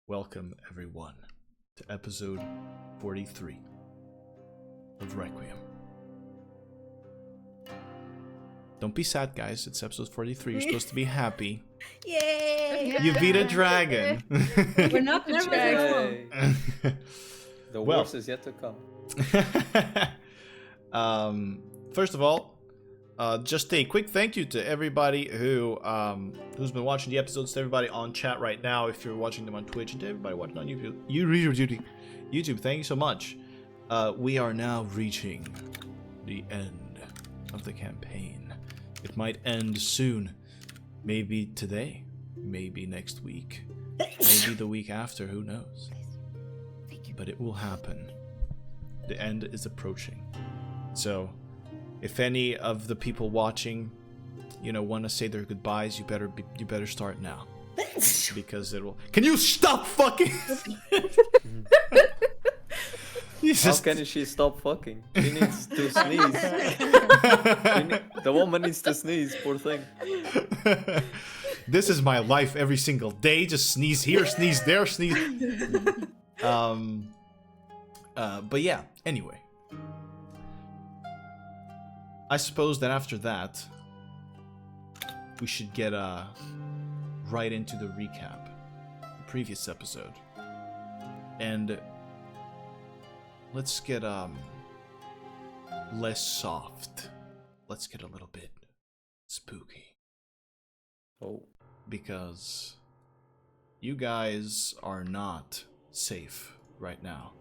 Welcome, everyone, to episode 43 of Requiem. Don't be sad, guys. It's episode 43. You're supposed to be happy. Yay! You beat a dragon. We're not nervous at all. The worst is yet to come. First of all, just a quick thank you to everybody who's been watching the episodes, to everybody on chat right now, if you're watching them on Twitch, and to everybody watching on YouTube. YouTube, thank you so much. We are now reaching the end of the campaign. It might end soon. Maybe today. Maybe next week. Maybe the week after. Who knows? But it will happen. The end is approaching. So, if any of the people watching, want to say their goodbyes, you better start now, because it will. Can you stop fucking? How can she stop fucking? She needs to sneeze. The woman needs to sneeze, poor thing. This is my life every single day. Just sneeze here, sneeze there, sneeze. But yeah. Anyway, I suppose that after that, we should get right into the recap, the previous episode, and let's get less soft. Let's get a little bit spooky. Oh, because you guys are not safe right now.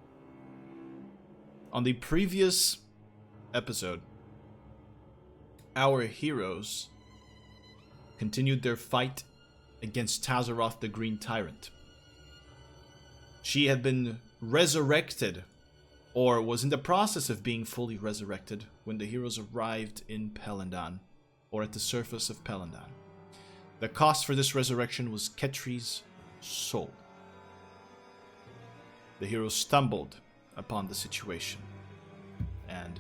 On the previous episode, our heroes continued their fight against Tazzoroth the Green Tyrant. She had been resurrected, or was in the process of being fully resurrected, when the heroes arrived in Pelandan, or at the surface of Pelandan. The cost for this resurrection was Ketri's soul. The heroes stumbled upon the situation, and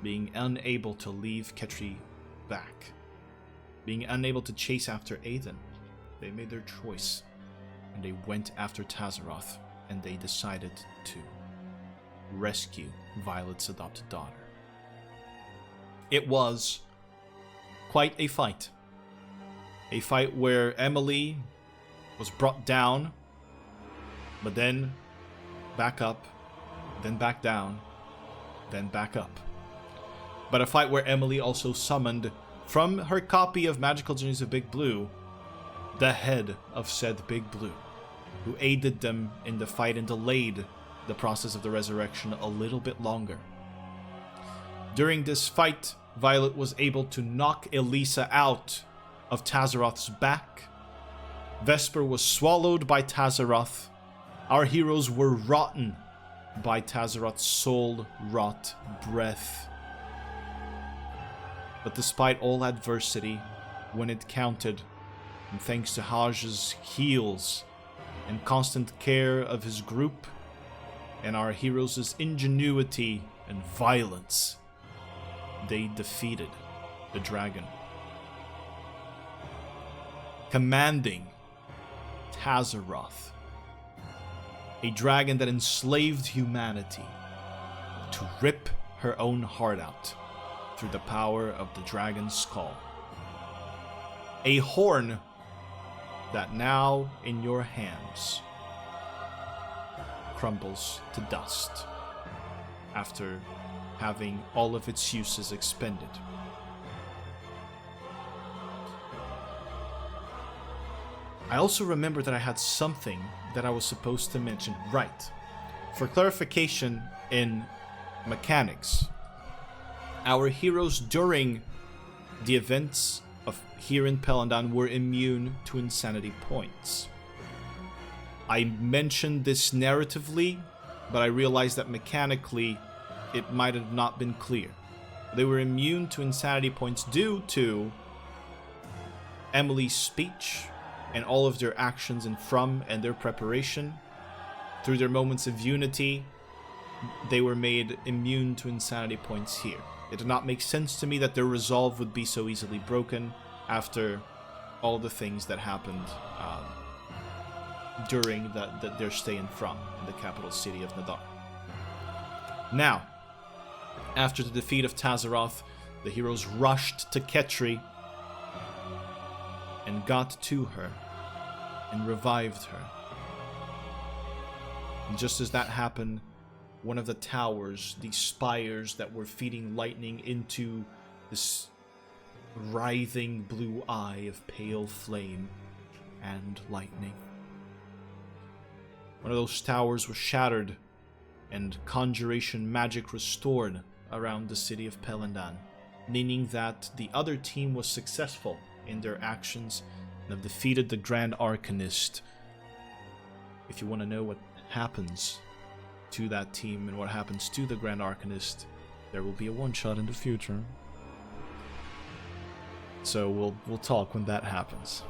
being unable to leave Ketri back, being unable to chase after Aiden, they made their choice, and they went after Tazzoroth, and they decided to rescue Violet's adopted daughter. It was quite a fight. A fight where Emily was brought down, but then back up, then back down, then back up. But a fight where Emily also summoned from her copy of Magical Journeys of Big Blue the head of said Big Blue, who aided them in the fight and delayed the process of the resurrection a little bit longer. During this fight, Violet was able to knock Elisa out of Tazzoroth's back. Vesper was swallowed by Tazzoroth. Our heroes were rotten by Tazzoroth's soul-rot breath. But despite all adversity, when it counted, and thanks to Haj's heals and constant care of his group, and our heroes' ingenuity and violence, they defeated the dragon, commanding Tazzoroth, a dragon that enslaved humanity, to rip her own heart out through the power of the dragon's skull. A horn that now, in your hands, crumbles to dust after having all of its uses expended. I also remember that I had something that I was supposed to mention. Right. For clarification in mechanics, our heroes during the events of here in Pelandan were immune to insanity points. I mentioned this narratively, but I realized that mechanically it might have not been clear. They were immune to insanity points due to Emily's speech and all of their actions and their preparation. Through their moments of unity, they were made immune to insanity points here. It did not make sense to me that their resolve would be so easily broken after all the things that happened during their stay in the capital city of Nadar. Now, after the defeat of Tazzoroth, the heroes rushed to Ketri and got to her and revived her. And just as that happened, one of the towers, these spires that were feeding lightning into this writhing blue eye of pale flame and lightning. One of those towers was shattered, and conjuration magic restored around the city of Pelandan, meaning that the other team was successful in their actions and have defeated the Grand Arcanist. If you want to know what happens to that team and what happens to the Grand Arcanist, there will be a one-shot in the future. So we'll talk when that happens.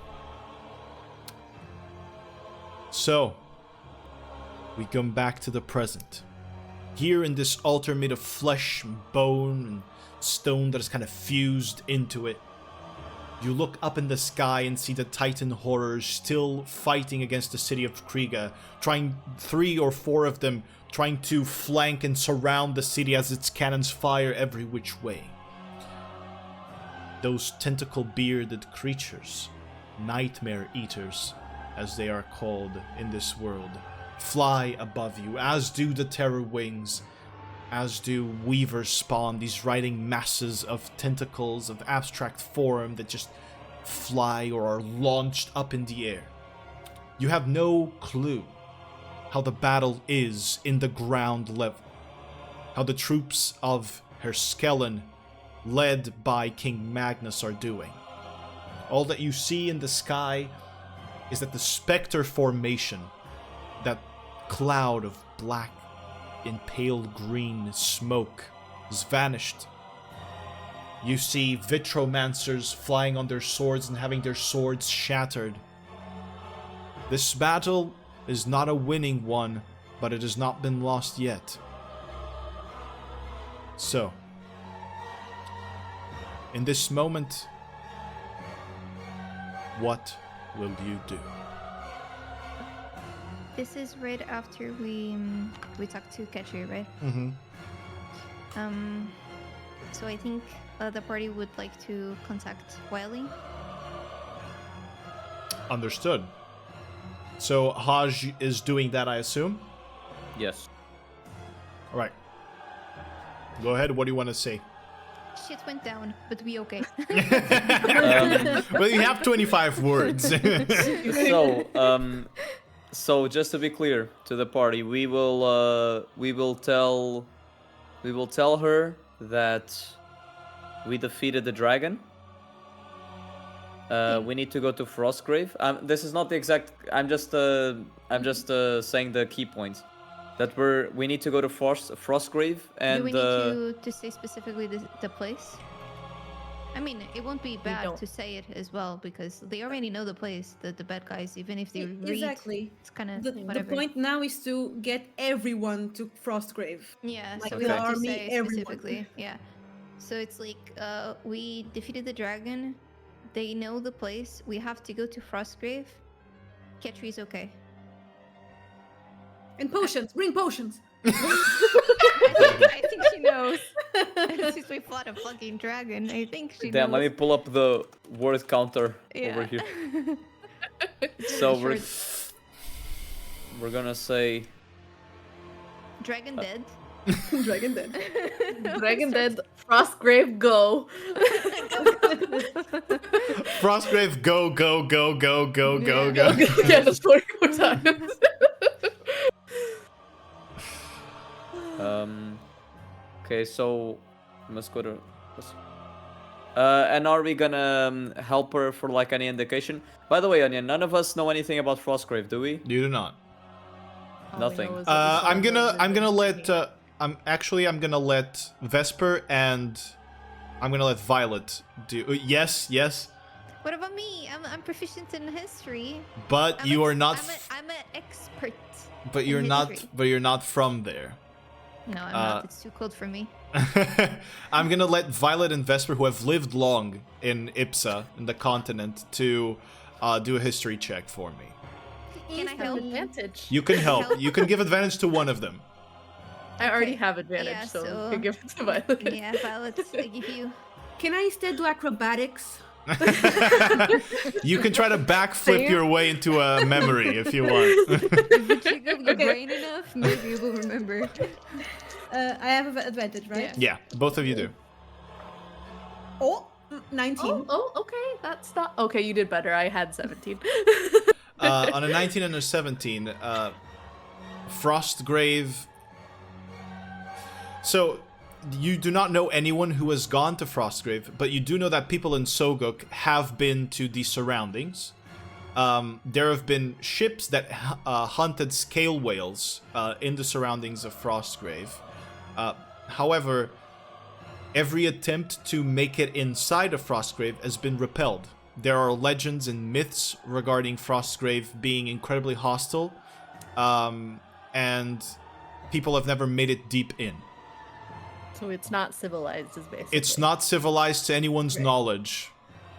So, we come back to the present. Here in this altar made of flesh and bone and stone that is kind of fused into it, you look up in the sky and see the Titan horrors still fighting against the city of Kriega, trying 3 or 4 of them trying to flank and surround the city as its cannons fire every which way. Those tentacle-bearded creatures, nightmare eaters, as they are called in this world, fly above you, as do the terror wings, as do weavers spawn, these writhing masses of tentacles of abstract form that just fly or are launched up in the air. You have no clue how the battle is in the ground level, how the troops of Herskellen, led by King Magnus, are doing. All that you see in the sky is that the Spectre formation, that cloud of black and pale green smoke, has vanished. You see Vitromancers flying on their swords and having their swords shattered. This battle is not a winning one, but it has not been lost yet. So, in this moment, what will you do? This is right after we talked to Ketri, right? Mm-hmm. So I think the party would like to contact Wiley. Understood. So Haj is doing that, I assume? Yes. All right. Go ahead. What do you want to say? Shit went down, but we okay. Well, you have 25 words. So just to be clear to the party, we will tell her that we defeated the dragon. We need to go to Frostgrave. This is not the exact. I'm just saying the key points. That we need to go to Frostgrave and. Do we need to say specifically the place? I mean, it won't be bad to say it as well because they already know the place. The bad guys, even if they read, exactly. It's kind of the point now is to get everyone to Frostgrave. Yeah, like so the we have to army, say everyone. specifically. Yeah, so it's like we defeated the dragon. They know the place. We have to go to Frostgrave. Ketri's okay. And potions, bring potions. I think she knows. Since we fought a fucking dragon, I think she Damn, knows. let me pull up the word counter over here. So we're gonna say Dragon dead. Dragon dead. Dragon dead. Frostgrave, go. Frostgrave, go, go, go, go, go, go, go. Yeah, that's 44 times. Okay, so let's go to. And are we gonna help her for like any indication? By the way, Onion, none of us know anything about Frostgrave, do we? You do not. Nothing. I'm gonna let Vesper and I'm gonna let Violet do. Yes. What about me? I'm proficient in history. But you are not. I'm an expert. But you're in not. history. But you're not from there. No, I'm not. It's too cold for me. I'm gonna let Violet and Vesper, who have lived long in Ipsa, in the continent, to do a history check for me. Can I have help? advantage? You can help. You can give advantage to one of them. I already Okay. have advantage, Yeah, so so- you can give it to Violet. Yeah, Violet, I give you. Can I instead do acrobatics? You can try to backflip Same. your way into a memory if you want. If you trigger your Okay. brain enough, maybe you will remember. I have advantage, right? Yeah. Yeah, both of you do. Oh, 19. Oh, okay. That's not okay. You did better. I had 17. On a 19 and a 17, Frostgrave. So, you do not know anyone who has gone to Frostgrave, but you do know that people in Soguk have been to the surroundings. There have been ships that hunted scale whales in the surroundings of Frostgrave. However, every attempt to make it inside of Frostgrave has been repelled. There are legends and myths regarding Frostgrave being incredibly hostile, and people have never made it deep in. So it's not civilized, is basically. It's not civilized to anyone's knowledge,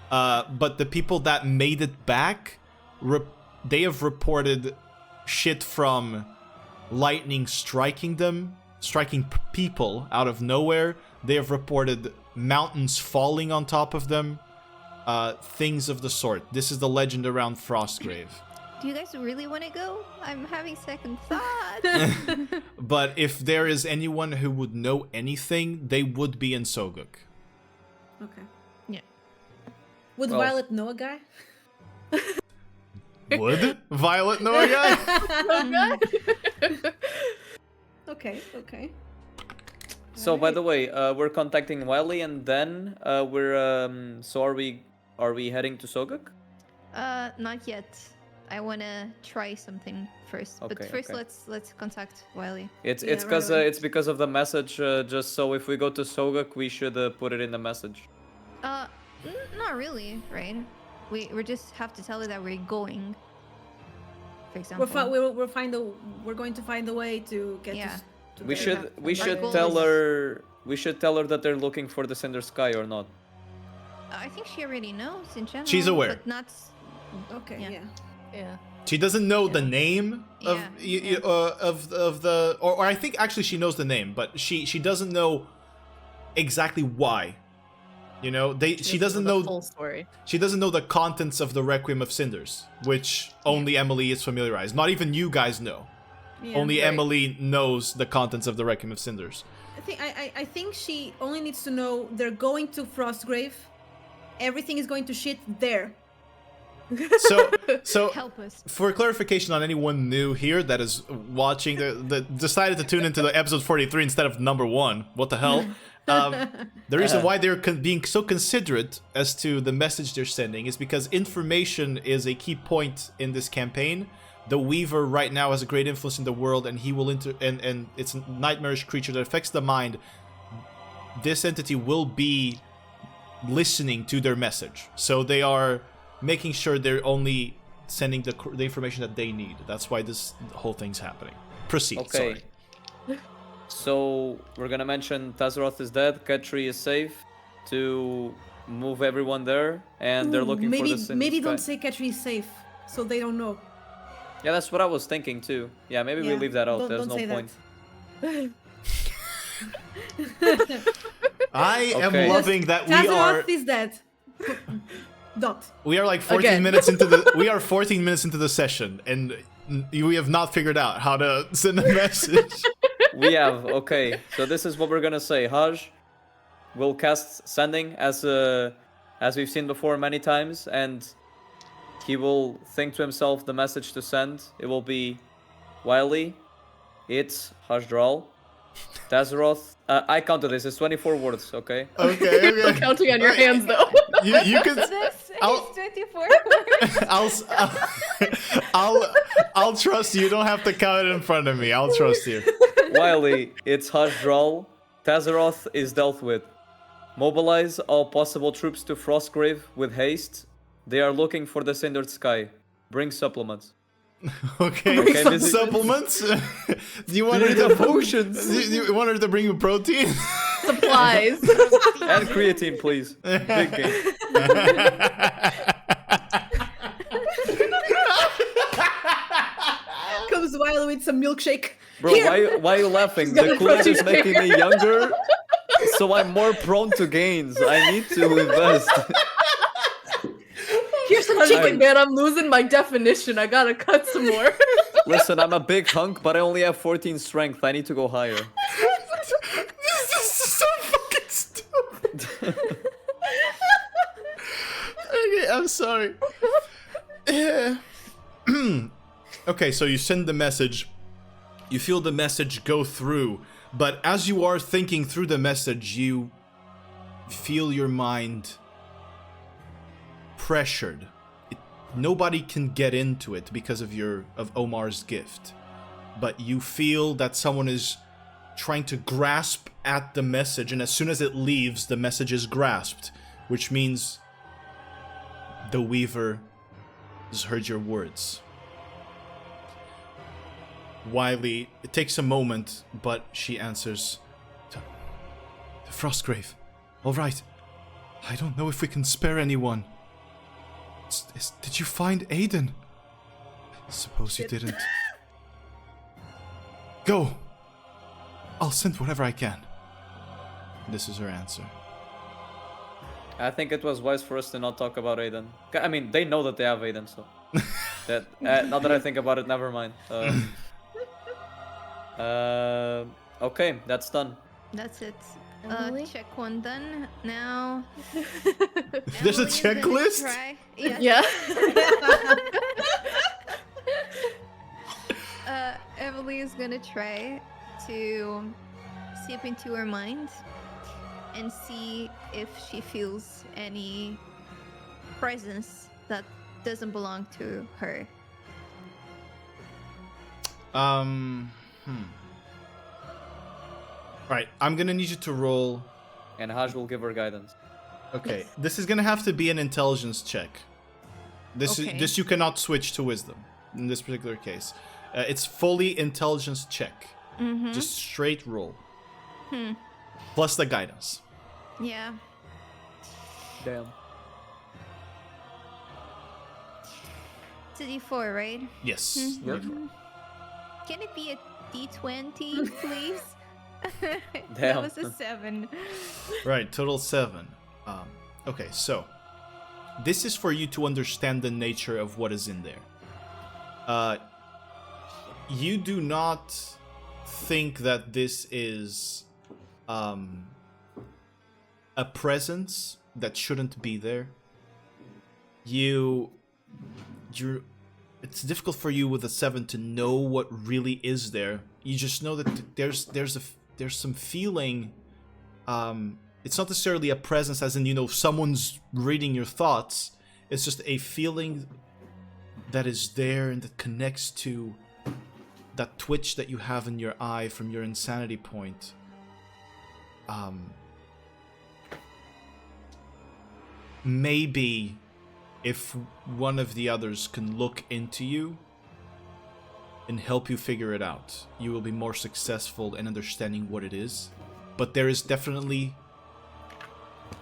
but the people that made it back, they have reported shit from lightning striking them, striking people out of nowhere. They have reported mountains falling on top of them, things of the sort. This is the legend around Frostgrave. Do you guys really want to go? I'm having second thoughts. But if there is anyone who would know anything, they would be in Soguk. Okay. Yeah. Would Well- Violet know a guy? Would Violet know a guy? Okay, okay. So by the way, we're contacting Wiley, and then we're so are we heading to Soguk? Not yet. I wanna try something first. But Okay, first, okay. let's contact Wiley. It's Yeah, because right. it's because of the message. Just so if we go to Soguk, we should put it in the message. Not really, right? We just have to tell her that we're going. For example. We're going to find a way to get Yeah. to We there. should Our should goal tell is- her that they're looking for the Cinder Sky or not. I think she already knows in general. She's aware. But not. Okay, Yeah. yeah. Yeah. She doesn't know the name of Yeah, of the or I think actually she knows the name, but she doesn't know exactly why. You know, she doesn't the know full story. she doesn't know the contents of the Requiem of Cinders, which only Emily is familiarized. Not even you guys know. Yeah. Only right. Emily knows the contents of the Requiem of Cinders. I think she only needs to know they're going to Frostgrave. Everything is going to shit there. So Help us. for clarification on anyone new here that is watching, that decided to tune into the episode 43 instead of number 1, what the hell? The reason why they're being so considerate as to the message they're sending is because information is a key point in this campaign. The Weaver right now has a great influence in the world, and he will and it's a nightmarish creature that affects the mind. This entity will be listening to their message, so they are making sure they're only sending the information that they need. That's why this whole thing's happening. Proceed. Okay. Sorry. So we're gonna mention Tazzoroth is dead, Ketri is safe, to move everyone there, and they're looking maybe for the Cinder maybe Sky. don't say Ketri is safe, so they don't know. Yeah, that's what I was thinking too. Yeah, maybe we Yeah, leave that out. don't- There's don't say no that. point. I am Okay. loving that we are Tazzoroth is dead. Dot. we are like 14 Again. minutes into the we are 14 minutes into the session, and we have not figured out how to send a message. We have, okay. So this is what we're gonna say. Haj will cast sending as we've seen before many times, and he will think to himself the message to send. It will be Wiley, it's Hajdral, Tazzoroth. I counted this. It's 24 words. Okay. Okay. Counting on your hands though. You can. This I'll- is 24 I'll trust you. You don't have to count it in front of me. I'll trust you. Wiley, it's Hajdral. Tazzoroth is dealt with. Mobilize all possible troops to Frostgrave with haste. They are looking for the Cindered Sky. Bring supplements. Okay. Okay, Some busy. supplements. Do you want Do her you to need potions? Do you want her to bring you protein? Supplies. And creatine, please. Big game. needs a milkshake. Bro, Here. why are you laughing? got The a Kool-Aid is protein making me younger, so I'm more prone to gains. I need to invest. Here's some chicken, man. I'm losing my definition. I gotta cut some more. Listen, I'm a big hunk, but I only have 14 strength. I need to go higher. This is so fucking stupid. Okay, I'm sorry. Yeah. Okay, so you send the message. You feel the message go through, but as you are thinking through the message, you feel your mind pressured. Nobody can get into it because of Omar's gift, but you feel that someone is trying to grasp at the message, and as soon as it leaves, the message is grasped, which means the Weaver has heard your words. Wiley, it takes a moment, but she answers, the Frostgrave. All right. I don't know if we can spare anyone. Did you find Aiden? Suppose you didn't. Go. I'll send whatever I can. This is her answer. I think it was wise for us to not talk about Aiden. I mean, they know that they have Aiden, so... that, now that I think about it, never mind. Okay, that's done. That's it. Emily? Check one done. Now. There's a Emily is gonna checklist? try- Yes. Yeah. Emily is gonna try to seep into her mind and see if she feels any presence that doesn't belong to her. Right, I'm gonna need you to roll. And Haj will give her guidance. Okay, Yes. this is gonna have to be an intelligence check. Okay. This you cannot switch to wisdom in this particular case. It's fully intelligence check. Mm-hmm. Just straight roll. Plus the guidance. Yeah. Damn. It's a D4, right? Yes. Yep. Can it be a D20, please? Damn. That was a 7. Right, total 7. Okay, so this is for you to understand the nature of what is in there. You do not think that this is a presence that shouldn't be there. You're it's difficult for you with a 7 to know what really is there. You just know that there's some feeling. It's not necessarily a presence as in, someone's reading your thoughts. It's just a feeling that is there and that connects to that twitch that you have in your eye from your insanity point. Maybe if one of the others can look into you and help you figure it out, you will be more successful in understanding what it is. But there is definitely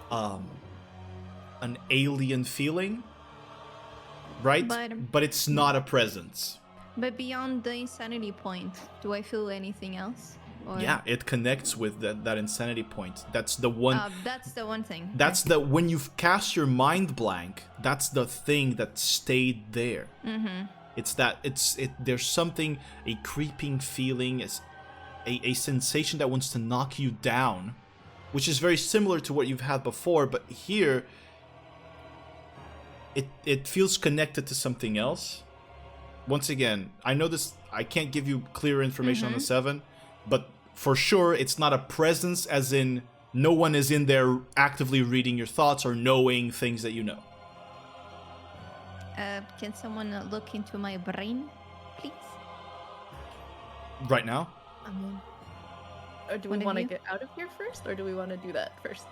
an alien feeling, right? But it's not a presence. But beyond the insanity point, do I feel anything else? Or... Yeah, it connects with that insanity point. That's the one. That's the one thing. That's the when you've cast your mind blank. That's the thing that stayed there. Mm-hmm. It's that there's something, a creeping feeling, a sensation that wants to knock you down, which is very similar to what you've had before, but here it feels connected to something else. Once again, I know this, I can't give you clear information on the 7, but for sure it's not a presence as in no one is in there actively reading your thoughts or knowing things that you know. Can someone look into my brain, please? Right now? Or do we One of want to you? get out of here first, or do we want to do that first?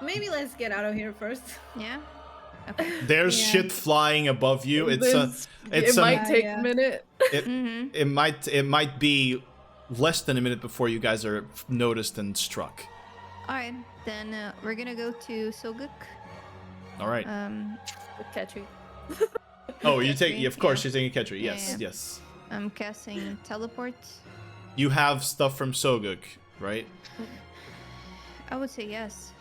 Maybe let's get out of here first. Yeah. Okay. There's Yeah. shit flying above you. It might take Yeah. a minute. it might be less than a minute before you guys are noticed and struck. All right, then we're gonna go to Soguk. All right. Catchy. Oh, you take. Catchery, Of course, yeah. you're taking Ketri. Yeah, Yes, yeah. yes. I'm casting teleport. You have stuff from Soguk, right? I would say yes.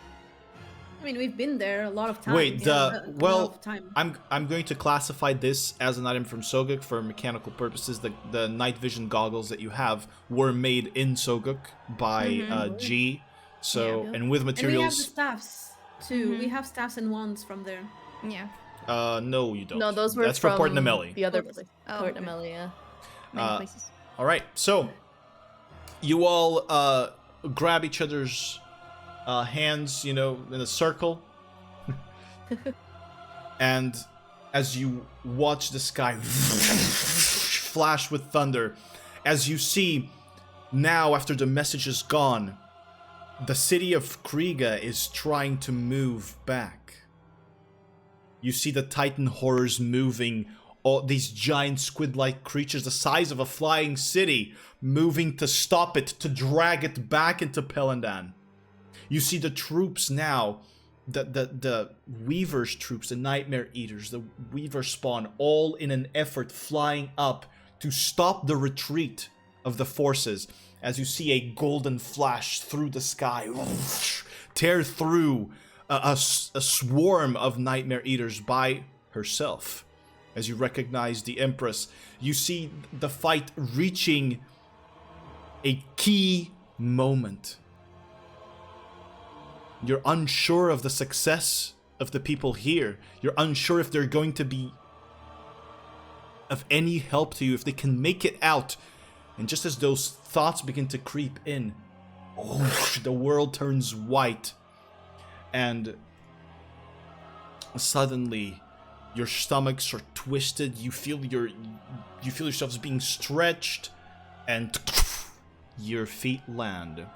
I mean, we've been there a lot of times. Wait, a lot well, of time. I'm going to classify this as an item from Soguk for mechanical purposes. The night vision goggles that you have were made in Soguk by G. So Yeah. and with And we have the materials. staffs too. We have staffs and wands from there. Yeah. No, you don't. No, those were That's from for Port Namelli. the other Okay. place. Oh, Port okay. Namelli, yeah. Many places. All right, so you all grab each other's hands, in a circle, and as you watch the sky flash with thunder, as you see now after the message is gone, the city of Kriega is trying to move back. You see the Titan horrors moving. All these giant squid-like creatures the size of a flying city moving to stop it, to drag it back into Pelandan. You see the troops now, the Weaver's troops, the Nightmare Eaters, the Weaver spawn, all in an effort flying up to stop the retreat of the forces, as you see a golden flash through the sky, tear through a swarm of Nightmare Eaters by herself. As you recognize the Empress, you see the fight reaching a key moment. You're unsure of the success of the people here. You're unsure if they're going to be of any help to you, if they can make it out. And just as those thoughts begin to creep in, the world turns white. And suddenly, your stomachs are twisted. You feel yourselves being stretched, and your feet land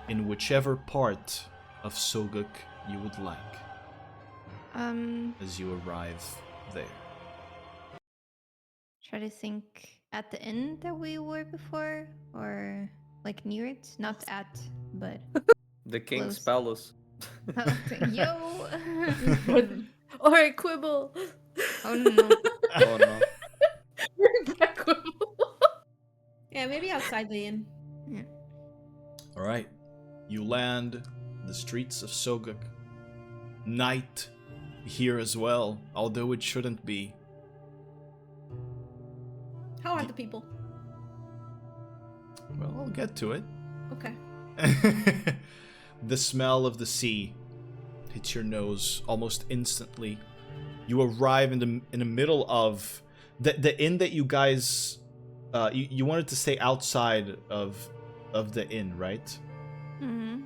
in whichever part of Soguk you would like. As you arrive there. Try to think at the inn that we were before, or like near it. Not at, but The King's Close. Palace. yo. Or Quibble. Oh no. Oh no. Bring back Quibble. Yeah, maybe outside the inn. All right. You land in the streets of Soguk. Night here as well, although it shouldn't be. How are the people? Well, I'll get to it. Okay. The smell of the sea hits your nose almost instantly. You arrive in the middle of the inn that you guys you wanted to stay outside of the inn, right?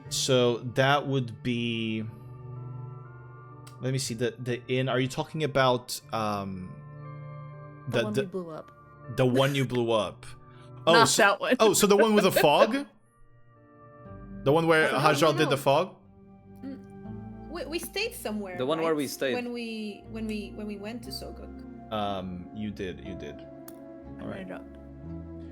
So that would be, let me see, the inn. Are you talking about The one we blew up. the one you blew up? Not so, that one. Oh, so the one with the fog? The one where No, Hajral no, did no. the fog? We stayed somewhere. The one where right? we stayed. When we went to Soguk. You did. All right.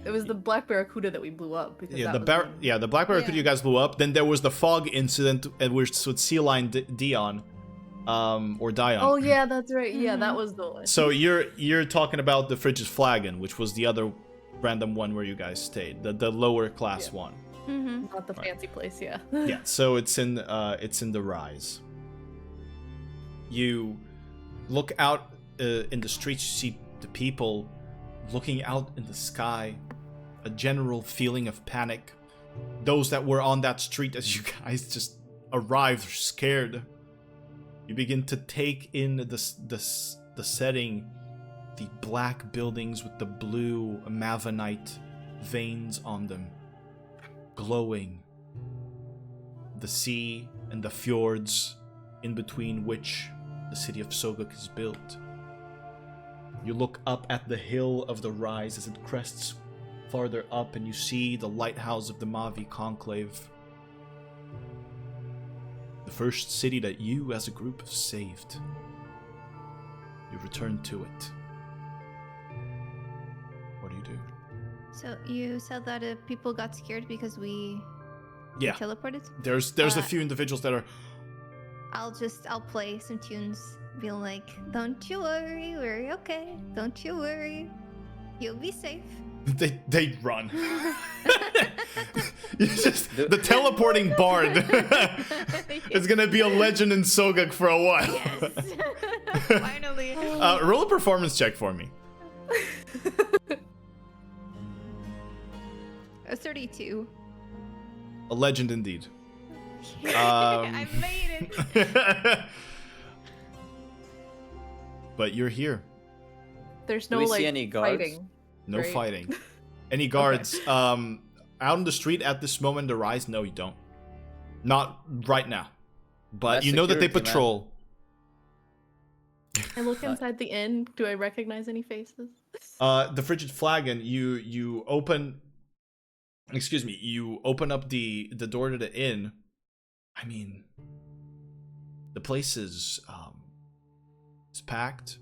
It was the Black Barracuda that we blew up. Because Yeah, that the was when- the Black Barracuda Yeah. you guys blew up. Then there was the fog incident with Sea Lion Dion, or Dion. Oh yeah, that's right. Yeah, that was the one. So you're talking about the Frigid Flagon, which was the other random one where you guys stayed, the lower class one. Not the fancy place, yeah. Yeah, so it's in the Rise. You look out in the streets, you see the people looking out in the sky, a general feeling of panic. Those that were on that street as you guys just arrived are scared. You begin to take in the setting, the black buildings with the blue mavanite veins on them, glowing. The sea and the fjords in between which the city of Soguk is built. You look up at the hill of the Rise as it crests farther up, and you see the lighthouse of the Mavi Conclave. The first city that you as a group have saved. You return to it. What do you do? So you said that people got scared because we Yeah. teleported? There's a few individuals that are I'll play some tunes. Be like, don't you worry, we're okay. Don't you worry, you'll be safe. They run. It's just the teleporting bard is gonna be a legend in Soguk for a while. Yes. Finally. Roll a performance check for me. A 32. A legend indeed. I made it. But you're here. There's Do no we like see any guards? fighting. No Great. fighting. Any guards out on the street at this moment arise? No, you don't. Not right now. But Less you know that they security, man. patrol. I look inside the inn. Do I recognize any faces? The frigid flagon, you open you open up the door to the inn. I mean, the place is packed,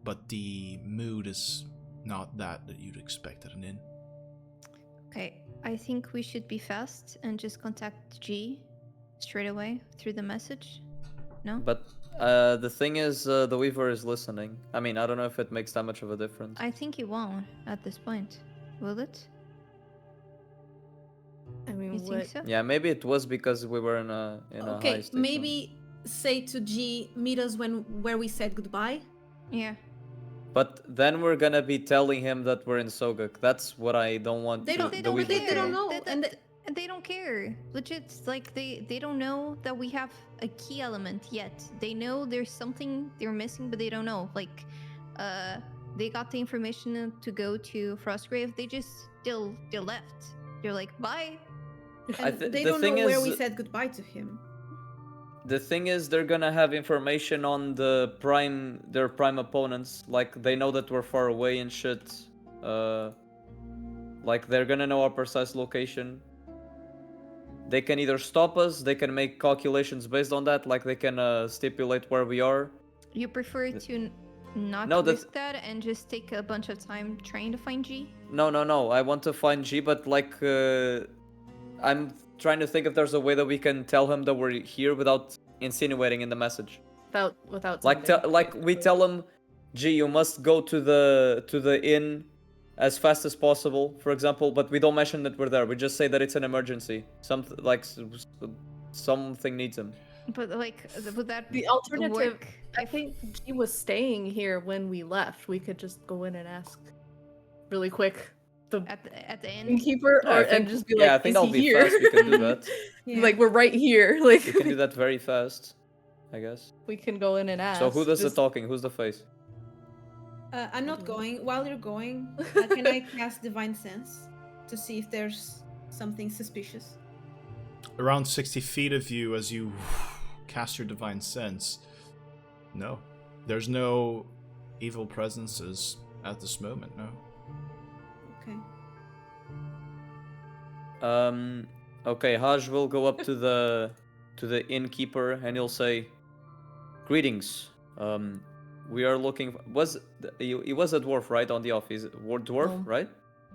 but the mood is not that you'd expect at an inn. Okay, I think we should be fast and just contact G straight away through the message. No? But the thing is, the Weaver is listening. I mean, I don't know if it makes that much of a difference. I think it won't at this point. Will it? I mean, You what? think so? Yeah, maybe it was because we were in a high Okay, station. maybe say to G, meet us where we said goodbye. Yeah. But then we're gonna be telling him that we're in Soguk. That's what I don't want. They to, don't- the don't- Weaver they to don't do. know. And And they don't care. Legit, it's like they don't know that we have a key element yet. They know there's something they're missing, but they don't know. Like, they got the information to go to Frostgrave. They left. They're like, bye. And the they don't know thing where is- we said goodbye to him. The thing is, they're gonna have information on their prime opponents. Like they know that we're far away and shit. Like they're gonna know our precise location. They can either stop us, they can make calculations based on that, like they can stipulate where we are. You prefer to not No, that- risk that and just take a bunch of time trying to find G? No, I want to find G, but like I'm trying to think if there's a way that we can tell him that we're here without insinuating in the message. Without Like sending. we tell him, G, you must go to the inn as fast as possible, for example, but we don't mention that we're there. We just say that it's an emergency. Something needs him. But like, would that The alternative, work? I think G was staying here when we left. We could just go in and ask really quick the At the end. innkeeper, Yeah, I think- and just be like, yeah, I think is that'll he be here? fast. We can do that. Yeah. Like, we're right here. Like, We can do that very fast, I guess. we can go in and ask. So who does the just- talking? Who's the face? I'm not going. While you're going, can I cast Divine Sense to see if there's something suspicious? Around 60 feet of you as you cast your divine sense. No. There's no evil presences at this moment, no. Okay. Okay, Haj will go up to the innkeeper and he'll say, "Greetings. We are looking. He was a dwarf, right? On the off, he's a dwarf, No. right?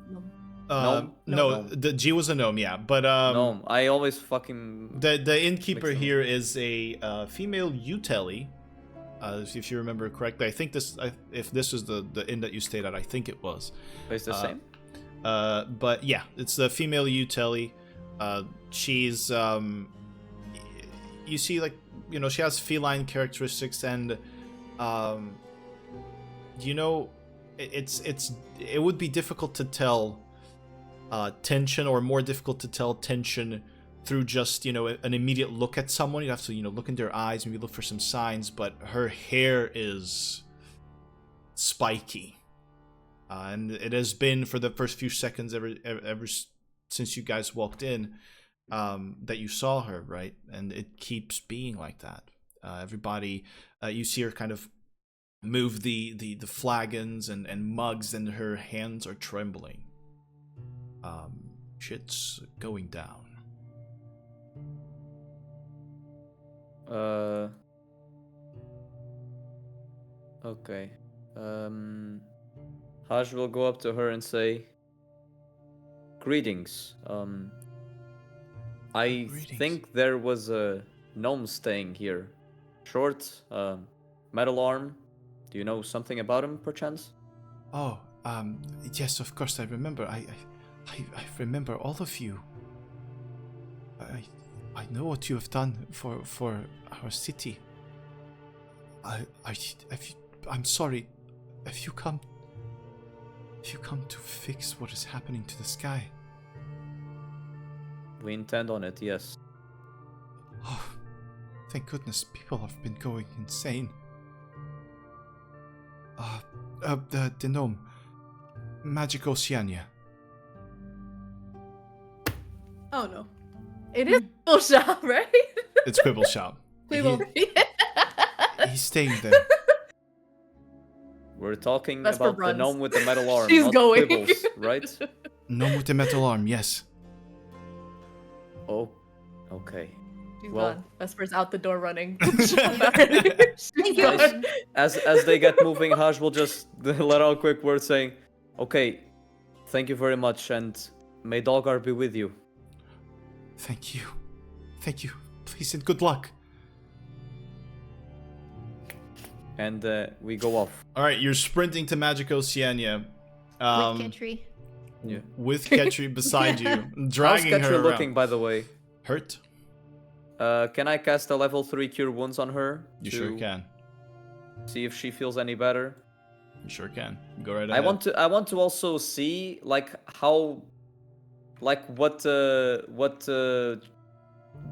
No. No, Gnome. the G was a gnome, yeah. But No, I always fucking. the innkeeper Mix them here is a female Uteli. If you remember correctly, I think if this was the inn that you stayed at, I think it was. It's the same. But yeah, it's the female Uteli. She's you see, like, you know, she has feline characteristics, and you know, it would be difficult to tell tension, or more difficult to tell tension through just, you know, an immediate look at someone. You have to, you know, look in their eyes, maybe look for some signs. But her hair is spiky, and it has been for the first few seconds ever since you guys walked in, that you saw her, right? And it keeps being like that. Everybody, you see her kind of move the flagons and mugs, and her hands are trembling. Shit's going down. Okay. Haj will go up to her and say, "Greetings. I Greetings. think there was a gnome staying here? Short, metal arm. Do you know something about him, perchance? Oh, yes, of course I remember. I remember all of you. I know what you have done for our city. I'm sorry. If you come to fix what is happening to the sky. We intend on it, yes. Oh, thank goodness, people have been going insane. The gnome. Magic Oceania. Oh no. It is Quibble Shop, right? It's Quibble Shop. Quibble. He's staying there. We're talking Vesper about runs. the gnome with the metal arm, She's not going. Quibbles, right? Gnome with the metal arm, yes. Oh, okay. She's Well- gone. Vesper's out the door running. Thank you. gone. As they get moving, Haj will just let out a quick word saying, "Okay, thank you very much, and may Dalgar be with you." Thank you. Thank you. Please and good luck. And we go off. Alright, you're sprinting to Magic Oceania. With Ketri. Yeah. With Ketri beside you, How's dragging her Ketra around. looking, by the way? Hurt? Can I cast a level 3 Cure Wounds on her? You to sure can. See if she feels any better. You sure can. Go right I ahead. want to also see like how, like what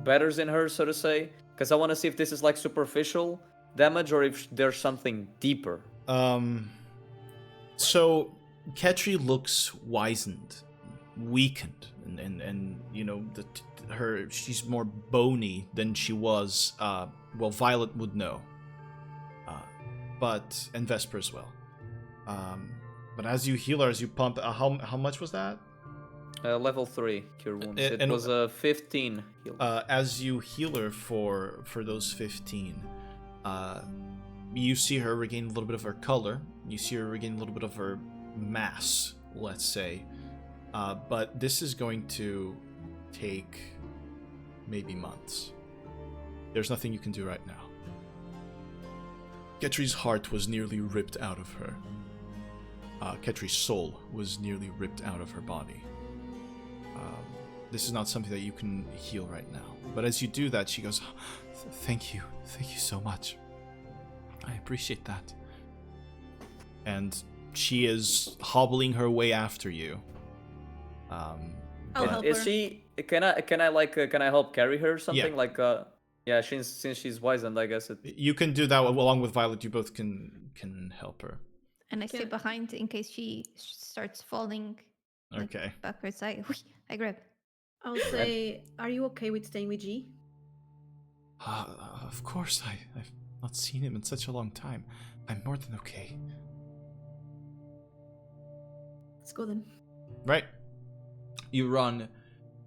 betters in her, so to say, because I want to see if this is like superficial damage or if there's something deeper. So Ketri looks wizened, weakened, and you know she's more bony than she was. Well, Violet would know, and Vesper as well. But as you heal her, as you pump, how much was that? Level 3 Cure Wounds. It and- was a 15 heal. As you heal her for those 15, you see her regain a little bit of her color. You see her regain a little bit of her mass, let's say. But this is going to take maybe months. There's nothing you can do right now. Ketri's heart was nearly ripped out of her. Ketri's soul was nearly ripped out of her body. This is not something that you can heal right now. But as you do that, she goes, Thank you so much. I appreciate that. And she is hobbling her way after you. I'll but- help Is her. she? Can I help carry her or something? Yeah. Like yeah, since she's wizened, I guess it. You can do that along with Violet. You both can help her. And I stay Yeah. behind in case she starts falling Okay. backwards. I grab. I'll say, are you okay with staying with G? Of course, I've not seen him in such a long time. I'm more than okay. Let's go then. Right. You run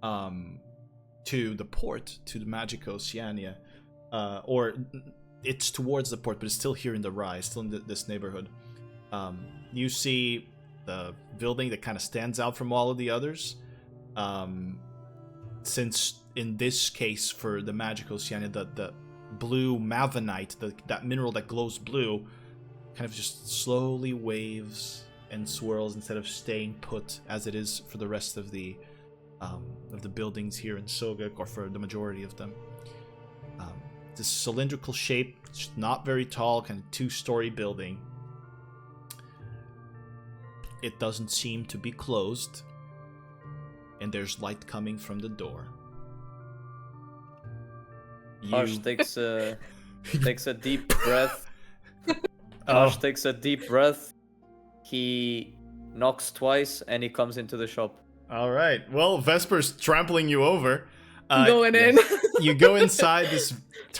to the port, to the Magic Oceania, or it's towards the port, but it's still here in the Rise, still in this neighborhood. You see the building that kind of stands out from all of the others. Since in this case for the Magic Oceania, the blue Mavinite, that mineral that glows blue, kind of just slowly waves and swirls instead of staying put as it is for the rest of the buildings here in Soguk, or for the majority of them. This cylindrical shape, it's not very tall, kind of 2-story building. It doesn't seem to be closed, and there's light coming from the door. Harsh takes a deep breath. Oh, Harsh takes a deep breath. He knocks twice and he comes into the shop. all right. Well, Vesper's trampling you over. Going in. You go inside this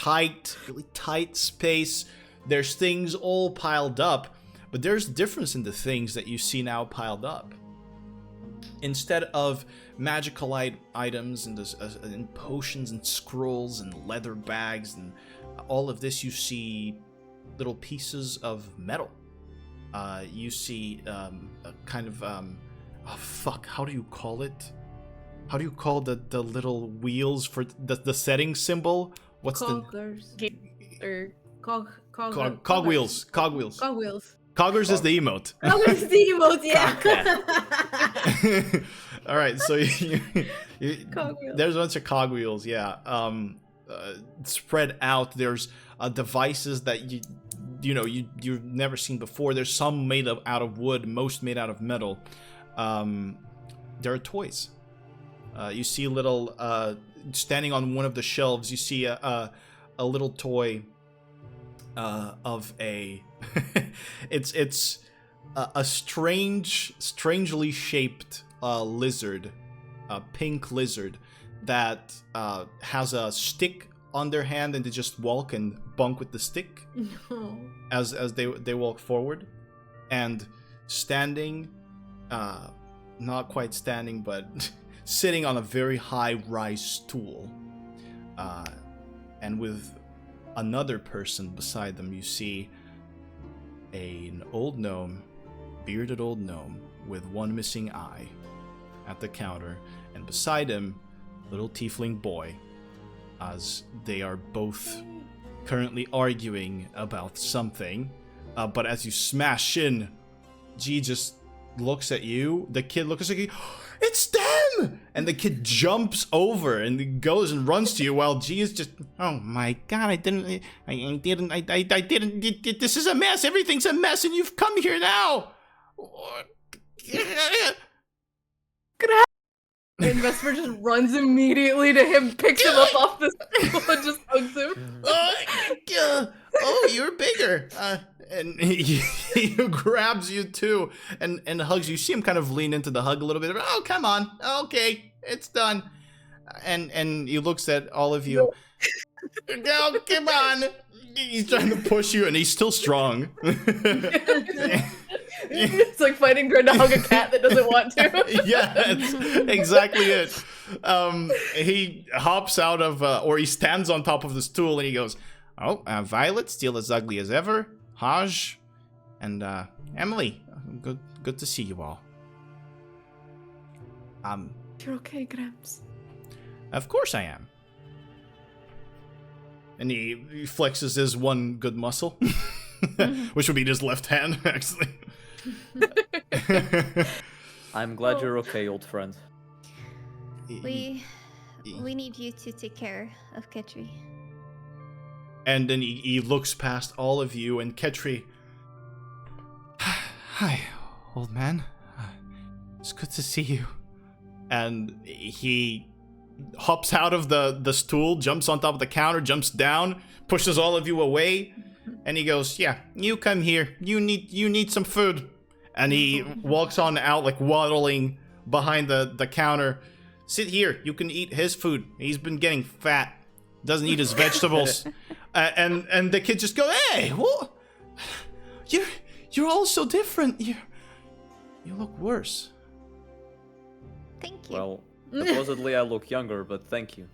really tight space. There's things all piled up, but there's difference in the things that you see now piled up. Instead of magical items and potions and scrolls and leather bags and all of this, you see little pieces of metal. You see a kind of how do you call it? How do you call the little wheels for the setting symbol What's Coggers. Or Cogwheels. Cogwheels. Cogwheels. Coggers is the emote. Coggers is the emote, yeah. All right, so Cogwheels. there's a bunch of cogwheels, yeah. Spread out. There's devices that you've never seen before. There's some made out of wood, most made out of metal. There are toys. You see a little standing on one of the shelves. You see a little toy of a it's a strangely shaped lizard, a pink lizard that has a stick on their hand, and they just walk and bunk with the stick No. as they walk forward. And standing, not quite standing, but sitting on a very high rise stool, and with another person beside them, you see an old gnome, bearded old gnome with one missing eye at the counter, and beside him, little tiefling boy, as they are both currently arguing about something. But as you smash in, G just looks at you. The kid looks at you. It's them! And the kid jumps over and goes and runs to you while G is just, oh my god, I didn't, this is a mess. Everything's a mess, and you've come here now. And Vesper just runs immediately to him, picks him up off the stool, and just hugs him. Oh, you're bigger. And he grabs you too and hugs you. You see him kind of lean into the hug a little bit. Oh, come on. Okay, it's done. And he looks at all of you. No, come on. He's trying to push you, and he's still strong. It's like trying to hug a cat that doesn't want to. Yeah, that's exactly it. He hops out of, or he stands on top of the stool, and he goes, oh, Violet, still as ugly as ever. Haj, and Emily, good to see you all. You're okay, Gramps. Of course I am. And he flexes his one good muscle, which would be his left hand, actually. I'm glad you're okay, old friend. We need you to take care of Ketri. And then he looks past all of you, and Ketri, hi, old man. It's good to see you. And he hops out of the stool, jumps on top of the counter, jumps down, pushes all of you away, and he goes, yeah, you come here. You need some food. And he walks on out, like waddling behind the counter. Sit here. You can eat his food. He's been getting fat. Doesn't eat his vegetables. And the kids just go, hey, what? You're all so different. You look worse. Thank you. Well, supposedly I look younger, but thank you.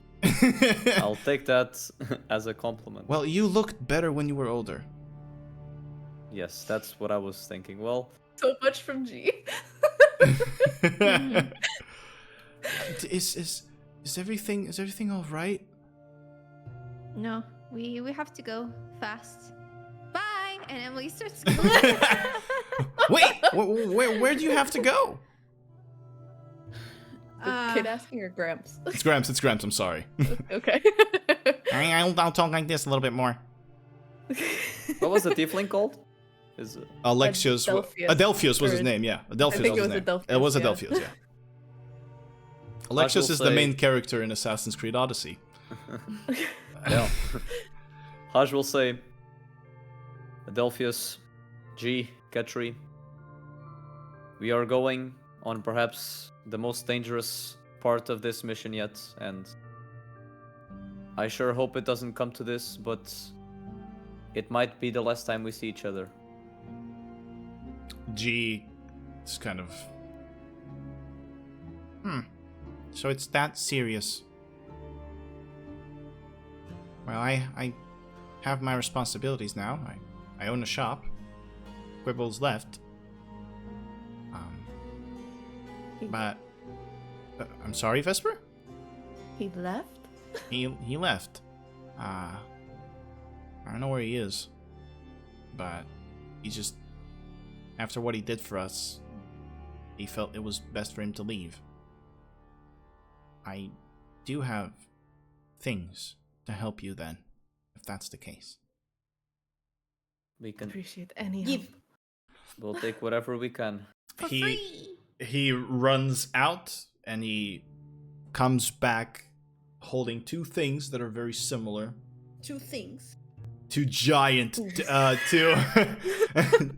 I'll take that as a compliment. Well, you looked better when you were older. Yes, that's what I was thinking. Well, So much from G. Is everything all right? No, we have to go fast. Bye. And Emily starts. Wait, where do you have to go? The kid asking or Gramps? It's Gramps. I'm sorry. Okay. I'll talk like this a little bit more. what was the tiefling called? Is it... Alexios. Adelphios was his name. Yeah, Adelphios. I think it was his name. Adelphios, It was yeah. Adelphios. Yeah. Alexios is the say- main character in Assassin's Creed Odyssey. Yeah. Haj will say, Adelphius, G, Ketri, we are going on perhaps the most dangerous part of this mission yet, and I sure hope it doesn't come to this, but it might be the last time we see each other. G is kind of... So it's that serious. Well, I have my responsibilities now. I own a shop. Quibble's left. But I'm sorry, Vesper? He left? He left. I don't know where he is, but he just, after what he did for us, he felt it was best for him to leave. I do have things to help you then, if that's the case. We can. Appreciate any Give. help. We'll take whatever we can. For free. He runs out and he comes back holding two things that are very similar. Two things. Two giant, two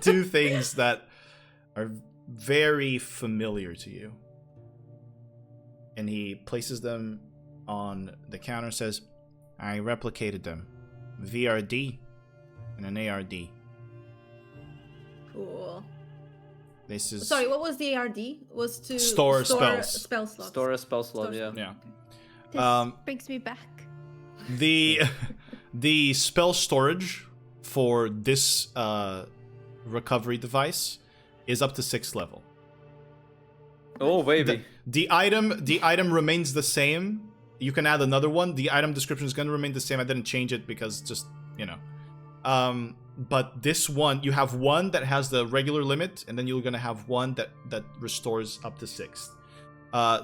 two things that are very familiar to you. And he places them on the counter and says, I replicated them. VRD and an ARD. Cool. This is... Sorry, what was the ARD? Was to Store spells. Spell slots. Store a spell slot, yeah. Yeah. This brings me back. The spell storage for this recovery device is up to 6th level. Oh, baby. The item remains the same. You can add another one. The item description is going to remain the same. I didn't change it because just, you know. But this one, you have one that has the regular limit, and then you're going to have one that restores up to 6th.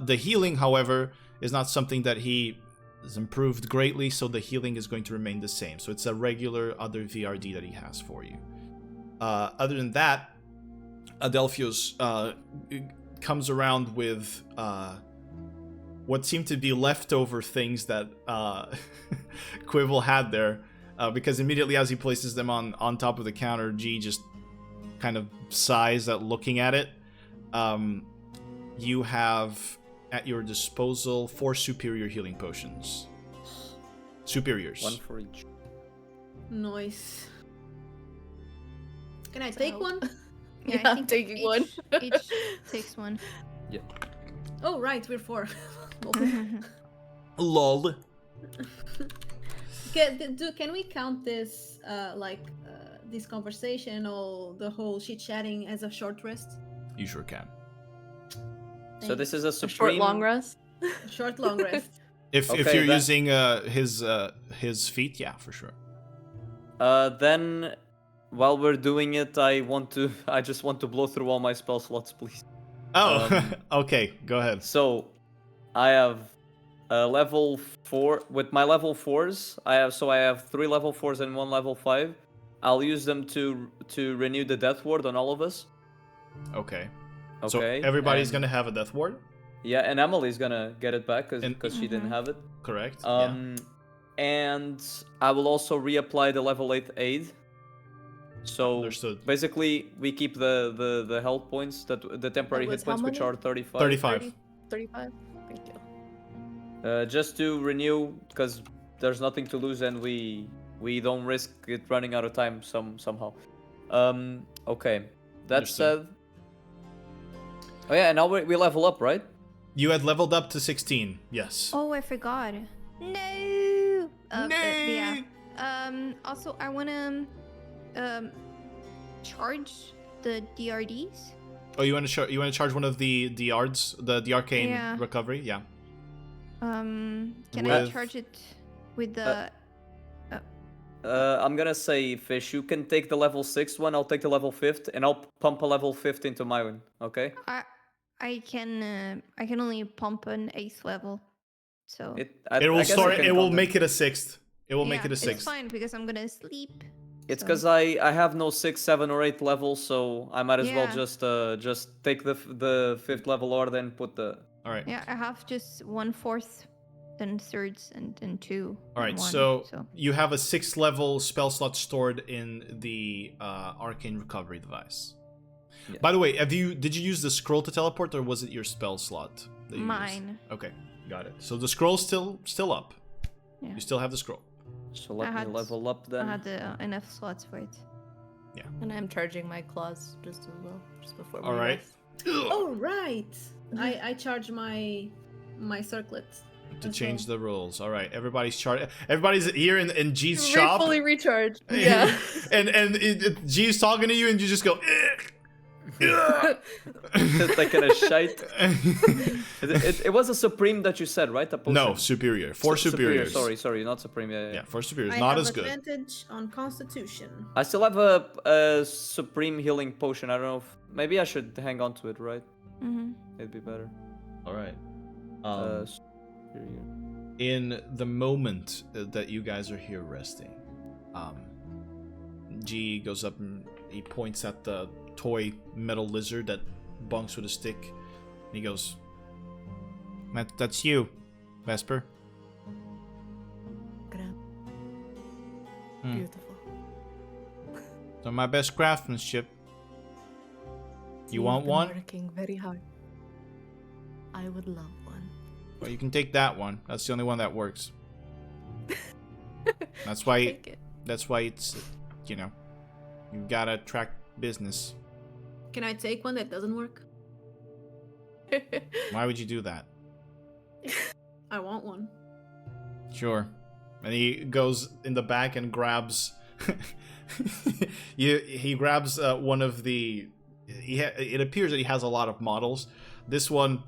The healing, however, is not something that he has improved greatly, so the healing is going to remain the same. So it's a regular other VRD that he has for you. Other than that, Adelphios comes around with what seem to be leftover things that Quibble had there. Because immediately as he places them on top of the counter, G just kind of sighs at looking at it. You have at your disposal 4 superior healing potions. Superiors. 1 for each. Nice. Can I take one? Yeah, I I'm think taking each, one. Each takes one. Yeah. Oh, right, we're 4. LOL. Can we count this, this conversation or the whole chit-chatting as a short rest? You sure can. So this is a A supreme... short long rest. Short, long rest. If Okay, you're then- using his feet, yeah, for sure. Then, while we're doing it, I just want to blow through all my spell slots, please. Oh, okay, go ahead. So, I have level 4 with my level 4s. I have 3 level 4s and 1 level 5. I'll use them to renew the death ward on all of us. Okay. Okay. So everybody's and- gonna have a death ward, Yeah, and Emily's gonna get it back And- because she didn't have it. correct? And I will also reapply the level 8 aid. So Understood. basically, we keep the health points the temporary That was hit points, how which many? are 35. 35. 35? Thank you. Just to renew, because there's nothing to lose, and we don't risk it running out of time somehow. Okay. That Understood. said, oh yeah, and now we level up, right? You had leveled up to 16, yes. Oh, I forgot. No. Yeah. Also, I wanna charge the DRDs. Oh, you want to charge one of the yards, the arcane Yeah. recovery? Yeah. Can I With- charge it with the? I'm gonna say, Fish, you can take the level 6 one, I'll take the level 5th, and I'll pump a level 5th into my one, okay? I can only pump an 8th level, so It will store. It will make it a 6th. It will make yeah, it a 6th. It's fine because I'm gonna sleep. It's so- because I have no 6, 7, or 8 levels, so I might as well Yeah. just take the 5th level order and put the... All right. Yeah, I have just 1/4, then thirds, and 2. All right. and 1, So you have a 6th level spell slot stored in the arcane recovery device. Yeah. By the way, did you use the scroll to teleport, or was it your spell slot? That you used? Mine. Okay, got it. So the scroll's still up. Yeah. You still have the scroll. So let me had- level up I then. had enough slots for it. And I'm charging my claws just as well, just before we All right. rest. Oh, right. I charge my circlets. To as change well. the rules. All right. Everybody's here in G's shop. Fully recharged. Yeah. and G's talking to you, and you just go. "Ugh." Just taking a shite. It was a supreme that you said, right? A potion? No, superior. Four superiors. Sorry, not supreme. Yeah. Four superiors. I Not have as good. advantage on Constitution. I still have a supreme healing potion. I don't know if maybe I should hang on to it, right? Mm-hmm. It'd be better. All right. Superior. In the moment that you guys are here resting, G goes up and he points at the toy metal lizard that bunks with a stick. And he goes, That's you, Vesper. Beautiful. So my best craftsmanship. You You've want been one? Working very hard. I would love one. Well, you can take that one. That's the only one that works. That's why. Take it. That's why it's, you gotta attract business. Can I take one that doesn't work? Why would you do that? I want one. Sure. And he goes in the back and grabs. He grabs one of the. It appears that he has a lot of models. This one,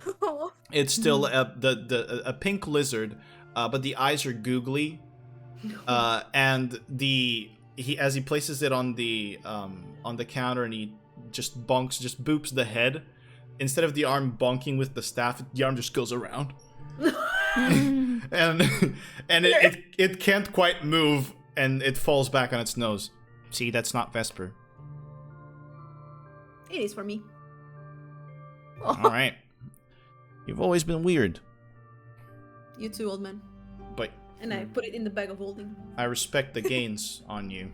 it's still a pink lizard, but the eyes are googly, and as he places it on the counter and he just boops the head. Instead of the arm bonking with the staff, the arm just goes around. and it can't quite move, and it falls back on its nose. See, that's not Vesper. It is for me. All right. You've always been weird. You too, old man. But And I put it in the bag of holding. I respect the gains on you.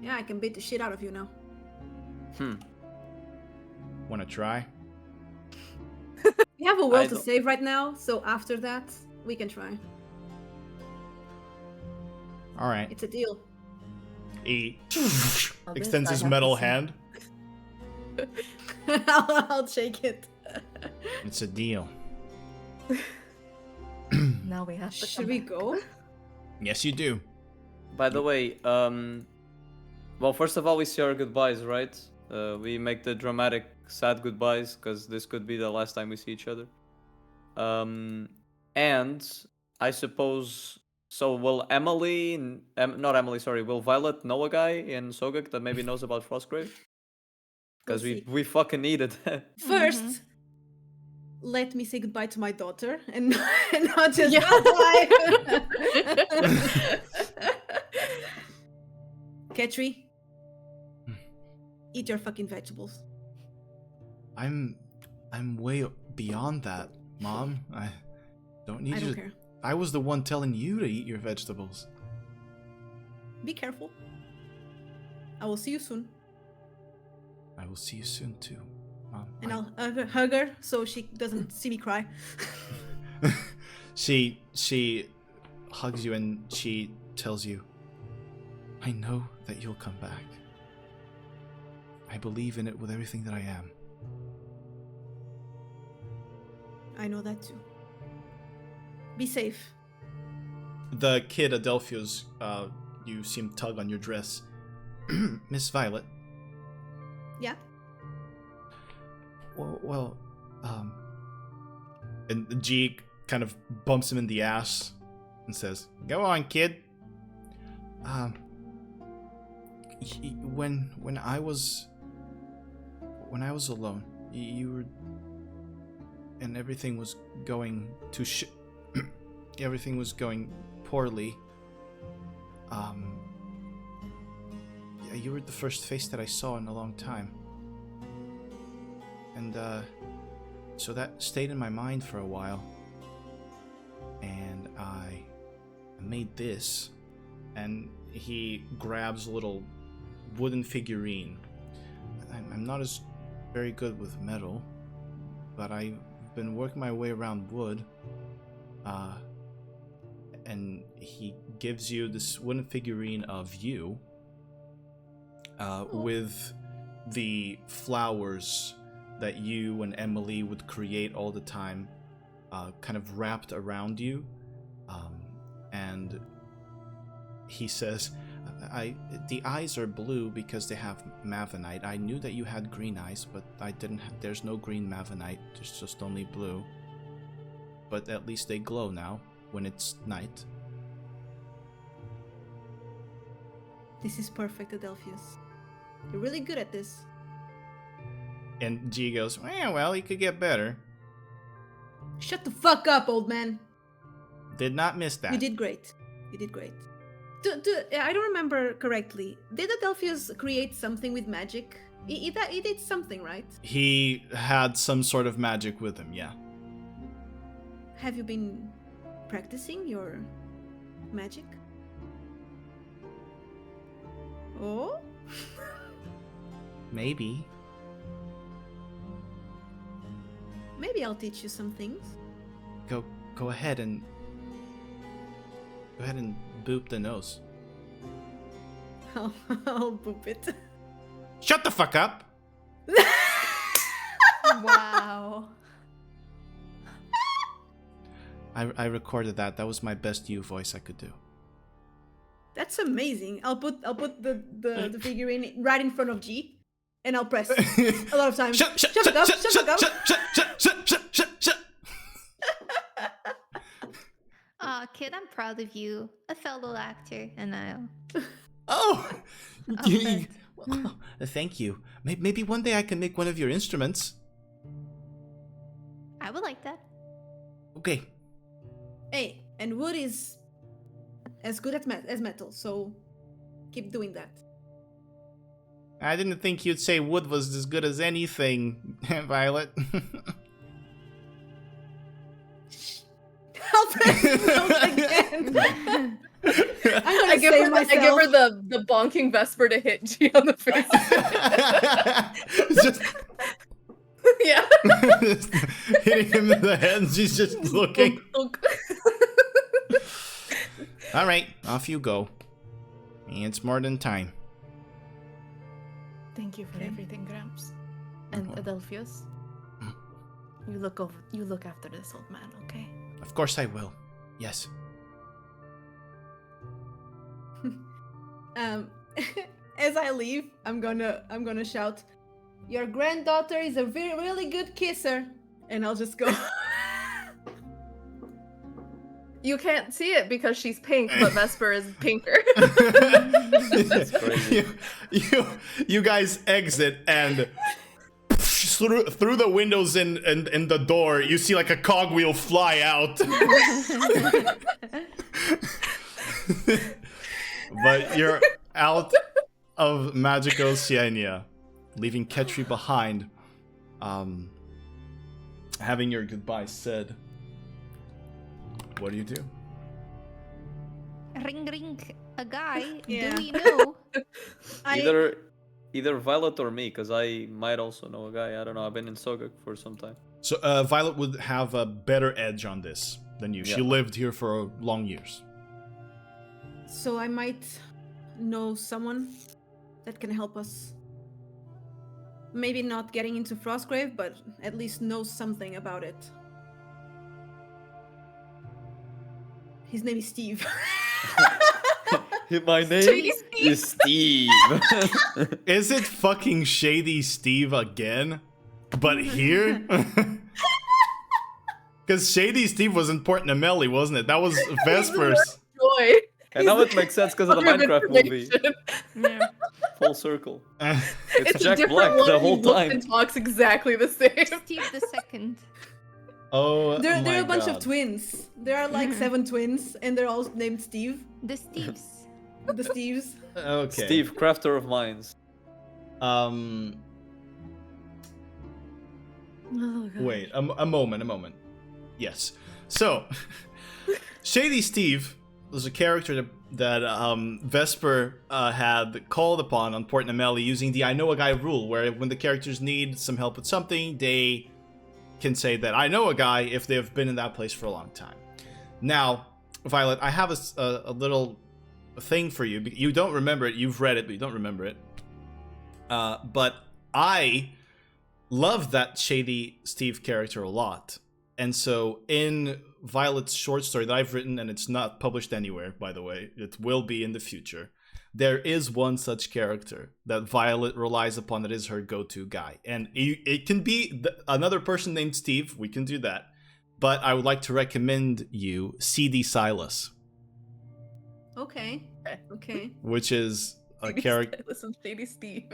Yeah, I can beat the shit out of you now. Wanna try? We have a world to don't- save right now, so after that, we can try. All right. It's a deal. He this extends I his have metal to see. hand. I'll shake it. It's a deal. Now we have to. Should come we back. go? Yes, you do. By the way, well, first of all, we say our goodbyes, right? We make the dramatic, sad goodbyes because this could be the last time we see each other. And I suppose so. Will Emily, not Emily, sorry, will Violet know a guy in Soguk that maybe knows about Frostgrave? Because We'll see. we fucking need it. First, let me say goodbye to my daughter and not just Yeah. bye. Ketri, eat your fucking vegetables. I'm way beyond that, Mom. I don't need I you. don't care. I was the one telling you to eat your vegetables. Be careful. I will see you soon. I will see you soon too, Mom. And I'll hug her so she doesn't see me cry. She hugs you and she tells you, I know that you'll come back. I believe in it with everything that I am. I know that too. Be safe. The kid, Adelphio's, you see him tug on your dress. Miss Violet. Yeah? Well, and G kind of bumps him in the ass and says, "Go on, kid." When I was alone, you were, and everything was going to everything was going poorly. Yeah, you were the first face that I saw in a long time. And, so that stayed in my mind for a while. And I made this. And he grabs a little wooden figurine. I'm not as very good with metal, but I've been working my way around wood. And he gives you this wooden figurine of you, with the flowers that you and Emily would create all the time, kind of wrapped around you. And he says, The eyes are blue because they have Mavinite. I knew that you had green eyes, but I didn't. There's no green Mavinite. There's just only blue. But at least they glow now when it's night. This is perfect, Adelphius. You're really good at this. And G goes, well, he could get better. Shut the fuck up, old man. Did not miss that. You did great. You did great. I don't remember correctly. Did Adelphius create something with magic? He did something, right? He had some sort of magic with him, yeah. Have you been practicing your magic? Oh? Maybe. Maybe I'll teach you some things. Go ahead and boop the nose. I'll boop it. Shut the fuck up! Wow. I recorded that. That was my best you voice I could do. That's amazing. I'll put the figurine right in front of G, and I'll press a lot of times. Shut it up! Shut up! Kid, I'm proud of you. A fellow actor, and I'll... Oh! thanks. Well, thank you. Maybe one day I can make one of your instruments. I would like that. Okay. Hey, and wood is as good as metal, so keep doing that. I didn't think you'd say wood was as good as anything, Violet. I'll press notes again. I give her the bonking Vesper to hit G on the face. Just Yeah. hitting him in the head and she's just looking. Alright, off you go. It's more than time. Thank you for everything, Gramps. And Adelphius, you look after this old man, okay? Of course I will. Yes. As I leave, I'm gonna shout, "Your granddaughter is a really good kisser," and I'll just go. You can't see it because she's pink, but Vesper is pinker. That's crazy. You guys exit and through the windows and the door, you see like a cogwheel fly out. But you're out of Magic Oceania, leaving Ketri behind, having your goodbye said. What do you do? Ring ring, a guy. Yeah. Do we know? Either Violet or me, because I might also know a guy. I don't know. I've been in Soguk for some time. So Violet would have a better edge on this than you. Yeah. She lived here for long years. So I might know someone that can help us. Maybe not getting into Frostgrave, but at least know something about it. His name is Steve. My name is Steve. Is it fucking Shady Steve again? But here? Because Shady Steve was in Port Namelli, wasn't it? That was Vesper's. Joy. And now it makes sense because of the Minecraft movie. Yeah. Full circle. It's It's a Jack different Black one the who whole looks time. and talks exactly the same. Steve the second. Oh, There my are a bunch God. of twins. There are like 7 twins, and they're all named Steve. The Steves. The Steves. Okay. Steve, crafter of mines. Oh, God. Wait, a moment. Yes. So, Shady Steve was a character that Vesper had called upon on Port Namelli using the I know a guy rule, where when the characters need some help with something, they can say that I know a guy if they've been in that place for a long time. Now, Violet, I have a little thing for you. You don't remember it. You've read it, but you don't remember it. But I love that Shady Steve character a lot. And so in Violet's short story that I've written, and it's not published anywhere, by the way, it will be in the future, there is one such character that Violet relies upon that is her go-to guy. And it can be another person named Steve. We can do that. But I would like to recommend you CD Silas. Okay. Which is a character. Listen, Shady Steve.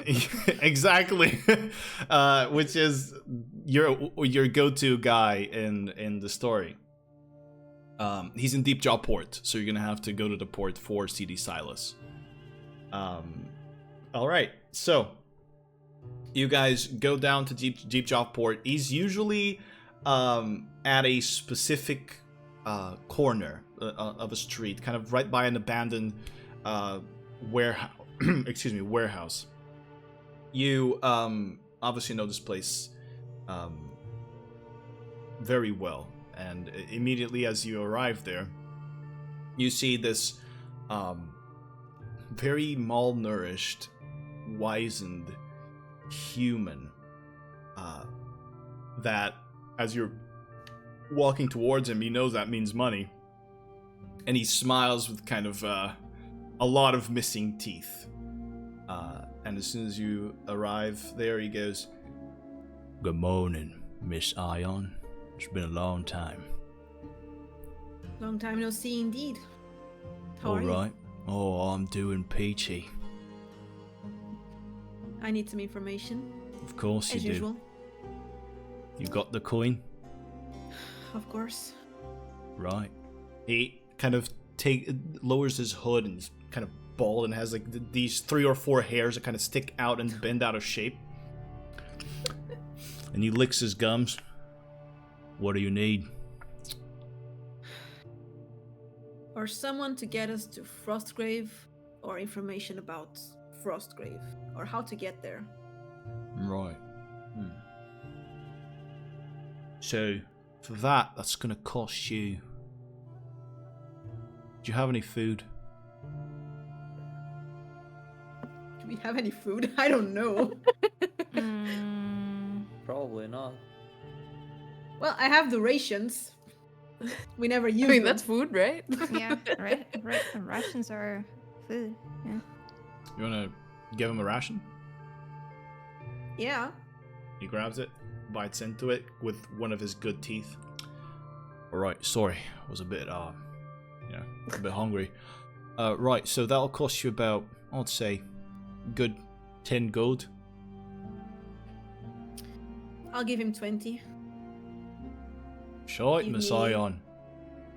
Exactly. Which is your go-to guy in the story. He's in Deep Jaw Port, so you're gonna have to go to the port for CD Silas. All right, so you guys go down to Deep Jaw Port. He's usually at a specific corner of a street, kind of right by an abandoned warehouse. Warehouse. You obviously know this place very well, and immediately as you arrive there, you see this very malnourished, wizened human that, as you're walking towards him, he knows that means money, and he smiles with kind of a lot of missing teeth. And as soon as you arrive there, he goes, "Good morning, Miss Ion. It's been a long time." Long time no see indeed. How All are you? right. Oh, I'm doing peachy. I need some information. Of course As you usual. do. You got the coin? Of course. Right. He kind of lowers his hood and he's kind of bald and has like these 3 or 4 hairs that kind of stick out and bend out of shape. And he licks his gums. What do you need? Or someone to get us to Frostgrave, or information about Frostgrave, or how to get there. Right. So, for that's gonna cost you. Do you have any food? Do we have any food? I don't know. Probably not. Well, I have the rations. We never use I mean, them. that's food, right? Yeah, right. Rations are food. Yeah. You wanna give him a ration? Yeah. He grabs it, bites into it with one of his good teeth. Alright, sorry. I was a bit, a bit hungry. Right, so that'll cost you about, I'd say, good 10 gold. I'll give him 20. Shite, Give Miss me- Ion.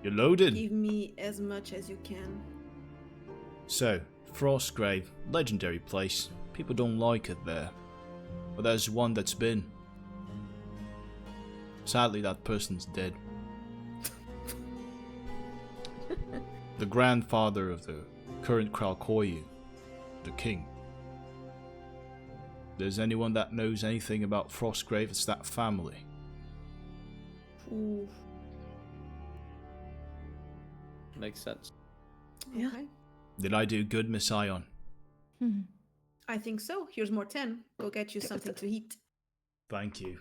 You're loaded. Give me as much as you can. So, Frostgrave, legendary place. People don't like it there. But there's one that's been. Sadly, that person's dead. The grandfather of the current Kralkoyu, the king. If there's anyone that knows anything about Frostgrave, it's that family. Ooh. Makes sense. Yeah. Okay. Did I do good, Miss Ion? I think so. Here's more 10. Go get you something to eat. Thank you.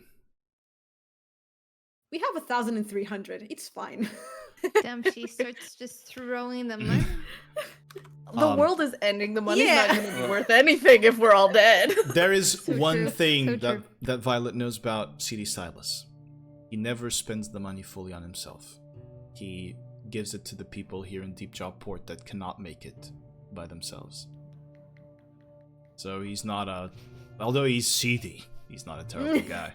We have 1,300. It's fine. Damn, she starts just throwing the money. The world is ending. The money's Yeah. not going to be worth anything if we're all dead. There is So one true, thing so that, true. that Violet knows about CD Silas. He never spends the money fully on himself. He gives it to the people here in Deep Jaw Port that cannot make it by themselves. So he's not although he's seedy, he's not a terrible guy.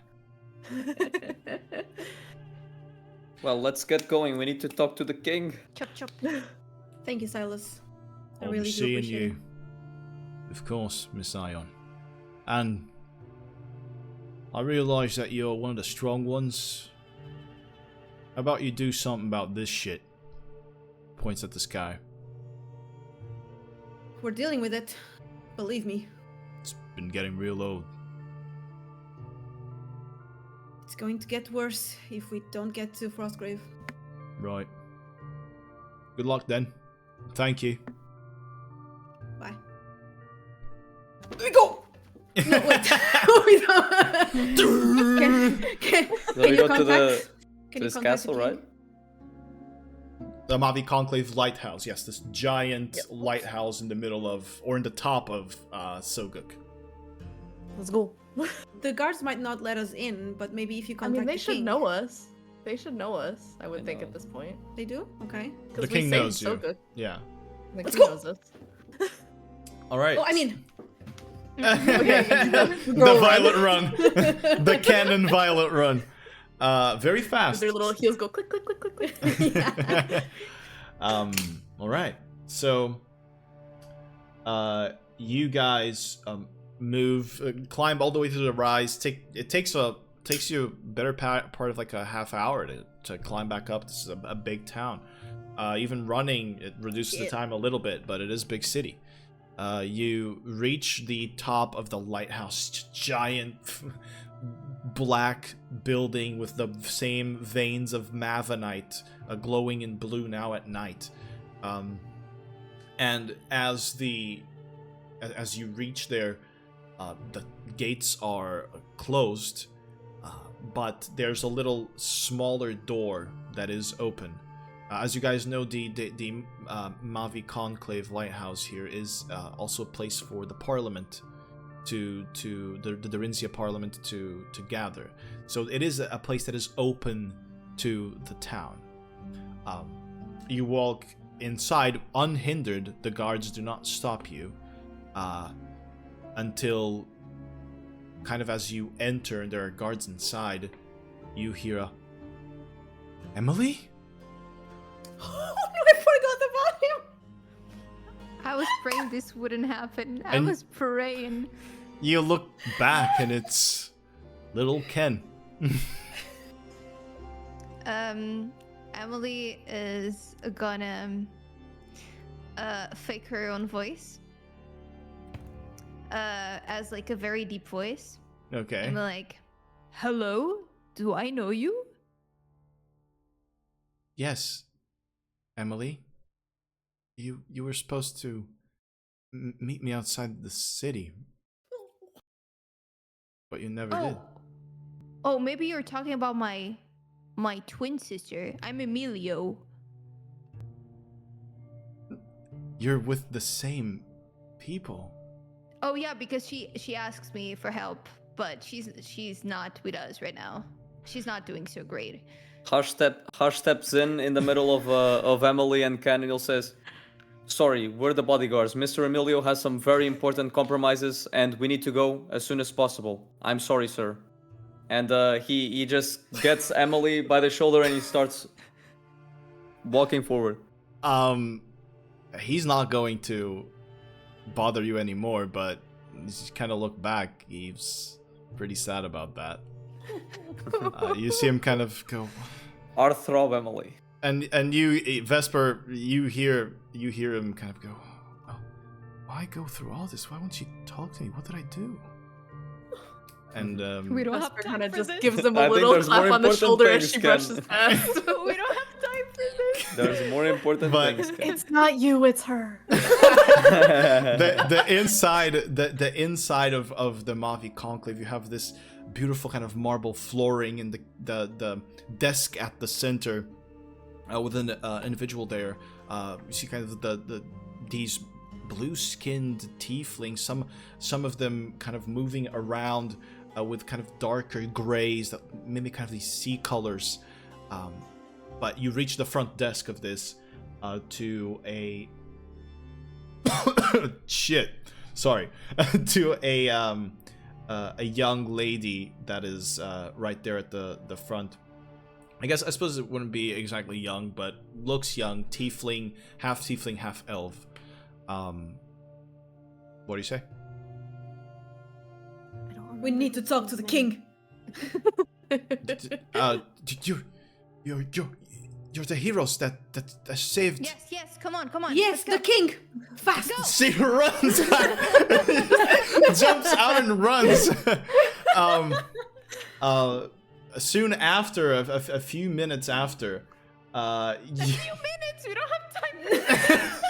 Well, let's get going. We need to talk to the king. Chop chop. Thank you, Silas. I I'll really be do seeing appreciate you. Of course, Miss Ion. And I realise that you're one of the strong ones. How about you do something about this shit? Points at the sky. it. We're dealing with it. Believe me. It's been getting real old. It's going to get worse if we don't get to Frostgrave. Right. Good luck then. Thank you. Bye. We go! No, wait. We don't. Can So we you go to contact- the can to you this contact castle, the right? king? The Mavi Conclave lighthouse. Yes, this giant lighthouse in the middle of, or in the top of, Soguk. Let's go. The guards might not let us in, but maybe if you I contact mean, they the should king. know us. They should know us, I would They think know. at this point. They do? Okay. The 'Cause we king saved knows you. Soguk. Yeah. The Let's king go. knows us. All right. Oh, I mean, The violet run. The canon violet run. Very fast. Their little heels go click, click, click, click, click. All right. So, you guys move, climb all the way to the rise. It takes you a better part of like a half hour to climb back up. This is a big town. Even running, it reduces the time a little bit, but it is a big city. You reach the top of the lighthouse, giant black building with the same veins of mavanite glowing in blue now at night. And as you reach there, the gates are closed, but there's a little smaller door that is open. As you guys know, the Mavi Conclave Lighthouse here is also a place for the Parliament the Darincia Parliament to gather. So it is a place that is open to the town. You walk inside unhindered. The guards do not stop you until kind of as you enter and there are guards inside, you hear a Emily? oh, I forgot about him. I was praying this wouldn't happen. I And- was praying. You look back and it's little Ken. Emily is gonna fake her own voice as like a very deep voice. Okay. And be like, "Hello, do I know you?" Yes, Emily. You were supposed to meet me outside the city, but you never did. Oh, maybe you're talking about my twin sister. I'm Emilio. You're with the same people. Oh yeah, because she asks me for help, but she's not with us right now. She's not doing so great. Hush steps in the middle of Emily and Ken, and he'll says, "Sorry, we're the bodyguards. Mr. Emilio has some very important compromises, and we need to go as soon as possible. I'm sorry, sir." And he just gets Emily by the shoulder and he starts walking forward. He's not going to bother you anymore, but you kind of look back. He's pretty sad about that. You see him kind of go, Arthrob Emily. and you, Vesper, you hear him kind of go, "Oh, why go through all this? Why won't you talk to me? What did I do?" And We don't have Vesper time kind of for just this. gives him I a think little there's clap more on the important shoulder as things, she Ken. brushes past. We don't have time for this. There's more important But- things. Ken. It's not you, it's her. the inside of the Mavi Conclave, you have this beautiful kind of marble flooring and the desk at the center with an individual there. You see kind of these blue-skinned tieflings, some of them kind of moving around with kind of darker grays that mimic kind of these sea colors. But you reach the front desk of this to a to a young lady that is right there at the front. I suppose it wouldn't be exactly young, but looks young, tiefling, half elf. What do you say? We need to talk to the king. You're the heroes that saved. Yes, come on. Yes, the king. Fast. She runs back, jumps out and runs. Soon after, a few minutes after, A few minutes, we don't have time for this.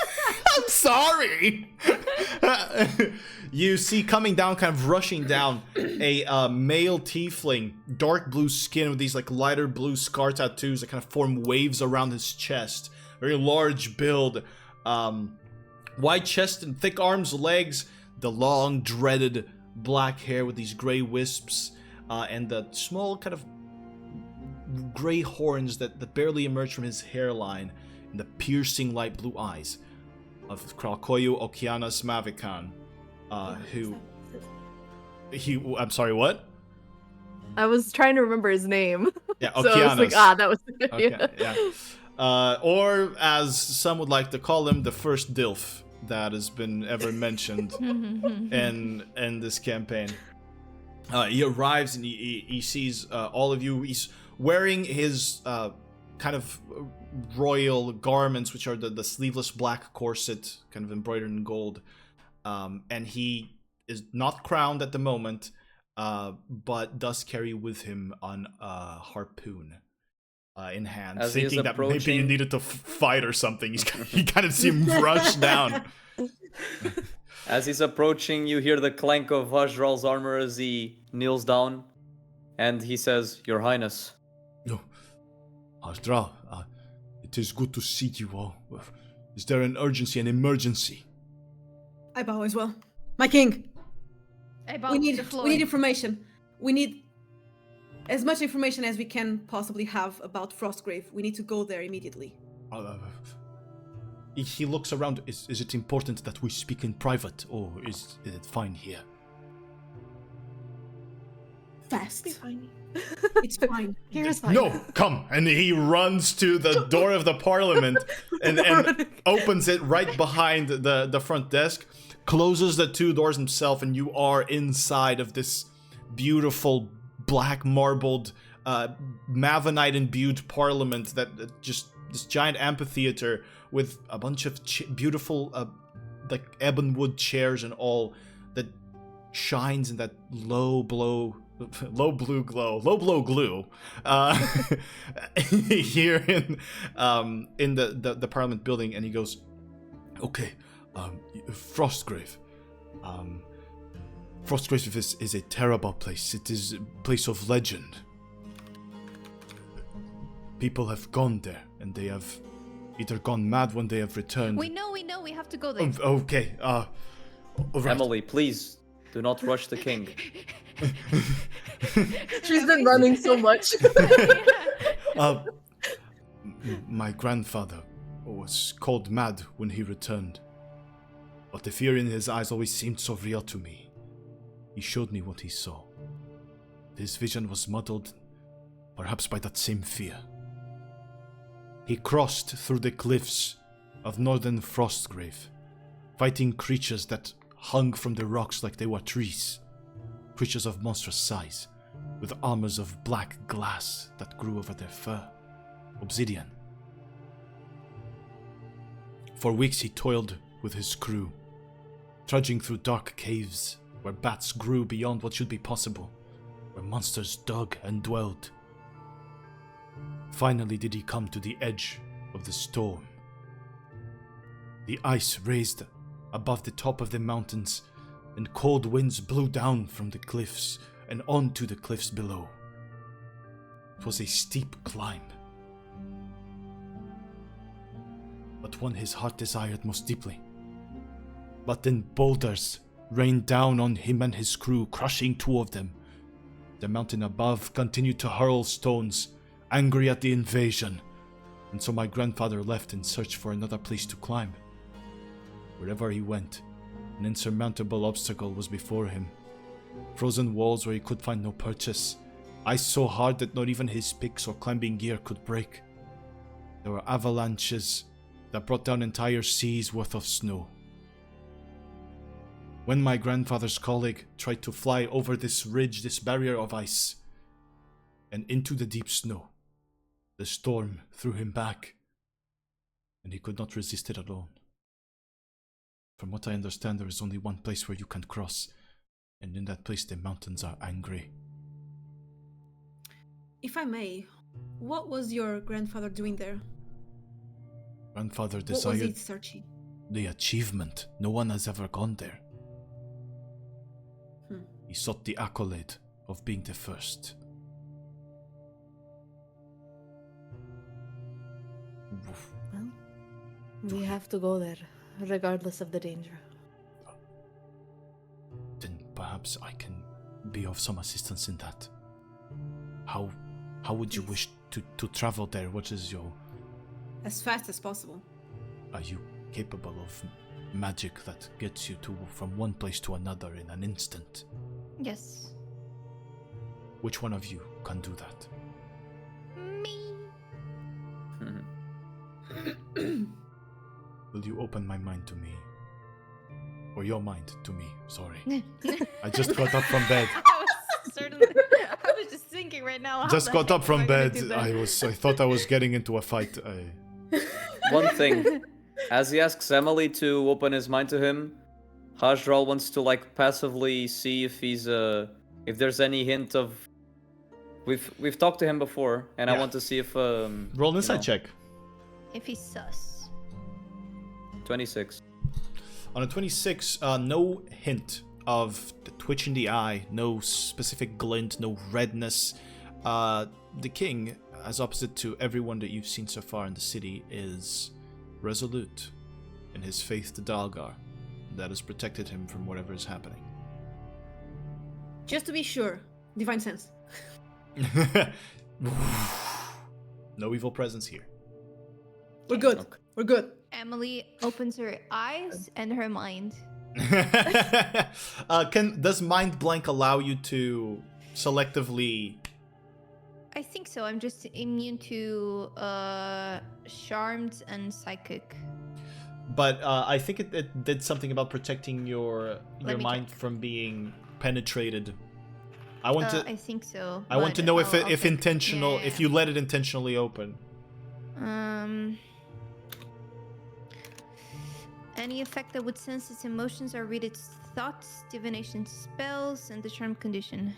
I'm sorry. You see coming down, kind of rushing down, a male tiefling, dark blue skin with these like lighter blue scar tattoos that kind of form waves around his chest, very large build, wide chest and thick arms, legs, the long dreaded black hair with these gray wisps, and the small kind of gray horns that barely emerge from his hairline, and the piercing light blue eyes of Krakoyu Okeanos Mavikan, I'm sorry, what? I was trying to remember his name. Yeah, So I was like, that was Okay, yeah. Or as some would like to call him, the first DILF that has been ever mentioned in this campaign. He arrives and he sees all of you. He's wearing his kind of royal garments, which are the sleeveless black corset, kind of embroidered in gold. And he is not crowned at the moment, but does carry with him on a harpoon in hand, As thinking that maybe you needed to fight or something. You kind of see him rush down. As he's approaching, you hear the clank of Vajral's armor as he kneels down, and he says, "Your Highness." No, Vajral, it is good to see you all. Is there an urgency, an emergency? I bow as well. My king. I bow We to need Floyd. information. We need as much information as we can possibly have about Frostgrave. We need to go there immediately. He looks around. Is it important that we speak in private, or is it fine here? Fast. Fine. It's fine. Here's fine. No, come! And he runs to the door of the parliament and opens it right behind the front desk, closes the two doors himself, and you are inside of this beautiful black marbled Mavanite imbued parliament that just this giant amphitheater with a bunch of beautiful like ebonwood chairs and all that shines in that low blow glue here in the parliament building. And he goes, okay, Frostgrave. Frostgrave is a terrible place. It is a place of legend. People have gone there, and they have either gone mad when they have returned. We know. We have to go there. Okay. All right. Emily, please do not rush the king. She's been running so much. My grandfather was called mad when he returned, but the fear in his eyes always seemed so real to me. He showed me what he saw. His vision was muddled, perhaps by that same fear. He crossed through the cliffs of northern Frostgrave, fighting creatures that hung from the rocks like they were trees. Creatures of monstrous size, with armors of black glass that grew over their fur. Obsidian. For weeks he toiled with his crew, trudging through dark caves where bats grew beyond what should be possible, where monsters dug and dwelled. Finally did he come to the edge of the storm. The ice raised above the top of the mountains, and cold winds blew down from the cliffs and onto the cliffs below. It was a steep climb, but one his heart desired most deeply. But then boulders rained down on him and his crew, crushing two of them. The mountain above continued to hurl stones, angry at the invasion, and so my grandfather left in search for another place to climb. Wherever he went, an insurmountable obstacle was before him. Frozen walls where he could find no purchase, ice so hard that not even his picks or climbing gear could break. There were avalanches that brought down entire seas worth of snow. When my grandfather's colleague tried to fly over this ridge, this barrier of ice, and into the deep snow, the storm threw him back, and he could not resist it alone. From what I understand, there is only one place where you can cross, and in that place the mountains are angry. If I may, what was your grandfather doing there? Grandfather What was desired he searching? the achievement. No one has ever gone there. Hmm. He sought the accolade of being the first. Well, We have to go there, regardless of the danger. Then perhaps I can be of some assistance in that. How would you wish to travel there? What is your... As fast as possible. Are you capable of magic that gets you from one place to another in an instant? Yes. Which one of you can do that? Me. Will you open my mind to me? Or your mind to me, sorry. I just got up from bed. I was just thinking right now. how Just the got heck up from am I gonna bed. do that? I thought I was getting into a fight. One thing, as he asks Emily to open his mind to him, Hajral wants to like passively see if he's if there's any hint of. We've talked to him before, and I Yeah. want to see if Roll an you insight know, check. If he's sus. 26. On a 26, no hint of the twitch in the eye, no specific glint, no redness. The king, as opposite to everyone that you've seen so far in the city, is resolute in his faith to Dalgar. That has protected him from whatever is happening. Just to be sure, divine sense. No evil presence here. We're good. Okay. We're good. Emily opens her eyes and her mind. Does mind blank allow you to selectively? I think so. I'm just immune to charmed and psychic. But I think it did something about protecting your Let me mind check. from being penetrated. I want to. I think so. I want to but know if I'll if check. intentional, Yeah, if yeah. you let it intentionally open. Any effect that would sense its emotions or read its thoughts, divination spells, and the charm condition.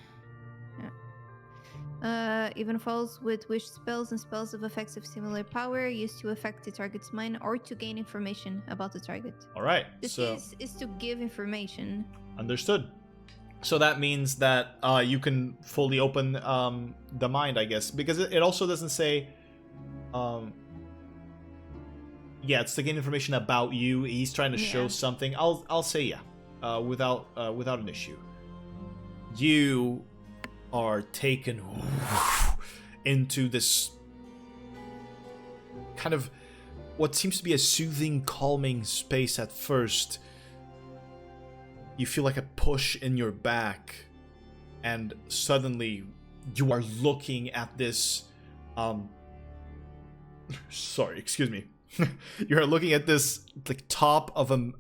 Yeah. Even falls with wish spells and spells of effects of similar power used to affect the target's mind or to gain information about the target. All right. This So is to give information. understood. So that means that you can fully open the mind, I guess, because it also doesn't say. Yeah, it's to gain information about you. He's trying to show Yeah. something. I'll say yeah, without an issue. You are taken into this kind of what seems to be a soothing, calming space at first. You feel like a push in your back, and suddenly you are looking at this sorry, excuse me. You're looking at this like top of a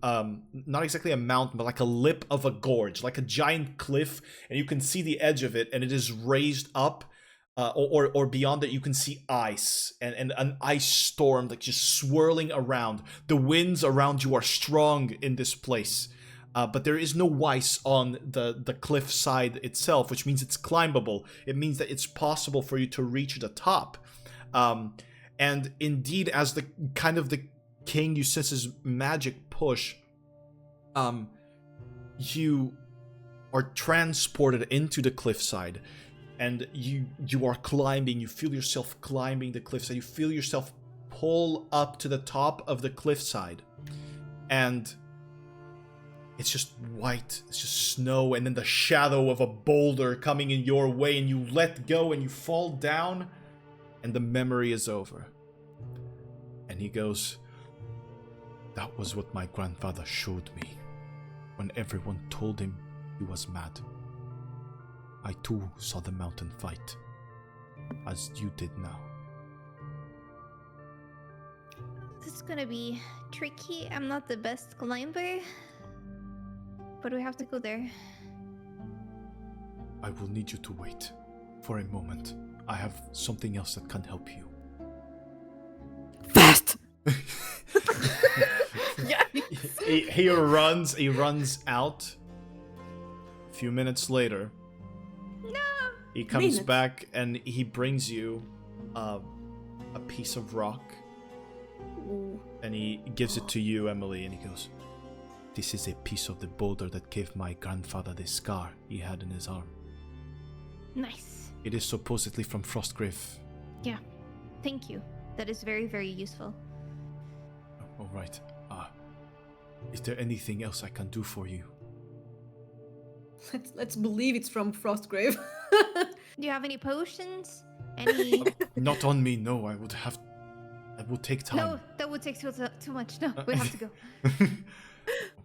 not exactly a mountain, but like a lip of a gorge, like a giant cliff, and you can see the edge of it, and it is raised up, or beyond it you can see ice and an ice storm like just swirling around. The winds around you are strong in this place, but there is no ice on the cliff side itself, which means it's climbable. It means that it's possible for you to reach the top. And indeed, as the kind of the king, you sense his magic push. You are transported into the cliffside, and you are climbing. You feel yourself climbing the cliffside. You feel yourself pull up to the top of the cliffside, and it's just white. It's just snow, and then the shadow of a boulder coming in your way, and you let go, and you fall down. And the memory is over. And he goes, "That was what my grandfather showed me when everyone told him he was mad. I too saw the mountain fight, as you did now." This is gonna be tricky. I'm not the best climber, but we have to go there. "I will need you to wait for a moment. I have something else that can help you." Fast! He runs out. A few minutes later, he comes Minutes? back and he brings you a piece of rock, and he gives it to you, Emily, and he goes, "This is a piece of the boulder that gave my grandfather the scar he had in his arm. Nice. It is supposedly from Frostgrave." Yeah. Thank you. That is very, very useful. All right. Is there anything else I can do for you? Let's believe it's from Frostgrave. Do you have any potions? Any? Not on me, no. I would take time. No, that would take too much. No, we have to go.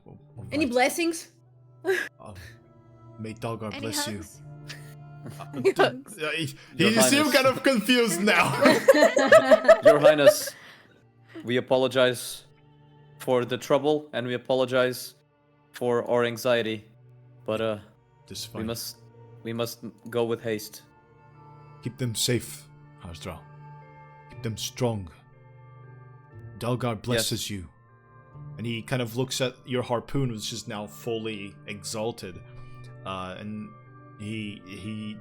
All Any right. blessings? May Dalgar Any bless you. hugs? You Your seem Highness. kind of confused now. Your Highness, we apologize for the trouble and we apologize for our anxiety, but This is we fine. must go with haste. Keep them safe, Hazdral. Keep them strong. Dalgar blesses you. And he kind of looks at your harpoon, which is now fully exalted. And he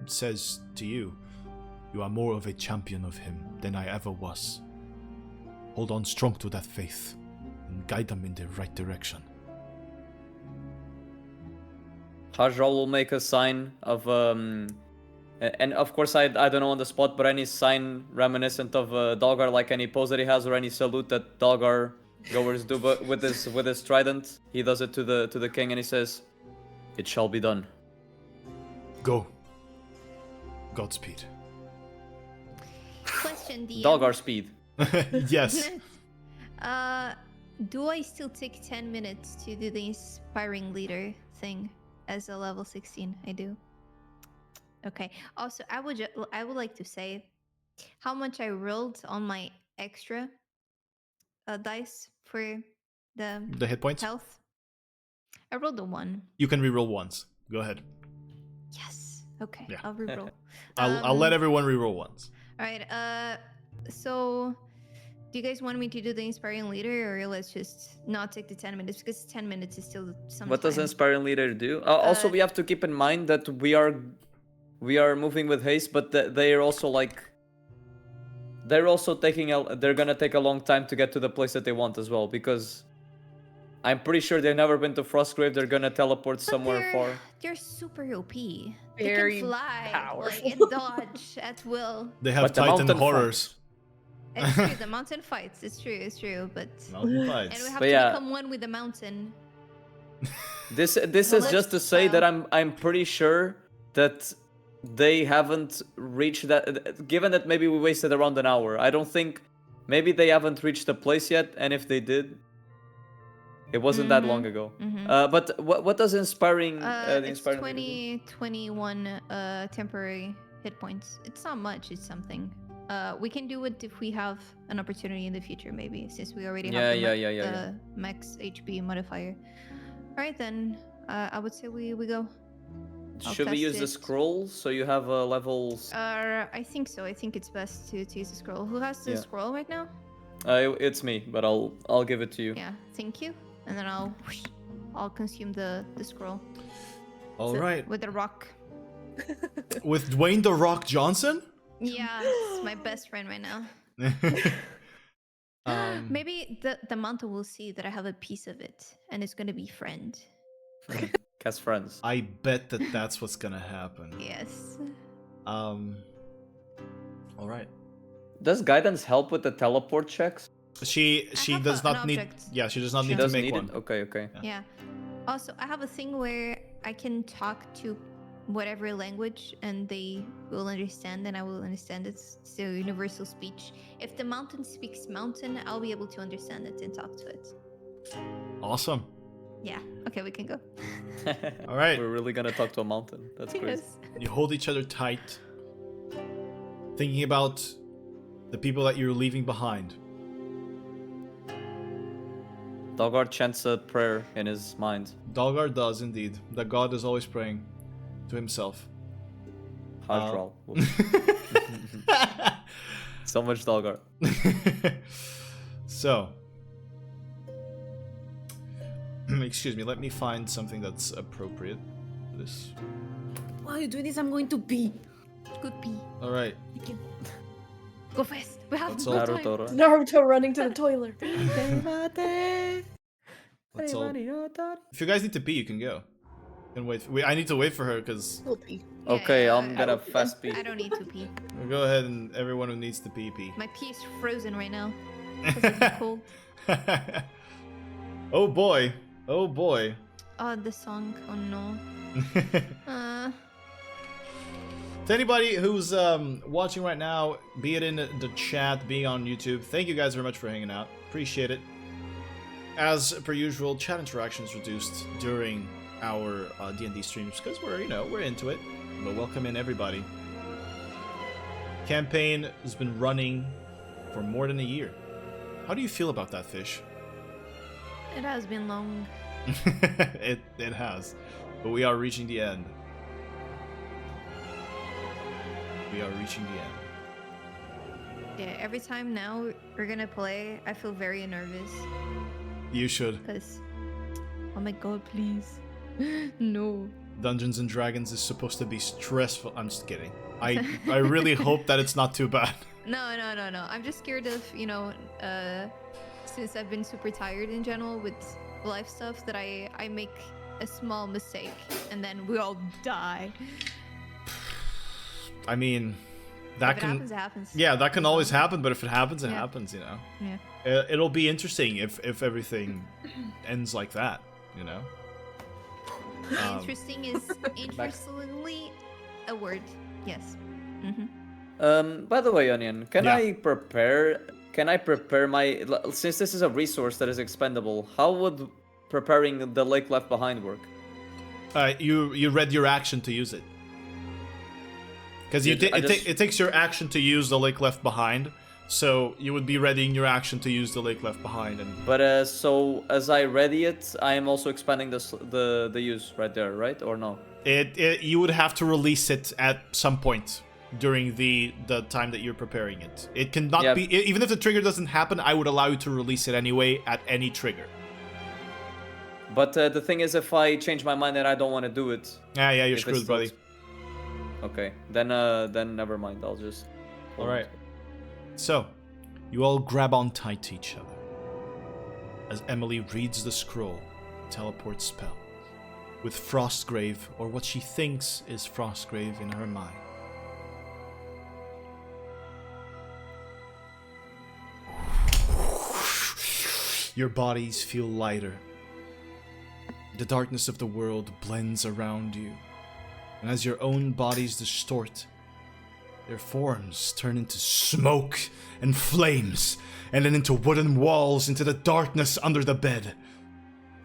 says to you, you are more of a champion of him than I ever was. Hold on strong to that faith and guide them in the right direction. Hajral will make a sign of and of course I don't know on the spot, but any sign reminiscent of Dalgar, like any pose that he has or any salute that Dalgar goers do, but with his trident, he does it to the king and he says, "It shall be done." Go. Godspeed. Question, DM. Dalgar speed. Yes. Do I still take 10 minutes to do the inspiring leader thing as a level 16? I do. Okay. Also, I would like to say how much I rolled on my extra dice for The hit points? health. I rolled a 1. You can reroll once. Go ahead. Yes. Okay. Yeah. I'll reroll. I'll let everyone reroll once. All right. So, do you guys want me to do the inspiring leader, or let's just not take the 10 minutes because 10 minutes is still some What does time. inspiring leader do? Also, we have to keep in mind that we are moving with haste, but they're also they're gonna take a long time to get to the place that they want as well, because I'm pretty sure they've never been to Frostgrave. They're gonna teleport somewhere far. They're super OP. Very they can fly, powerful. and dodge at will. They have But the Titan mountain horrors. It's true. The mountain fights. It's true. But Mountain and fights. we have But to yeah. become one with the mountain. This Well, is just to let's, say that I'm pretty sure that they haven't reached that. Given that maybe we wasted around an hour, I don't think maybe they haven't reached the place yet. And if they did, it wasn't that long ago. But what does inspiring the It's inspiring leader do? 21 temporary hit points. It's not much. It's something. We can do it if we have an opportunity in the future, maybe, since we already have the max HP modifier. All right, then. I would say we go. Should we use the it. scroll so you have levels? I think so. I think it's best to use the scroll. Who has the Yeah. scroll right now? It's me, but I'll give it to you. Yeah, thank you. And then I'll consume the scroll All right. with the rock. With Dwayne the Rock Johnson? Yeah, it's my best friend right now. Maybe the mountain will see that I have a piece of it, and it's gonna be friend. Cast friends. I bet that's what's gonna happen. Yes. All right. Does guidance help with the teleport checks? She have does an not need. object. Yeah, she does not She need to does make need one. it? Okay. Yeah. Also, I have a thing where I can talk to whatever language and they will understand and I will understand it. So universal speech. If the mountain speaks mountain, I'll be able to understand it and talk to it. Awesome. Yeah. Okay, we can go. All right. We're really gonna talk to a mountain. That's crazy. Yes. You hold each other tight, thinking about the people that you're leaving behind. Dalgar chants a prayer in his mind. Dalgar does indeed. The god is always praying to himself. Hardral. So much Dalgar. So, excuse me, let me find something that's appropriate for this. While you do this, I'm going to pee. Good pee. All right. Go fast. We have That's no all. time. Naruto. Naruto running to the toilet. That's all. If you guys need to pee, you can go. And wait. I need to wait for her because. We'll pee. Okay, Yeah, I'm gonna fast pee. I don't need to pee. Go ahead and everyone who needs to pee. My pee is frozen right now. because of the cold. Oh boy. Oh boy. Oh, the song. Oh no. To anybody who's watching right now, be it in the chat, be on YouTube, thank you guys very much for hanging out. Appreciate it. As per usual, chat interaction is reduced during our D&D streams because we're into it. But welcome in everybody. Campaign has been running for more than a year. How do you feel about that, Fish? It has been long. it has, but we are reaching the end. We are reaching the end. Yeah, every time now we're gonna play, I feel very nervous. You should. Because, oh my god, please. No. Dungeons and Dragons is supposed to be stressful. I'm just kidding. I really hope that it's not too bad. No. I'm just scared of, since I've been super tired in general with life stuff, that I make a small mistake and then we all die. I mean, that if can. It happens, it happens. Yeah, that can always happen, but if it happens, it Yeah. happens, Yeah. It'll be interesting if everything ends like that, Interesting is interestingly a word. Yes. By the way, Onion, can Yeah. I prepare my, since this is a resource that is expendable, how would preparing the Lake Left Behind work? You read your action to use it. Because it takes your action to use the Lake Left Behind, so you would be readying your action to use the Lake Left Behind. But so as I ready it, I am also expanding the use right there, right? Or no? You would have to release it at some point during the time that you're preparing it. It cannot be, even if the trigger doesn't happen, I would allow you to release it anyway at any trigger. But the thing is, if I change my mind and I don't want to do it, yeah, you're if it's screwed, still buddy. Okay, then never mind. I'll just. All right. So, you all grab on tight to each other as Emily reads the scroll, teleport spell, with Frostgrave, or what she thinks is Frostgrave, in her mind. Your bodies feel lighter. The darkness of the world blends around you, and as your own bodies distort, their forms turn into smoke and flames, and then into wooden walls, into the darkness under the bed.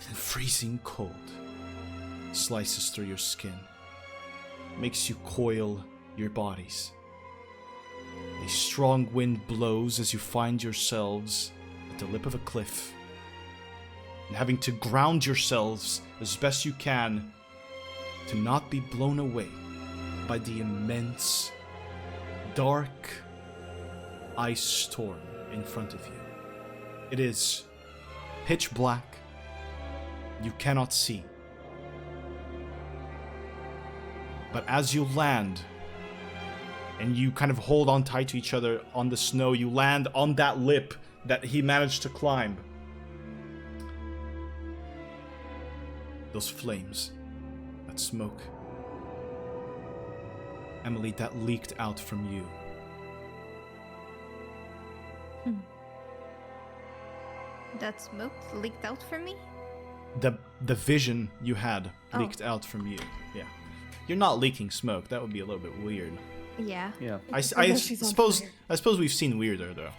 And freezing cold slices through your skin, makes you coil your bodies. A strong wind blows as you find yourselves at the lip of a cliff, and having to ground yourselves as best you can to not be blown away by the immense, dark ice storm in front of you. It is pitch black. You cannot see. But as you land, and you kind of hold on tight to each other on the snow, you land on that lip that he managed to climb. Those flames, that smoke, Emily, that leaked out from you. That smoke leaked out from me? The vision you had Oh. leaked out from you. Yeah. You're not leaking smoke. That would be a little bit weird. Yeah. Yeah. I she's on suppose fire. I suppose we've seen weirder though.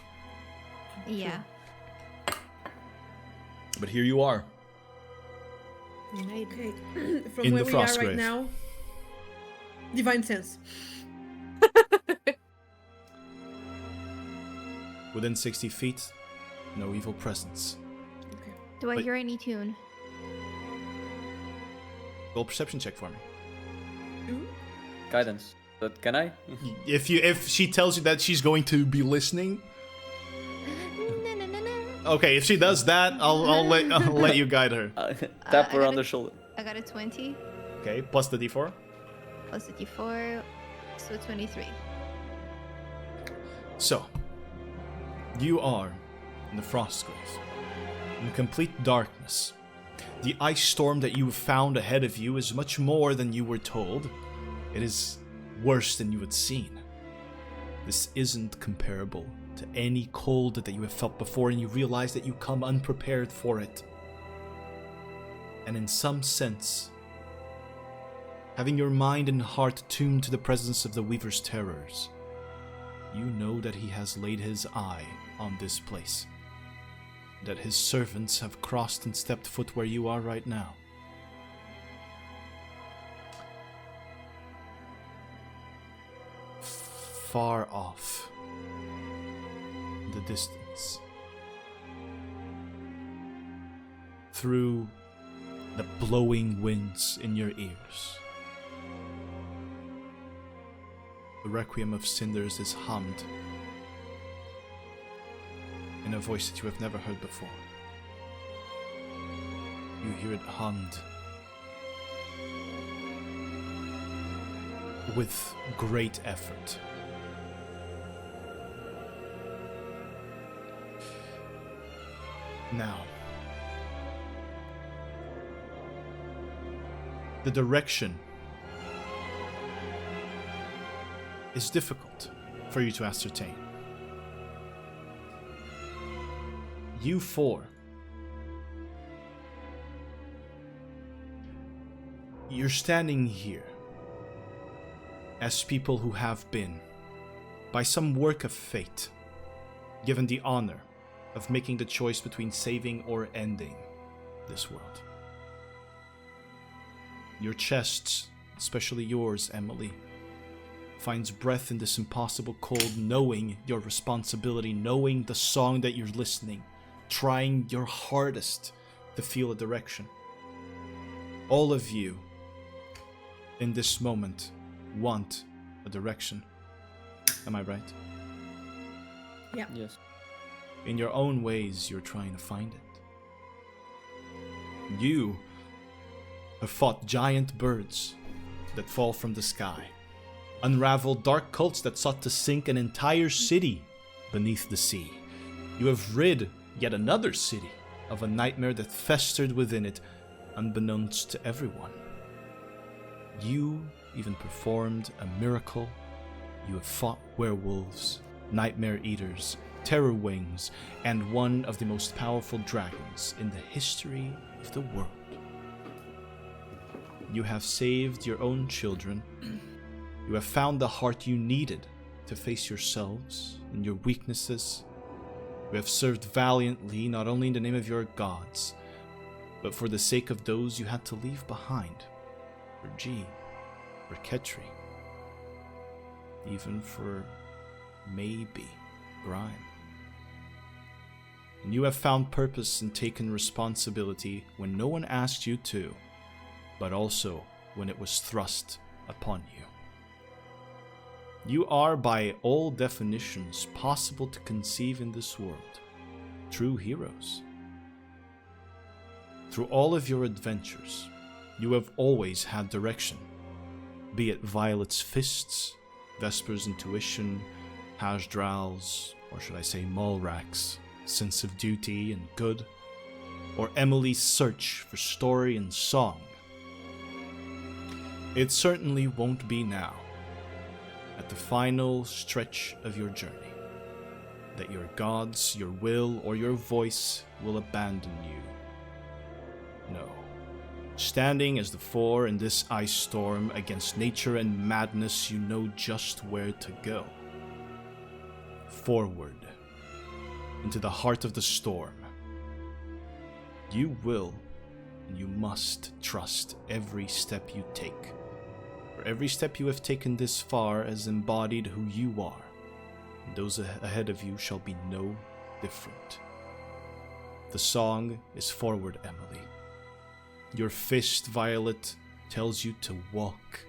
Yeah. But here you are. Okay. From In where the we are Frostgrave. right now, divine sense. Within 60 feet, no evil presence. Okay. Do I But- hear any tune? Roll a perception check for me. Guidance. But can I? If she tells you that she's going to be listening, okay. If she does that, I'll let you guide her. Tap I her got on the it. shoulder. I got a 20 Okay, plus the d4. plus a d4, so 23. So, you are in the Frostgrave, in complete darkness. The ice storm that you found ahead of you is much more than you were told. It is worse than you had seen. This isn't comparable to any cold that you have felt before, and you realize that you come unprepared for it. And in some sense, having your mind and heart tuned to the presence of the Weaver's terrors, you know that he has laid his eye on this place, that his servants have crossed and stepped foot where you are right now. Far off in the distance, through the blowing winds in your ears, the Requiem of Cinders is hummed in a voice that you have never heard before. You hear it hummed with great effort. Now, the direction is difficult for you to ascertain. You four, you're standing here as people who have been, by some work of fate, given the honor of making the choice between saving or ending this world. Your chests, especially yours, Emily, finds breath in this impossible cold, knowing your responsibility, knowing the song that you're listening, trying your hardest to feel a direction. All of you, in this moment, want a direction. Am I right? Yeah. Yes. In your own ways, you're trying to find it. You have fought giant birds that fall from the sky, unraveled dark cults that sought to sink an entire city beneath the sea. You have rid yet another city of a nightmare that festered within it, unbeknownst to everyone. You even performed a miracle. You have fought werewolves, nightmare eaters, terror wings, and one of the most powerful dragons in the history of the world. You have saved your own children. You have found the heart you needed to face yourselves and your weaknesses. You have served valiantly, not only in the name of your gods, but for the sake of those you had to leave behind. For G, for Ketri, even for maybe Grime. And you have found purpose and taken responsibility when no one asked you to, but also when it was thrust upon you. You are, by all definitions possible to conceive in this world, true heroes. Through all of your adventures, you have always had direction, be it Violet's fists, Vesper's intuition, Hajdral's, or should I say Mulrak's, sense of duty and good, or Emily's search for story and song. It certainly won't be now, at the final stretch of your journey, that your gods, your will, or your voice will abandon you. No. Standing as the four in this ice storm against nature and madness, you know just where to go. Forward, into the heart of the storm. You will and you must trust every step you take. For every step you have taken this far has embodied who you are, and those ahead of you shall be no different. The song is forward, Emily. Your fist, Violet, tells you to walk.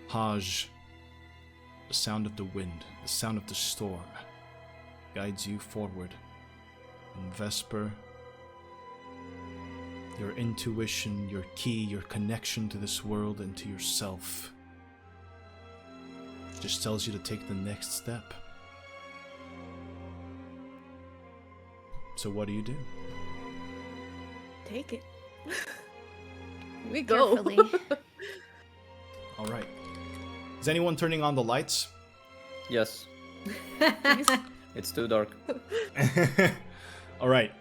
Haj, the sound of the wind, the sound of the storm, guides you forward. And Vesper, your intuition, your key, your connection to this world and to yourself, just tells you to take the next step. So what do you do? Take it. We go. Carefully. All right. Is anyone turning on the lights? Yes. It's too dark. All right.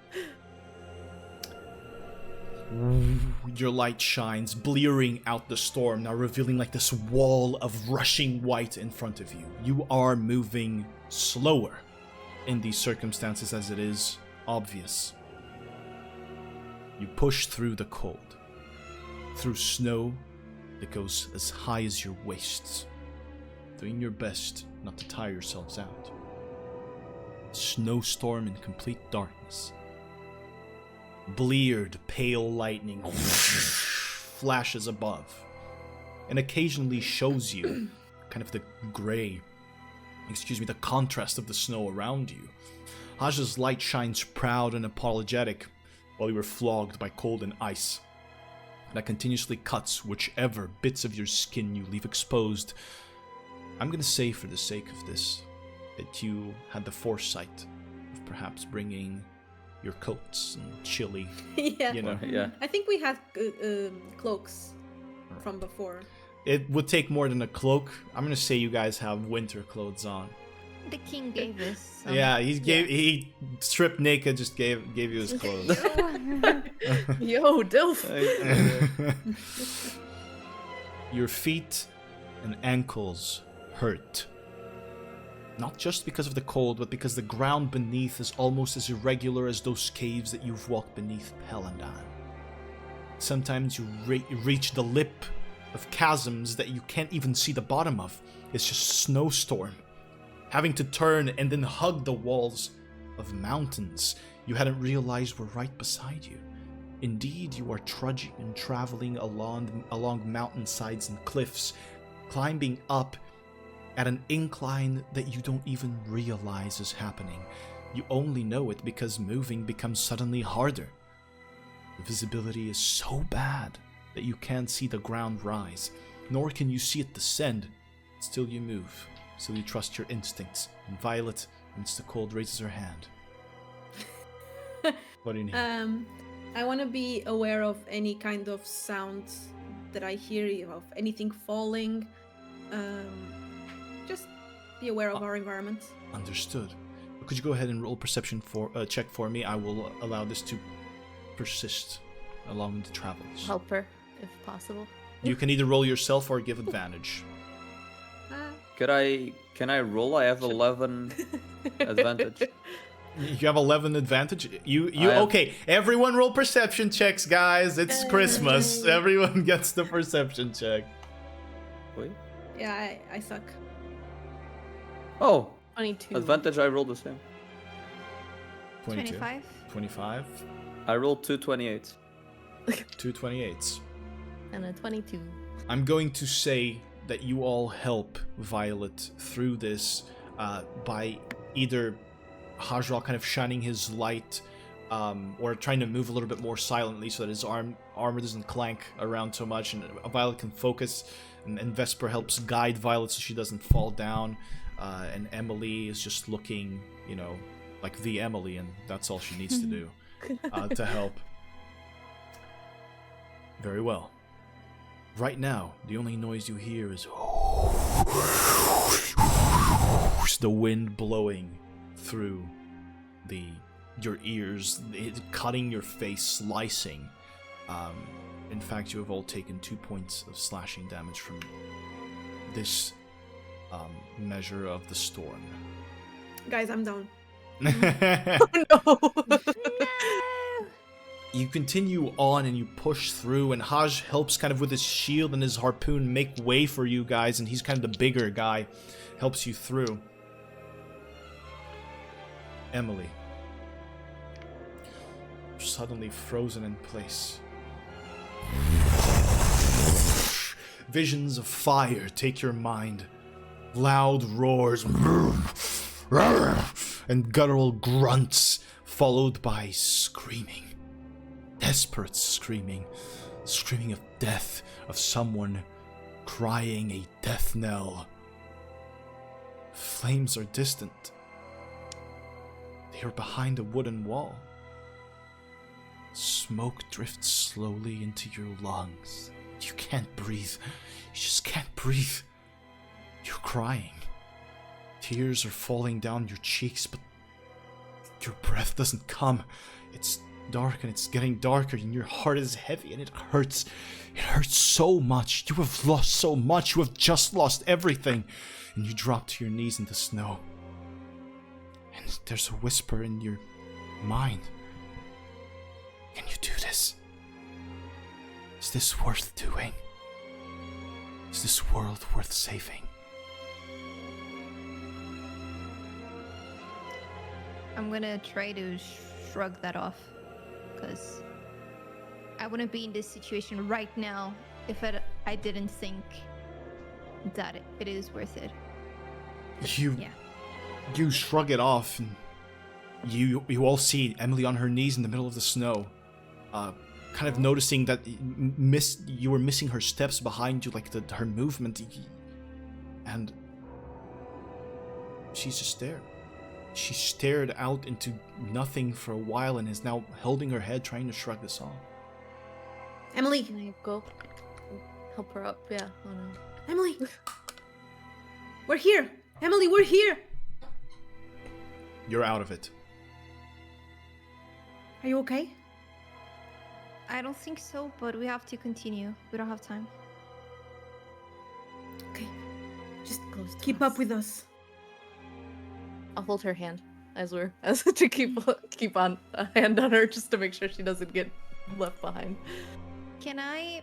Your light shines, blearing out the storm, now revealing like this wall of rushing white in front of you. You are moving slower in these circumstances, as it is obvious. You push through the cold, through snow that goes as high as your waists, doing your best not to tire yourselves out. Snowstorm in complete darkness. Bleared, pale lightning flashes above, and occasionally shows you kind of the the contrast of the snow around you. Haj's light shines proud and apologetic while you were flogged by cold and ice. That continuously cuts whichever bits of your skin you leave exposed. I'm going to say, for the sake of this, that you had the foresight of perhaps bringing your coats and chili, Yeah. you know. Yeah. I think we had cloaks from before. It would take more than a cloak. I'm going to say you guys have winter clothes on. The king gave us. Yeah, he stripped naked, just gave you his clothes. Yo, Dilf. Your feet and ankles hurt. Not just because of the cold, but because the ground beneath is almost as irregular as those caves that you've walked beneath Pelandan. Sometimes you reach the lip of chasms that you can't even see the bottom of. It's just snowstorm. Having to turn and then hug the walls of mountains you hadn't realized were right beside you. Indeed, you are trudging and traveling along mountainsides and cliffs, climbing up at an incline that you don't even realize is happening. You only know it because moving becomes suddenly harder. The visibility is so bad that you can't see the ground rise, nor can you see it descend. Still you move, still you trust your instincts, and Violet, amidst the cold, raises her hand. What do you need? I want to be aware of any kind of sounds that I hear, of anything falling. Just be aware of our environment. Understood. Could you go ahead and roll perception check for me? I will allow this to persist along the travels. Help her, if possible. You can either roll yourself or give advantage. Can I roll? I have 11 advantage. You have 11 advantage. Okay? Everyone roll perception checks, guys. It's Christmas. Everyone gets the perception check. Wait. Yeah, I suck. Oh, 22. advantage. I rolled the same. 22. 25. 25. I rolled 2 28s. 2 28s. And a 22. I'm going to say that you all help Violet through this by either Hajral kind of shining his light or trying to move a little bit more silently so that his armor doesn't clank around so much and Violet can focus, and Vesper helps guide Violet so she doesn't fall down, and Emily is just looking, like the Emily, and that's all she needs to do to help. Very well. Right now, the only noise you hear is the wind blowing through your ears, cutting your face, slicing. In fact, you have all taken 2 points of slashing damage from this measure of the storm. Guys, I'm down. You continue on and you push through, and Haj helps kind of with his shield and his harpoon make way for you guys, and he's kind of the bigger guy, helps you through. Emily, suddenly frozen in place. Visions of fire take your mind. Loud roars and guttural grunts, followed by screaming. Desperate screaming of death, of someone crying a death knell. Flames are distant. They are behind a wooden wall. Smoke drifts slowly into your lungs. You can't breathe. You just can't breathe. You're crying. tears are falling down your cheeks, but your breath doesn't come. It's dark and it's getting darker, and your heart is heavy and it hurts. It hurts so much. You have lost so much. You have just lost everything. And you drop to your knees in the snow. And there's a whisper in your mind. Can you do this? Is this worth doing? Is this world worth saving? I'm gonna try to shrug that off, because I wouldn't be in this situation right now if I didn't think that it is worth it. You shrug it off, and you all see Emily on her knees in the middle of the snow, kind of noticing that you were missing her steps behind you, like her movement, and she's just there. She stared out into nothing for a while and is now holding her head, trying to shrug this off. Emily! Can I go help her up? Yeah. Oh no. Emily! We're here! Emily, we're here! You're out of it. Are you okay? I don't think so, but we have to continue. We don't have time. Okay. Just Close to keep us. up with us. I'll hold her hand as to keep on a hand on her just to make sure she doesn't get left behind. Can I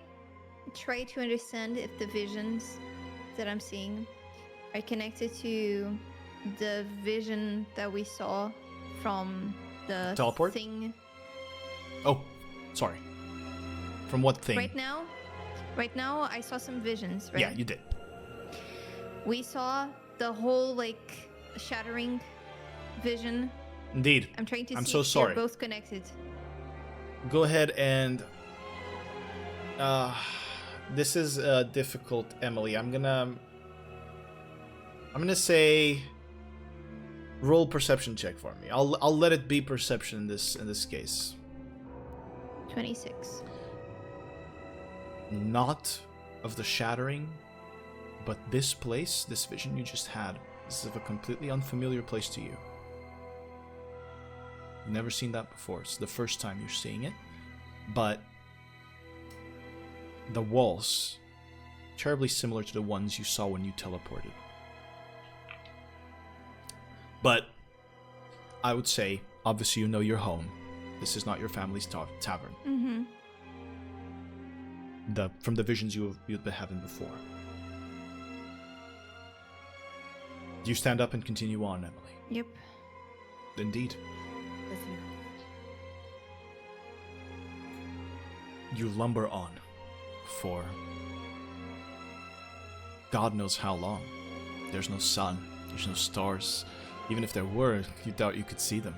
try to understand if the visions that I'm seeing are connected to the vision that we saw from the Teleport? thing? Oh, sorry. From what thing? Right now, I saw some visions, right? Yeah, you did. We saw the whole, shattering vision. Indeed. I'm trying to see so if sorry. they're both connected. Go ahead and... this is difficult, Emily. I'm gonna say... Roll perception check for me. I'll let it be perception in this case. 26. Not of the shattering, but this place, this vision you just had, this is of a completely unfamiliar place to you. You've never seen that before. It's the first time you're seeing it. But the walls, terribly similar to the ones you saw when you teleported. But I would say, obviously you know your home. This is not your family's tavern. Mm-hmm. From the visions you've been having before. You stand up and continue on, Emily. Yep. Indeed. You lumber on for God knows how long. There's no sun, there's no stars. Even if there were, you doubt you could see them.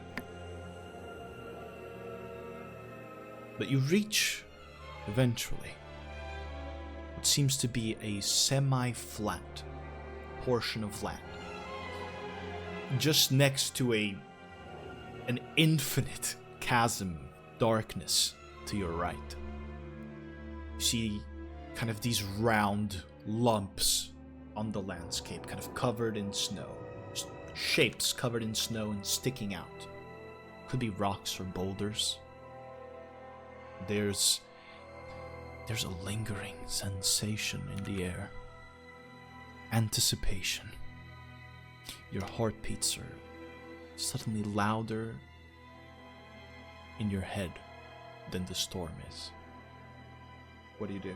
But you reach, eventually, what seems to be a semi-flat portion of land. Just next to an infinite chasm, darkness to your right. You see kind of these round lumps on the landscape, kind of covered in snow. Just shapes covered in snow and sticking out. Could be rocks or boulders. There's a lingering sensation in the air. Anticipation. Your heartbeats are suddenly louder in your head than the storm is. What do you do?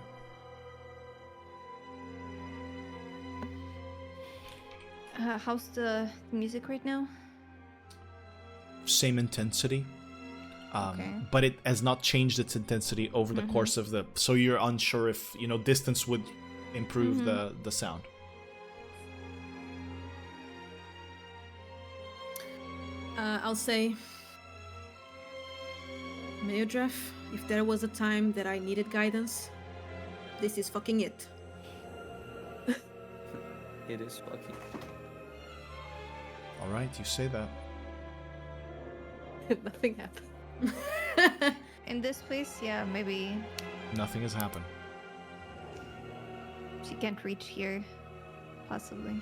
How's the music right now? Same intensity. Okay. But it has not changed its intensity over the course of the... So you're unsure if, distance would improve the sound. I'll say, Meodref, if there was a time that I needed guidance, this is fucking it. It is fucking. Alright, you say that. Nothing happened. In this place, yeah, maybe Nothing has happened. she can't reach here. Possibly.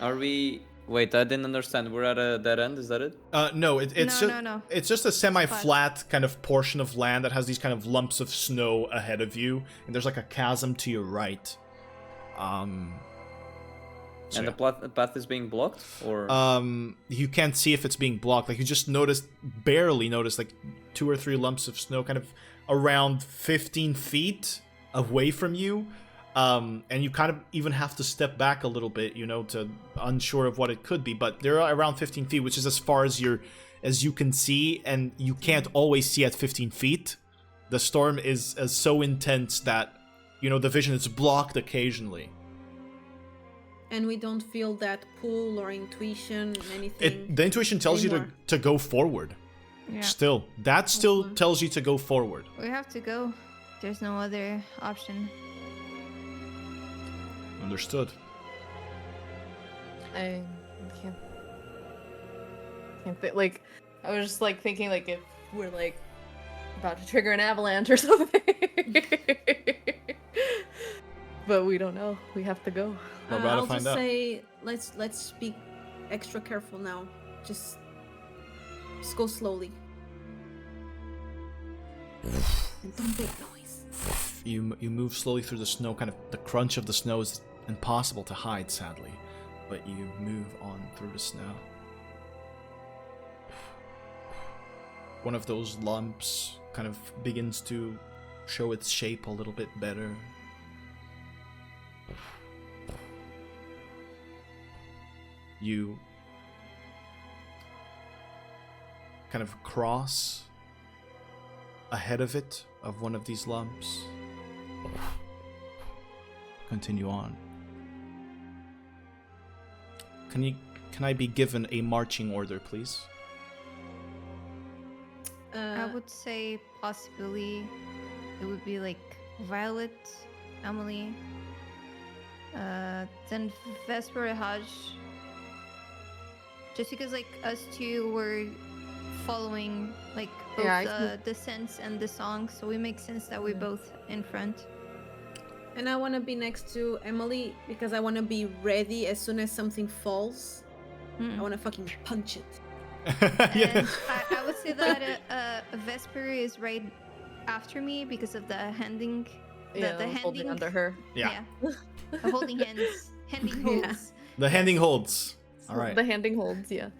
Are we? Wait, I didn't understand. We're at a dead end. Is that it? No, it's just No. it's just a semi-flat kind of portion of land that has these kind of lumps of snow ahead of you, and there's like a chasm to your right. So And yeah. the path is being blocked, or You can't see if it's being blocked. Like you just barely noticed, like 2 or 3 lumps of snow, kind of around 15 feet away from you. And you kind of even have to step back a little bit, to unsure of what it could be. But they're around 15 feet, which is as far as you can see, and you can't always see at 15 feet. The storm is so intense that the vision is blocked occasionally. And we don't feel that pull or intuition, anything. The intuition tells anymore. you to go forward. Yeah. That still Okay. tells you to go forward. We have to go. There's no other option. Understood. I can't think, like, I was just like thinking like if we're like about to trigger an avalanche or something. But we don't know. We have to go. We're about to I'll find just out. say let's be extra careful now. Just go slowly. And don't make noise. You move slowly through the snow. Kind of the crunch of the snow is impossible to hide, sadly, but you move on through the snow. One of those lumps kind of begins to show its shape a little bit better. You kind of cross ahead of it, of one of these lumps. Continue on. Can I be given a marching order, please? I would say possibly it would be like Violet, Emily, then Vesper, Haj. Just because like us two were following like both Yeah, the sense and the song, so it makes sense that we're both in front. And I want to be next to Emily because I want to be ready as soon as something falls. I want to fucking punch it. And I would say that Vesper is right after me because of the handing. The holding handing under her. Yeah. The holding hands. Handing holds. The handing holds. All right. The handing holds, yeah.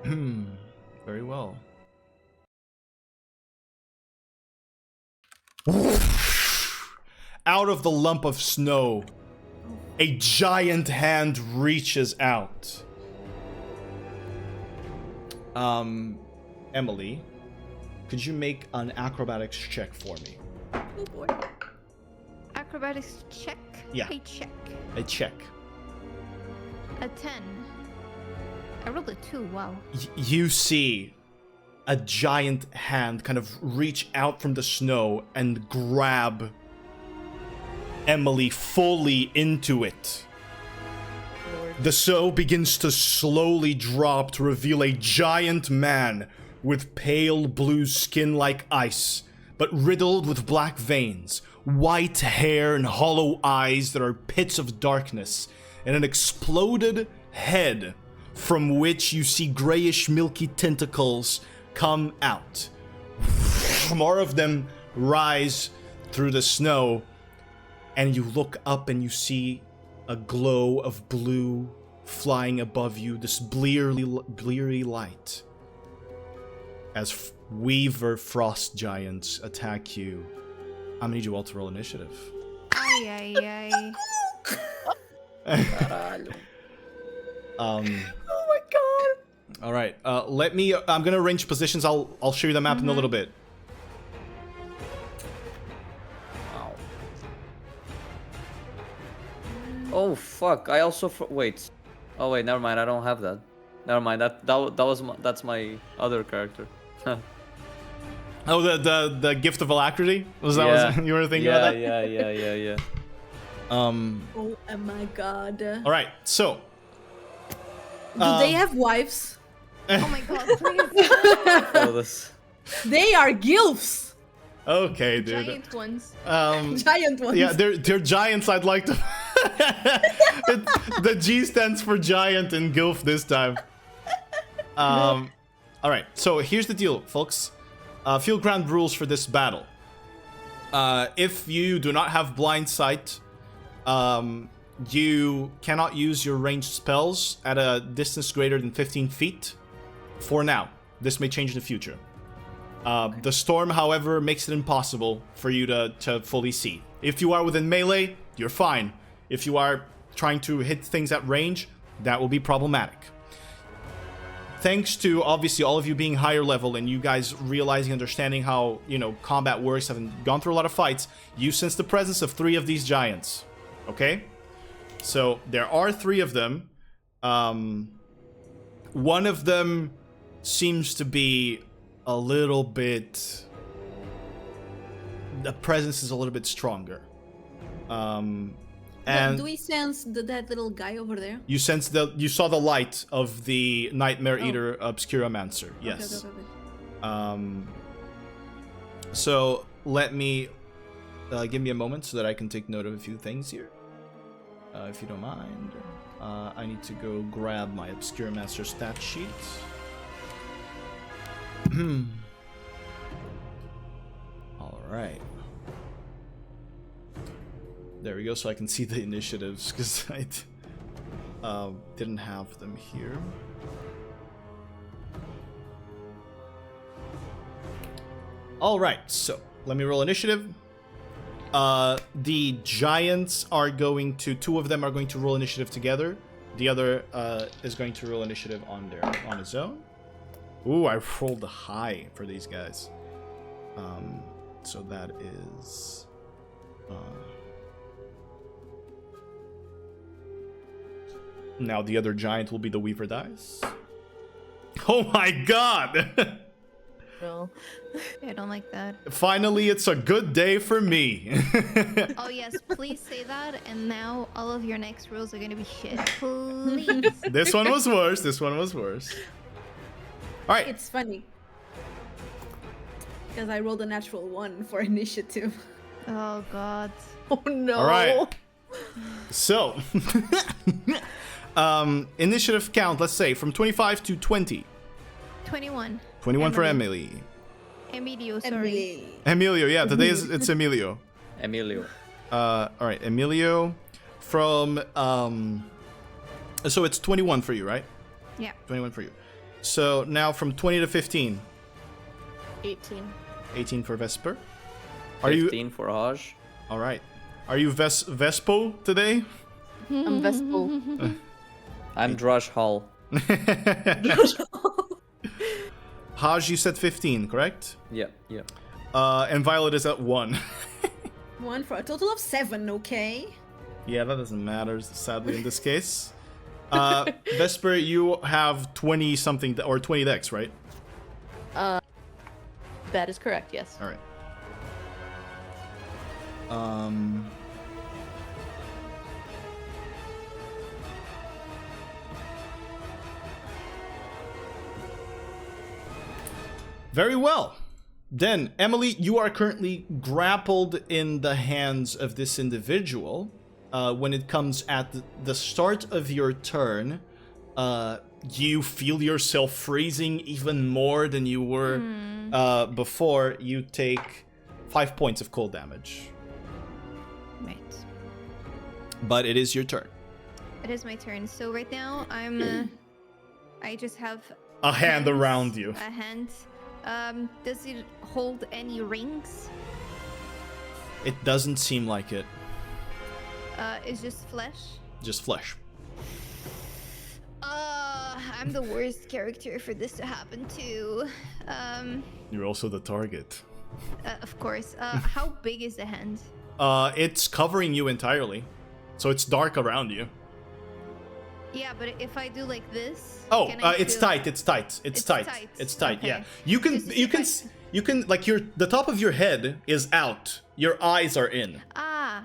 Very well. Out of the lump of snow, a giant hand reaches out. Emily, could you make an acrobatics check for me? Oh boy. Acrobatics check. Yeah. A check. A check. A 10. I rolled a 2. Wow. You see a giant hand kind of reach out from the snow and grab Emily fully into it. The snow begins to slowly drop to reveal a giant man with pale blue skin like ice, but riddled with black veins, white hair and hollow eyes that are pits of darkness, and an exploded head from which you see grayish milky tentacles come out. More of them rise through the snow, and you look up and you see a glow of blue flying above you, this bleary light. As Weaver Frost Giants attack you, I'm gonna need you all to roll initiative. Ay, ay, ay. Oh my god! All right. I'm gonna arrange positions. I'll show you the map in a little bit. Oh fuck! I also wait. Oh wait, never mind. I don't have that. Never mind. That's my other character. Oh, the gift of alacrity? Was that Yeah. what you were thinking about that? Yeah. Oh my god. All right. So. Do they have wives? Oh my god, please. Oh, this. They are gilfs. Okay, dude. Giant ones. Giant ones. Yeah, they're giants. I'd like to. The G stands for giant in Gilf this time. All right, so here's the deal, folks. Field ground rules for this battle. If you do not have blind sight, you cannot use your ranged spells at a distance greater than 15 feet for now. This may change in the future. The storm, however, makes it impossible for you to fully see. If you are within melee, you're fine. If you are trying to hit things at range, that will be problematic. Thanks to, obviously, all of you being higher level and you guys realizing, understanding how, combat works, having gone through a lot of fights, you sense the presence of 3 of these giants. Okay? So, there are 3 of them. One of them seems to be a little bit... The presence is a little bit stronger. And do we sense that little guy over there? you saw the light of the Nightmare Eater Obscuromancer. Yes. Okay. So let me give me a moment so that I can take note of a few things here. If you don't mind. I need to go grab my Obscuromancer stat sheet. Alright. There we go, so I can see the initiatives, because I didn't have them here. Alright, so let me roll initiative. The giants are going to... 2 of them are going to roll initiative together. The other is going to roll initiative on his own. Ooh, I rolled high for these guys. So that is... Now the other giant will be the Weaver dice. Oh my god! No. I don't like that. Finally, it's a good day for me. Oh yes, please say that, and now all of your next rolls are gonna be shit. Please. This one was worse. This one was worse. All right. It's funny. Because I rolled a natural 1 for initiative. Oh god. Oh no. All right. So, initiative count, let's say, from 25 to 20. 21. 21 for Emily. Emilio, sorry. Emilio, yeah, today it's Emilio. Emilio. All right, Emilio. From, so it's 21 for you, right? Yeah. 21 for you. So now from 20 to 15. 18. 18 for Vesper. 15 for Haj. All right. Are you Vespo today? I'm Vespel. I'm Drush Hall. Haj, you said 15, correct? Yeah. And Violet is at 1. 1 for a total of 7, okay? Yeah, that doesn't matter, sadly, in this case. Vesper, you have 20 something, or 20 dex, right? That is correct, yes. All right. Very well. Then, Emily, you are currently grappled in the hands of this individual. When it comes at the start of your turn, you feel yourself freezing even more than you were before. You take 5 points of cold damage. Right. But it is your turn. It is my turn. So right now I just have A hand around you. A hand. Does it hold any rings? It doesn't seem like it. It's just flesh. Just flesh. I'm the worst character for this to happen to. You're also the target. Of course. How big is the hand? It's covering you entirely. So it's dark around you. Yeah, but if I do like this, Oh, can I it's still- tight. It's tight. It's tight. tight. It's tight. Okay. Yeah. You can like the top of your head is out. Your eyes are in. Ah.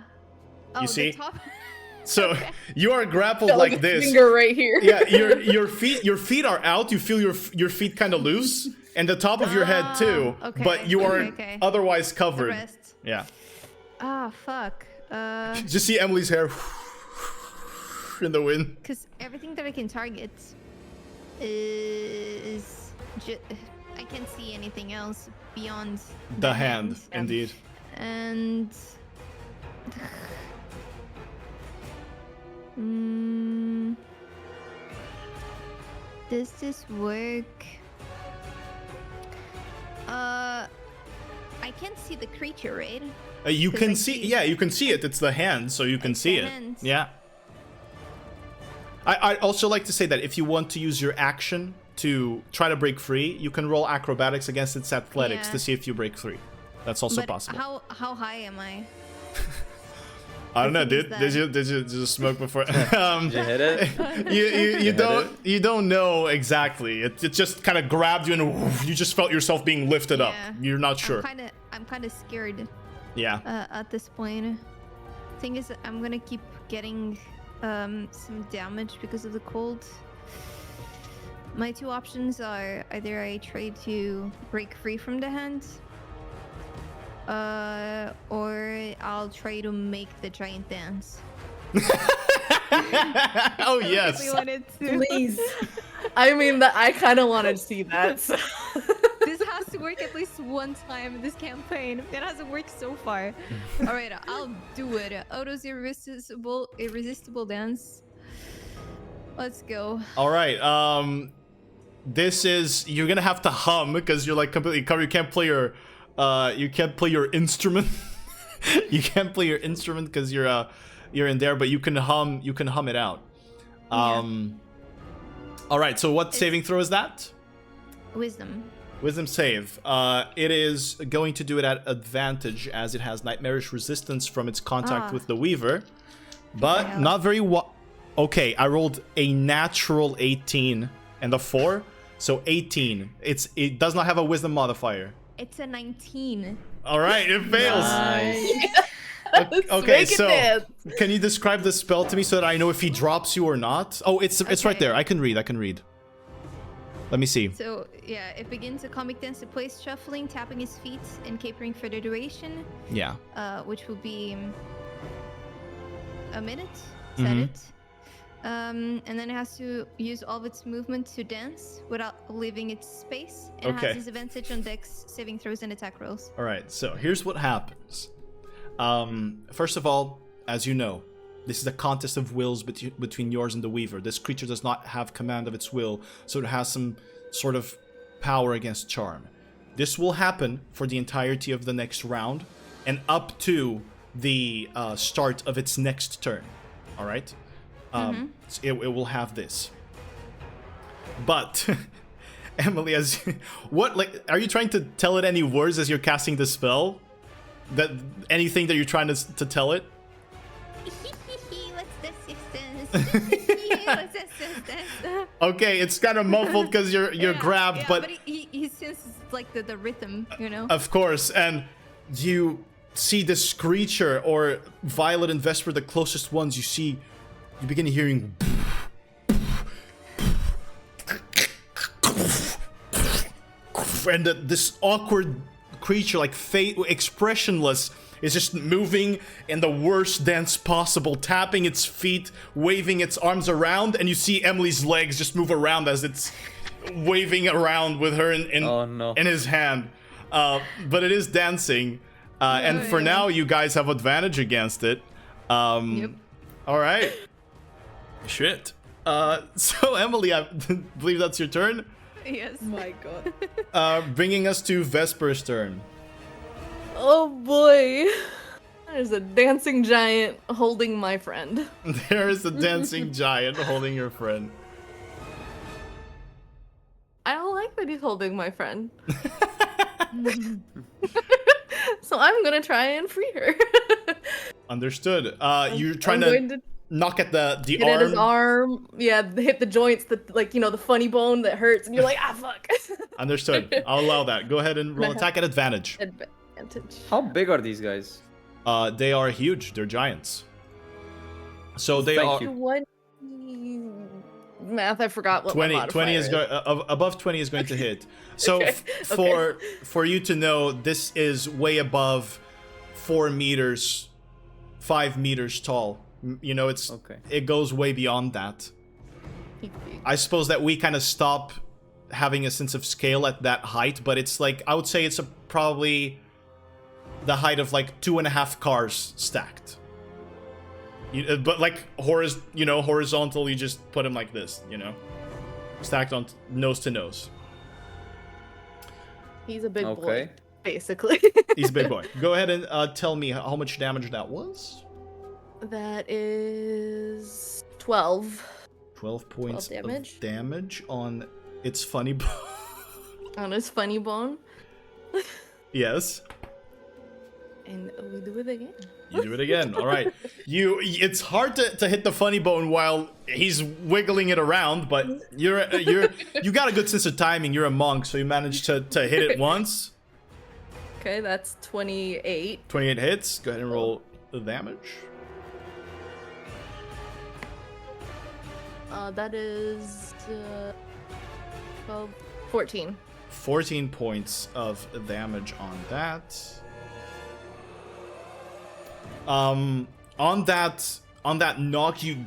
Oh, see? The top. So you are grappled Got, like a this. finger right here. Yeah, your feet are out. You feel your feet kind of loose, and the top of your head too. Okay, But you are okay. otherwise The covered. rest. Yeah. Ah, fuck. Just see Emily's hair. in the wind. Because everything that I can target is I can't see anything else beyond The hand, indeed. And does this work? I can't see the creature, right? You 'Cause can I see, yeah, you can see it. It's the hand, so you can It's see the it. hand. Yeah. I'd also like to say that if you want to use your action to try to break free, you can roll acrobatics against its athletics Yeah. to see if you break free. That's also But possible. how high am I? I don't know, thing is dude. that- Did you smoke before? Did you hit it? you don't know exactly. It just kind of grabbed you and you just felt yourself being lifted up. Yeah. You're not sure. I'm kind of scared Yeah. at this point. Thing is, I'm gonna keep getting some damage because of the cold. My two options are either I try to break free from the hand, or I'll try to make the giant dance. Oh yes. We wanted to. Please. I mean, I kind of want to see that. So. This has to work at least one time in this campaign. It hasn't worked so far. All right, I'll do it. Odo's irresistible dance. Let's go. All right. This is, you're gonna have to hum because you're like completely covered. You can't play your instrument. You can't play your instrument because you're in there, but you can hum it out. All right. So what saving throw is that? Wisdom. Wisdom save. It is going to do it at advantage as it has nightmarish resistance from its contact with the Weaver, but Yeah. not very Okay, I rolled a natural 18 and a 4, so 18. It does not have a Wisdom modifier. It's a 19. All right, it fails. Nice. Okay, Make it so dance. can you describe the spell to me so that I know if he drops you or not? Oh, it's right Okay. there. I can read. Let me see. So yeah, it begins a comic dance to place shuffling, tapping his feet, and capering for the duration, Yeah. which will be a minute. Is that Mhm. it? And then it has to use all of its movement to dance without leaving its space. And it Okay. has disadvantage on dex saving throws and attack rolls. All right, so here's what happens. First of all, as you know, this is a contest of wills between yours and the Weaver. This creature does not have command of its will, so it has some sort of power against charm. This will happen for the entirety of the next round and up to the start of its next turn. All right? So it will have this. But Emily, are you trying to tell it any words as you're casting the spell? That anything that you're trying to tell it? Let's dance. Okay, it's kind of muffled because you're grabbed, but he senses like the rhythm, you know. of course, and you see this creature, or Violet and Vesper, the closest ones. You begin hearing. And this awkward creature, like expressionless, is just moving in the worst dance possible, tapping its feet, waving its arms around, and you see Emily's legs just move around as it's waving around with her in his hand. But it is dancing, and for now, you guys have advantage against it. Yep. All right. Shit. So Emily, I believe that's your turn. Yes. My god. Bringing us to Vesper's turn. Oh boy. There's a dancing giant holding my friend. There is a dancing giant holding your friend. I don't like that he's holding my friend. So I'm gonna try and free her. Understood. You're trying I'm going to knock at the hit at his arm. arm. Yeah, hit the joints, the funny bone that hurts, and you're like, ah, fuck. Understood. I'll allow that. Go ahead and roll attack at advantage. Advantage. How big are these guys? They are huge. They're giants. So they Thank are you. 20 math. I forgot what 20. my 20 is above 20 is going to hit. So Okay. for you to know, this is way above 4 meters, 5 meters tall. You know, it goes way beyond that. I suppose that we kind of stop having a sense of scale at that height, but it's like, I would say it's probably the height of like 2.5 cars stacked. But like horizontal, you just put them like this, stacked on nose to nose. He's a big boy, basically. He's a big boy. Go ahead and tell me how much damage that was. That is 12. 12 points 12 damage. of damage on its funny bone. On his funny bone. Yes. And we do it again. You do it again. All right. It's hard to hit the funny bone while he's wiggling it around, but you got a good sense of timing. You're a monk, so you managed to hit it once. Okay, that's 28. 28 hits. Go ahead and roll the damage. That is 14. 14 points of damage on that. On that knock, you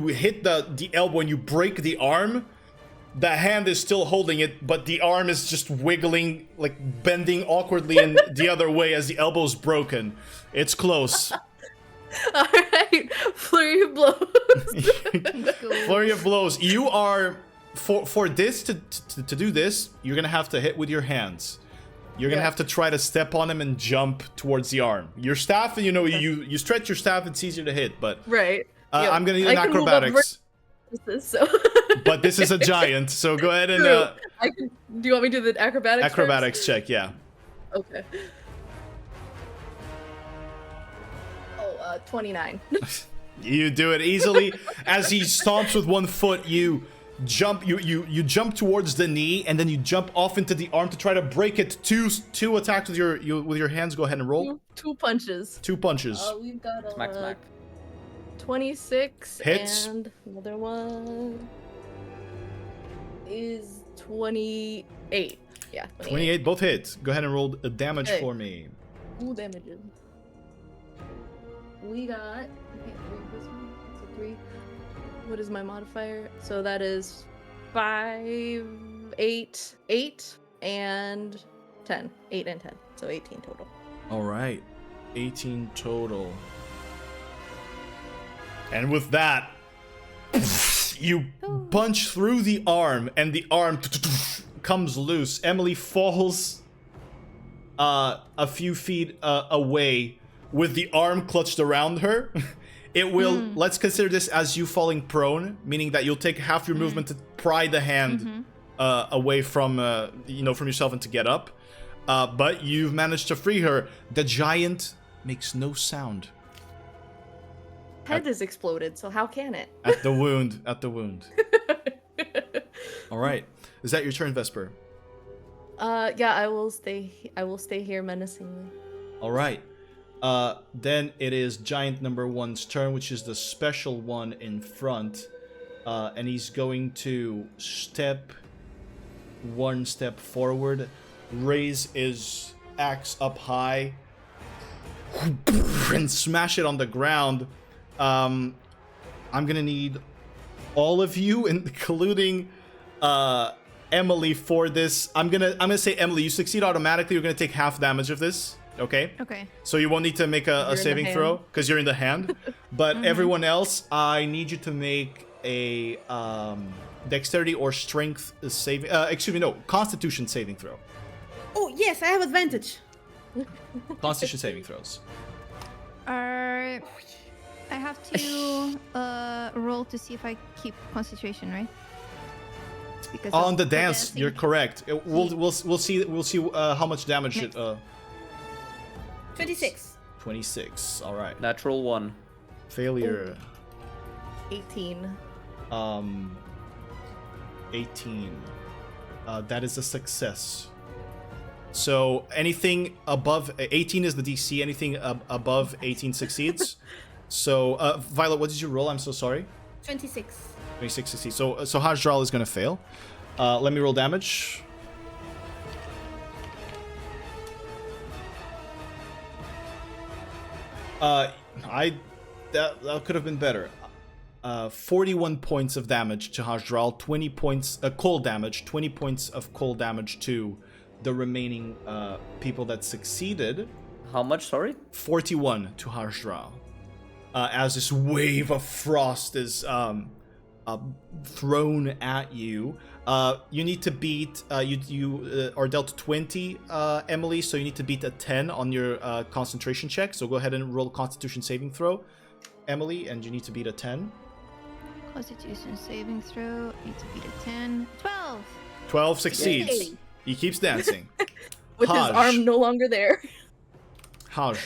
hit the elbow and you break the arm. The hand is still holding it, but the arm is just wiggling, like bending awkwardly in the other way as the elbow's broken. It's close. All right, flurry of blows. Flurry of blows. You are for this to do this. You're gonna have to hit with your hands. You're gonna have to try to step on him and jump towards the arm. Your staff, you stretch your staff. It's easier to hit, but right. I'm gonna need an acrobatics. But this is a giant, so go ahead and. Do you want me to do the acrobatics? Acrobatics check, yeah. Okay. 29. You do it easily. As he stomps with one foot, you jump. You jump towards the knee, and then you jump off into the arm to try to break it. Two attacks with your hands. Go ahead and roll. Two punches. 2 punches. We've got Smack. 26 Hits. And another one is 28. Yeah, 28, both hits. Go ahead and roll a damage for me. Ooh, damages. We got. I can't read this one. It's a 3. What is my modifier? So that is 5, 8, and 10. 8 and 10. So 18 total. All right, 18 total. And with that, you punch through the arm, and the arm comes loose. Emily falls a few feet away with the arm clutched around her. It will, let's consider this as you falling prone, meaning that you'll take half your movement to pry the hand away from from yourself and to get up. But you've managed to free her. The giant makes no sound. Head is exploded, so how can it? At the wound. All right. Is that your turn, Vesper? Yeah, I will stay here menacingly. All right. Then it is giant number 1's turn, which is the special one in front. And he's going to step 1 step forward, raise his axe up high, and smash it on the ground. I'm gonna need all of you, including Emily, for this. I'm gonna say, Emily, you succeed automatically. You're gonna take half damage of this. Okay. So you won't need to make a saving throw because you're in the hand. But everyone else, I need you to make a dexterity or strength saving. Constitution saving throw. Oh yes, I have advantage. Constitution saving throws. I have to roll to see if I keep concentration, right? Because On the dance, you're correct. We'll see how much damage it. 26. 26. All right. Natural 1. Failure. 18. 18. That is a success. So anything above 18 is the DC. Anything above 18 succeeds. So Violet, what did you roll? I'm so sorry. 26. 26 succeeds. So Hajral is gonna fail. Let me roll damage. that could have been better. 41 points of damage to Hajdral, 20 points cold damage, 20 points of cold damage to the remaining people that succeeded. How much, sorry? 41 to Hajdral. As this wave of frost is thrown at you. You need to beat, you are dealt 20, Emily, so you need to beat a 10 on your concentration check. So go ahead and roll a Constitution saving throw, Emily, and you need to beat a 10. Constitution saving throw. Need to beat a 10. 12. 12 succeeds. Yay. He keeps dancing. With his Haj. arm no longer there. Haj.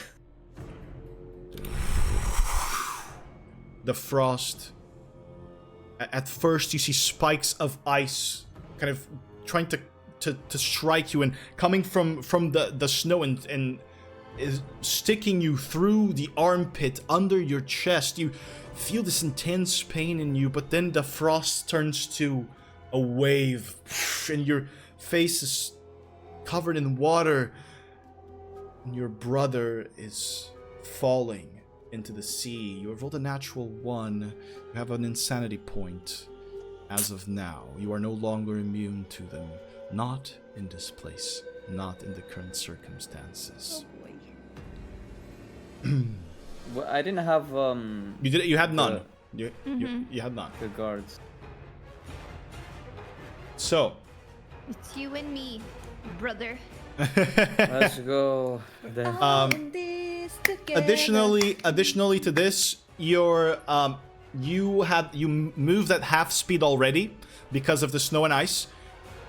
The frost. At first, you see spikes of ice kind of trying to strike you, and coming from the snow and is sticking you through the armpit under your chest. You feel this intense pain in you, but then the frost turns to a wave, and your face is covered in water, and your brother is falling into the sea. You have rolled a natural 1. You have an insanity point. As of now, you are no longer immune to them. Not in this place. Not in the current circumstances. Well, I didn't have You had none. You had none. the guards. So, It's you and me, brother. Let's go. Then. Additionally to this, you moved at half speed already because of the snow and ice.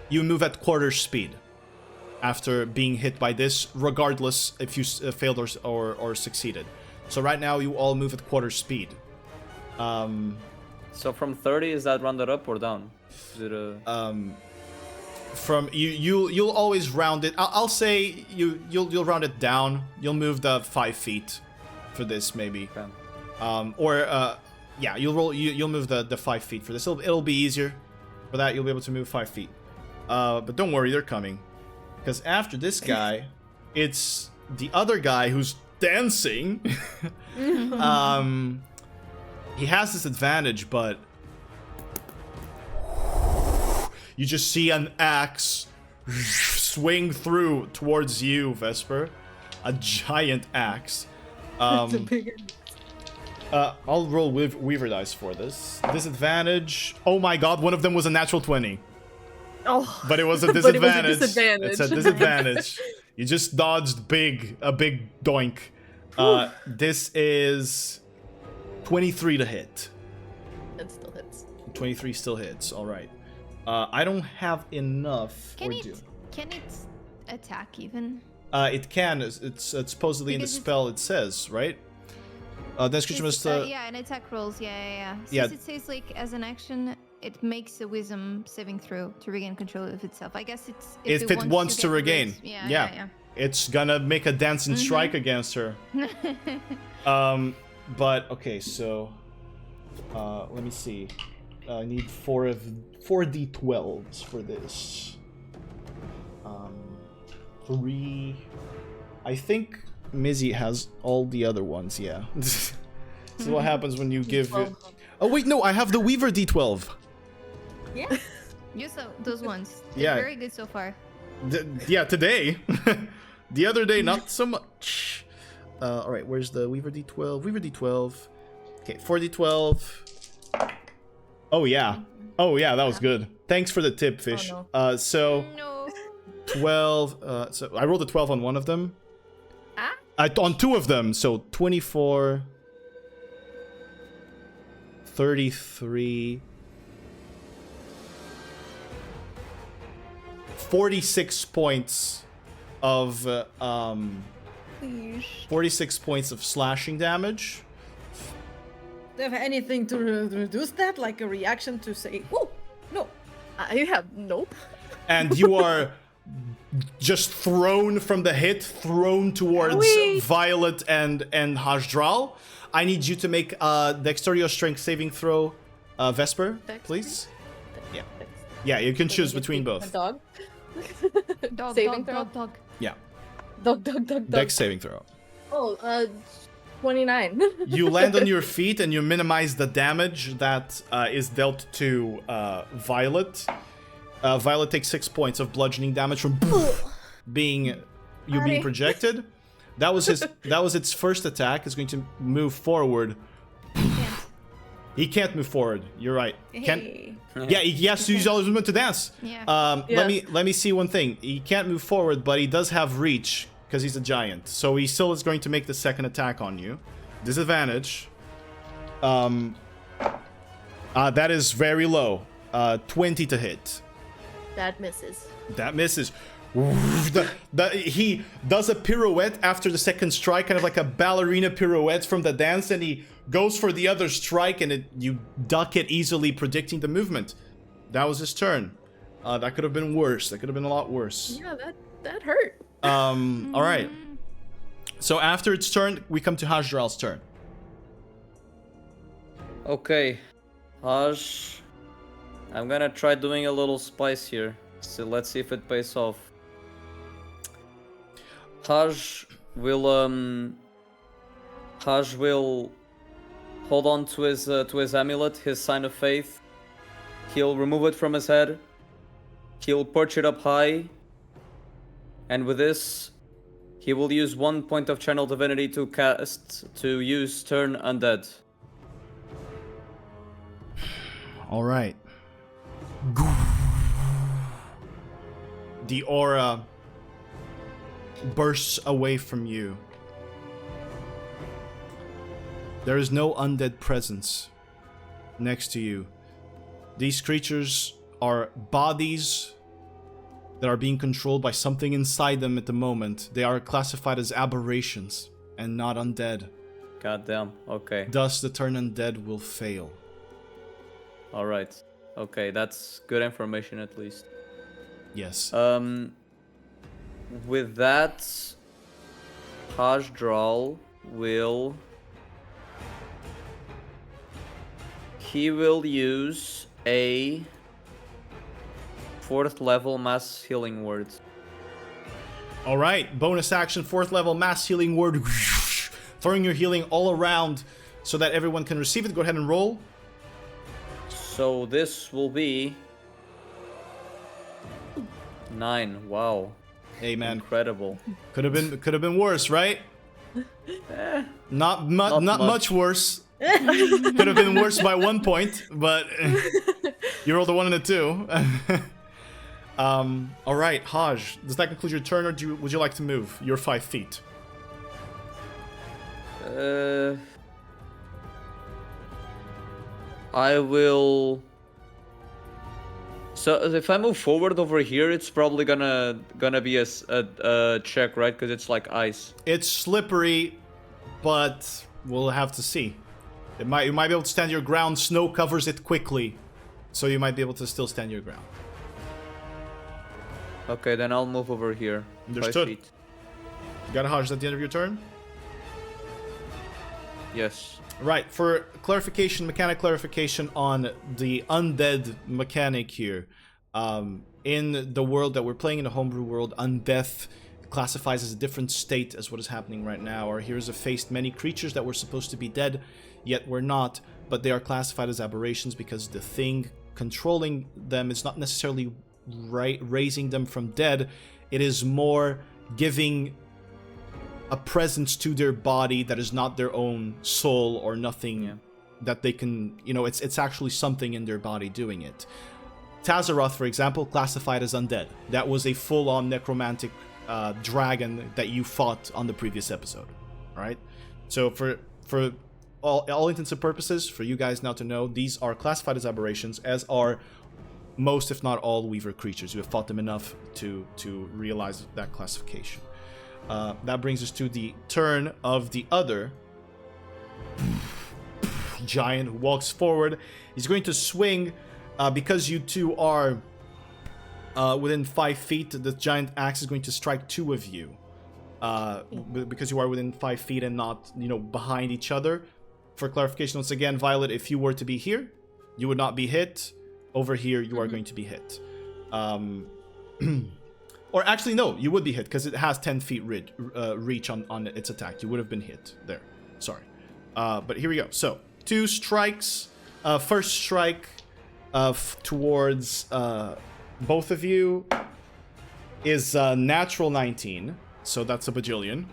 You move at quarter speed after being hit by this, regardless if you failed or succeeded. So right now you all move at quarter speed. So from 30, is that rounded up or down? Is it a... From you'll always round it. I'll say you'll round it down. You'll move the 5 feet for this maybe. Okay. Yeah, you'll move the 5 feet for this. It'll be easier for that. You'll be able to move 5 feet. But don't worry, they're coming. Because after this guy, it's the other guy who's dancing. He has this advantage, but you just see an axe swing through towards you, Vesper. A giant axe. I'll roll with Weaver dice for this. Disadvantage. Oh my god, one of them was a natural 20. Oh. But it was a But it was a disadvantage. disadvantage. It's a disadvantage. You just dodged a big doink. This is 23 to hit. It still hits. 23 still hits. All right. I don't have enough. Can it attack even? It can. It's supposedly in the Because spell. It says, right? This creature must. Yeah, and attack rolls. Yeah. Since Yeah. it says like as an action, it makes a wisdom saving throw to regain control of itself. I guess it's If it wants to get regain. rid- Yeah. It's gonna make a dancing strike against her. But okay, so let me see. I need 4 d12s for this. 3. I think Mizzy has all the other ones. Yeah. This is what happens when you give. Oh wait, no, I have the Weaver d12. Yeah. Use those ones. Yeah. They're very good so far. Yeah, today. The other day, not so much. All right, where's the Weaver d12? Weaver d12. Okay, 4d12. Oh yeah, that was good. Thanks for the tip, Fish. Oh, So No. 12. So I rolled a 12 on one of them. Ah? On 2 of them, so 24, 33, 46 points of 46 points of slashing damage. Do you have anything to reduce that? Like a reaction to say, whoa, no. I have nope. And you are just thrown from the hit, thrown towards Whee! Violet and Hajdral. I need you to make a dexterity or strength saving throw, Vesper, please. Yeah. Yeah, you can choose between both. Dog. Dog, Saving dog, throw? dog, dog. Yeah. Dog. Dex saving throw. Oh, 29. You land on your feet and you minimize the damage that is dealt to Violet. Violet takes 6 points of bludgeoning damage from being projected. That was its first attack. It's going to move forward. He can't move forward. You're right. Hey. Yeah, he has to use all his movement to dance. Yeah. Let me see one thing. He can't move forward, but he does have reach because he's a giant. So he still is going to make the second attack on you. Disadvantage. That is very low. 20 to hit. That misses. That misses. He does a pirouette after the second strike, kind of like a ballerina pirouette from the dance, and he goes for the other strike, and you duck it easily, predicting the movement. That was his turn. That could have been worse. That could have been a lot worse. Yeah, that hurt. All right. So after its turn, we come to Hajdral's turn. Okay, Haj, I'm gonna try doing a little spice here. So let's see if it pays off. Haj will hold on to his amulet, his sign of faith. He'll remove it from his head. He'll perch it up high. And with this, he will use 1 point of channel divinity to use Turn Undead. All right. The aura bursts away from you. There is no undead presence next to you. These creatures are bodies that are being controlled by something inside them at the moment. They are classified as aberrations and not undead. Goddamn, okay. Thus, the turn undead will fail. Alright. Okay, that's good information at least. Yes. With that, Hajdral will... He will use a 4th level mass healing word. All right, bonus action, 4th level mass healing word. Throwing your healing all around so that everyone can receive it. Go ahead and roll. So this will be 9. Wow. Hey man, Incredible. could have been worse, right? Not much worse. Could have been worse by 1 point, but you rolled a 1 and a 2. All right, Haj, does that conclude your turn, or would you like to move? You're 5 feet. I will. So if I move forward over here, it's probably gonna be a check, right? Because it's like ice. It's slippery, but we'll have to see. You might be able to stand your ground. Snow covers it quickly, so you might be able to still stand your ground. Okay, then I'll move over here. 5 Understood. feet. You got a Hajj at the end of your turn? Yes. Right, for clarification, mechanic clarification on the undead mechanic here. In the world that we're playing, in the homebrew world, undeath classifies as a different state as what is happening right now. Our heroes have faced many creatures that were supposed to be dead, yet were not, but they are classified as aberrations because the thing controlling them is not necessarily raising them from dead. It is more giving a presence to their body that is not their own soul or nothing that they can, it's actually something in their body doing it. Tazzoroth, for example, classified as undead. That was a full-on necromantic dragon that you fought on the previous episode, right? So for all intents and purposes, for you guys now to know, these are classified as aberrations, as are most, if not all, Weaver creatures. You have fought them enough to realize that classification. That brings us to the turn of the other giant who walks forward. He's going to swing because you two are within 5 feet. The giant axe is going to strike 2 of you because you are within 5 feet and not, behind each other. For clarification, once again, Violet, if you were to be here, you would not be hit. Over here, you are going to be hit. Or actually, no, you would be hit because it has 10 feet reach on its attack. You would have been hit there. Sorry. But here we go. So, 2 strikes. First strike towards both of you is natural 19. So that's a bajillion.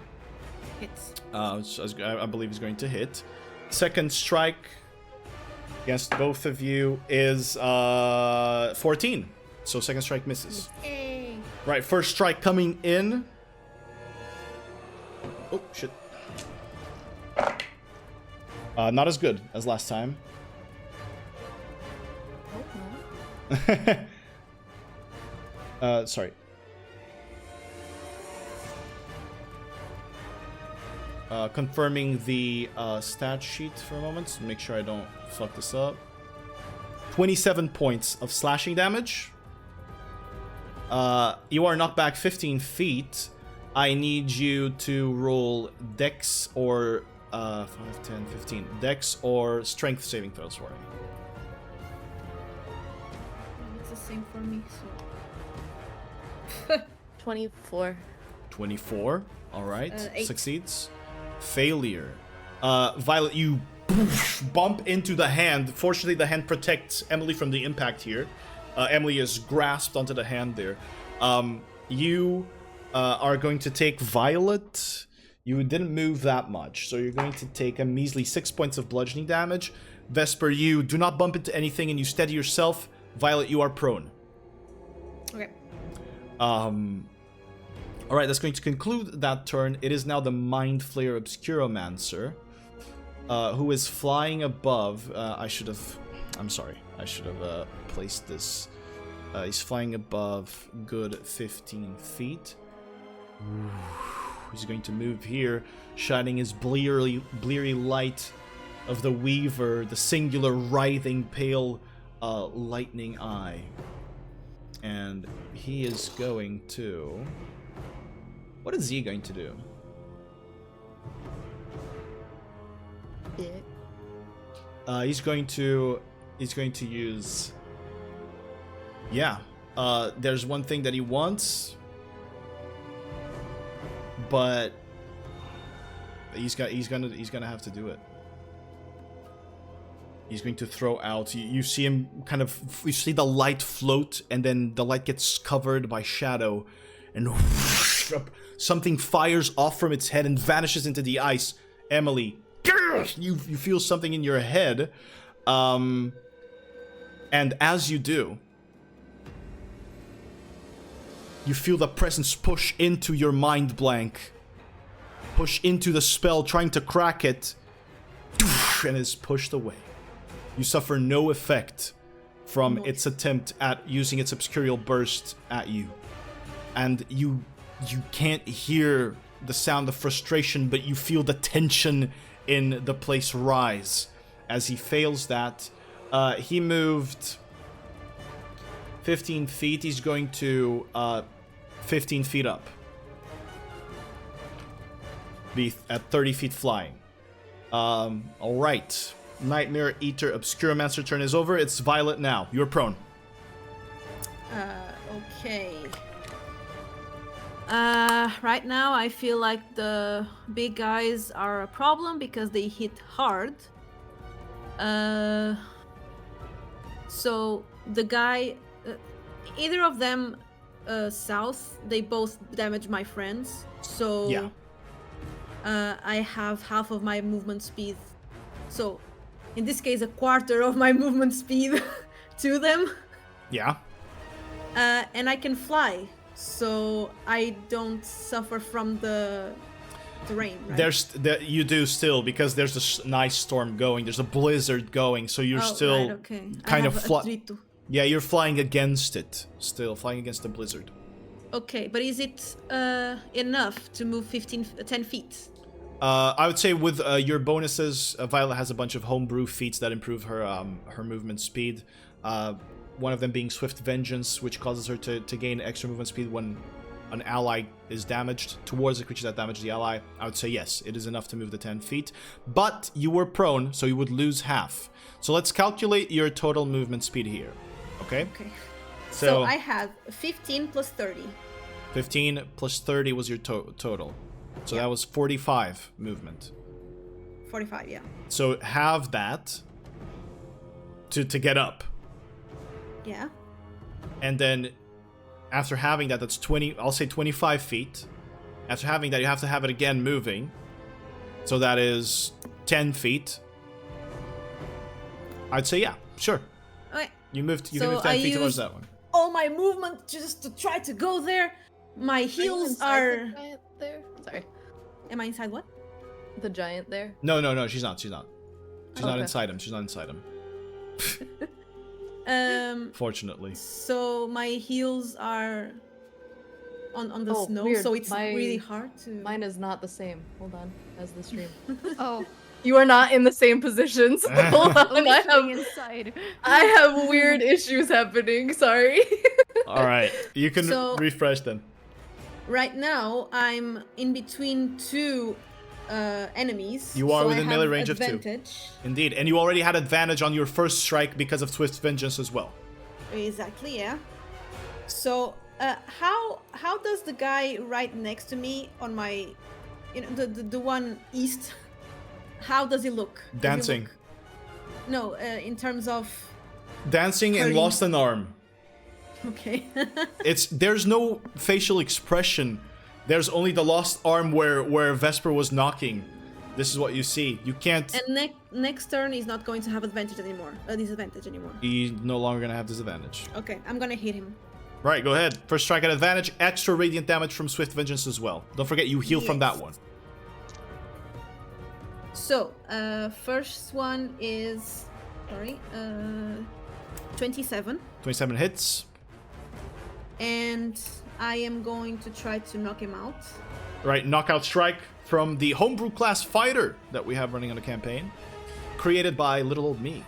Hits. I believe he's going to hit. Second strike against both of you is 14. So second strike misses. Hey. Right, first strike coming in. Oh, shit. Not as good as last time. Sorry. Confirming the stat sheet for a moment to make sure I don't fuck this up. 27 points of slashing damage. You are knocked back 15 feet. I need you to roll Dex or 5, 10, 15. Dex or Strength saving throws for me. It's the same for me, so. 24. 24. All right. 8. Succeeds. Failure. Violet, you bump into the hand. Fortunately, the hand protects Emily from the impact here. Emily is grasped onto the hand there. You are going to take Violet. You didn't move that much, so you're going to take a measly 6 points of bludgeoning damage. Vesper, you do not bump into anything and you steady yourself. Violet, you are prone. Okay. Alright, that's going to conclude that turn. It is now the Mind Flayer Obscuromancer, who is flying above. I'm sorry. I should have placed this. He's flying above good 15 feet. He's going to move here, shining his bleary light of the Weaver, the singular writhing pale lightning eye. And he is going to... What is he going to do? He's going to use... Yeah. There's one thing that he wants, but he's gonna have to do it. He's going to throw out. You see him you see the light float, and then the light gets covered by shadow, and something fires off from its head and vanishes into the ice. Emily, you feel something in your head, and as you do, you feel the presence push into your mind blank, push into the spell, trying to crack it, and is pushed away. You suffer no effect from its attempt at using its obscurial burst at you. And you can't hear the sound of frustration, but you feel the tension in the place rise as he fails that. He moved 15 feet. He's going to 15 feet up. Be at 30 feet flying. Alright. Nightmare Eater Obscuromancer turn is over. It's Violet now. You're prone. Okay. Right now I feel like the big guys are a problem because they hit hard. So the guy, either of them south, they both damage my friends. So yeah. I have half of my movement speed. So in this case, a quarter of my movement speed to them. Yeah. And I can fly, so I don't suffer from the rain, right? You do still, because there's a nice storm going. There's a blizzard going, so you're still right, okay. kind of Yeah, you're flying against it. Still flying against the blizzard. Okay, but is it enough to move 10 feet? I would say with your bonuses, Violet has a bunch of homebrew feats that improve her movement speed. One of them being Swift Vengeance, which causes her to gain extra movement speed when an ally is damaged towards a creature that damaged the ally. I would say yes, it is enough to move the 10 feet. But you were prone, so you would lose half. So let's calculate your total movement speed here. Okay? Okay. So I had 15 plus 30. 15 plus 30 was your total. So that was 45 movement. 45, yeah. So have that to get up. Yeah. And then after having that, that's 20, I'll say 25 feet. After having that, you have to have it again moving. So that is 10 feet. I'd say, yeah, sure. Okay. You can So move 10 I feet towards use that one. all my movement just to try to go there. My heels are... The giant there? Sorry. Am I inside what? The giant there? No, she's not. She's not Okay. inside him. She's not inside him. Fortunately. So my heels are on the Oh, snow, weird. so it's My- really hard to... Mine is not the same. Hold on. As the stream. Oh, You are not in the same positions. Hold on. I'm I staying have, inside. I have weird issues happening. Sorry. All right. You can So- refresh then. Right now, I'm in between two enemies. You are so within I melee have range of two. advantage. Indeed. And you already had advantage on your first strike because of Swift Vengeance as well. Exactly, yeah. So, how does the guy right next to me on my, the one east, how does he look? Does he Dancing. look- No, in terms of... Dancing and Hurting. lost an arm. Okay. There's no facial expression. There's only the lost arm where Vesper was knocking. This is what you see. You can't. And next turn he's not going to have advantage anymore. Disadvantage anymore. He's no longer gonna have disadvantage. Okay, I'm gonna hit him. Right, go ahead. First strike at advantage. Extra radiant damage from Swift Vengeance as well. Don't forget you heal from that Yes. one. So, first one is 27, 27 hits. and I am going to try to knock him out. Right, knockout strike from the Homebrew class fighter that we have running on the campaign, created by little old me.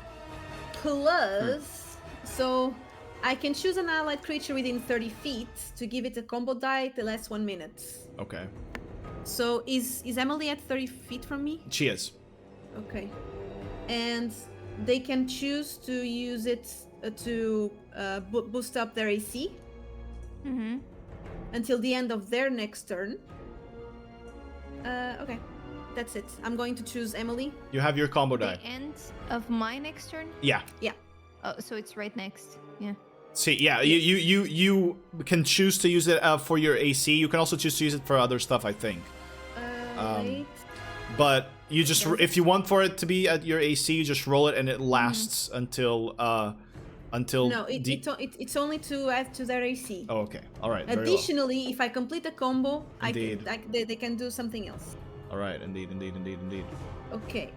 Plus, so I can choose an allied creature within 30 feet to give it a combo die that lasts 1 minute. Okay, So is Emily at 30 feet from me? she is. Okay. And they can choose to use it to boost up their AC Mm-hmm. until the end of their next turn. Okay. That's it. I'm going to choose Emily. You have your combo die. The end of my next turn? Yeah. Oh, so it's right next. Yeah. See, yeah, you can choose to use it for your AC. You can also choose to use it for other stuff, I think. Wait. But you just, if you want for it to be at your AC, you just roll it and it lasts until No, it's only to add to their AC. Oh, okay. All right. Very well. Additionally, if I complete a combo, Indeed. they can do something else. All right. Indeed. Okay.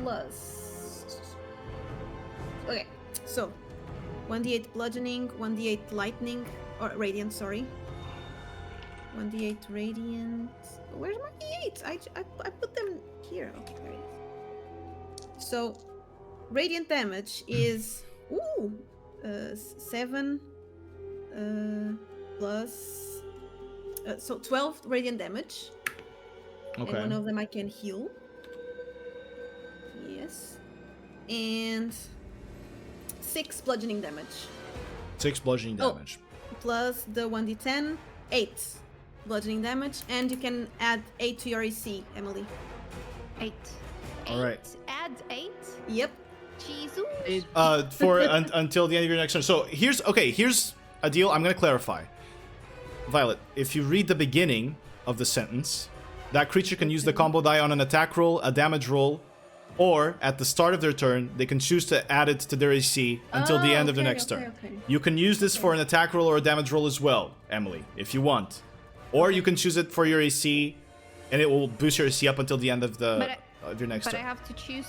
Plus. Okay. So, 1d8 bludgeoning, 1d8 lightning, or radiant. Sorry. 1d8 radiant. Where's my d8? I put them here. Okay, there it is. So, radiant damage is 7 plus so 12 radiant damage. Okay. And one of them I can heal. Yes. And 6 bludgeoning damage. 6 bludgeoning Oh. damage. Plus the 1d10, 8 bludgeoning damage. And you can add 8 to your AC, Emily. 8. All right. Add 8? Yep. Jesus. For until the end of your next turn. So here's a deal. I'm gonna clarify. Violet, if you read the beginning of the sentence, that creature can use the combo die on an attack roll, a damage roll, or at the start of their turn, they can choose to add it to their AC until the end of the next turn. Okay. You can use this for an attack roll or a damage roll as well, Emily, if you want. Or you can choose it for your AC, and it will boost your AC up until the end of your next But I turn. have to choose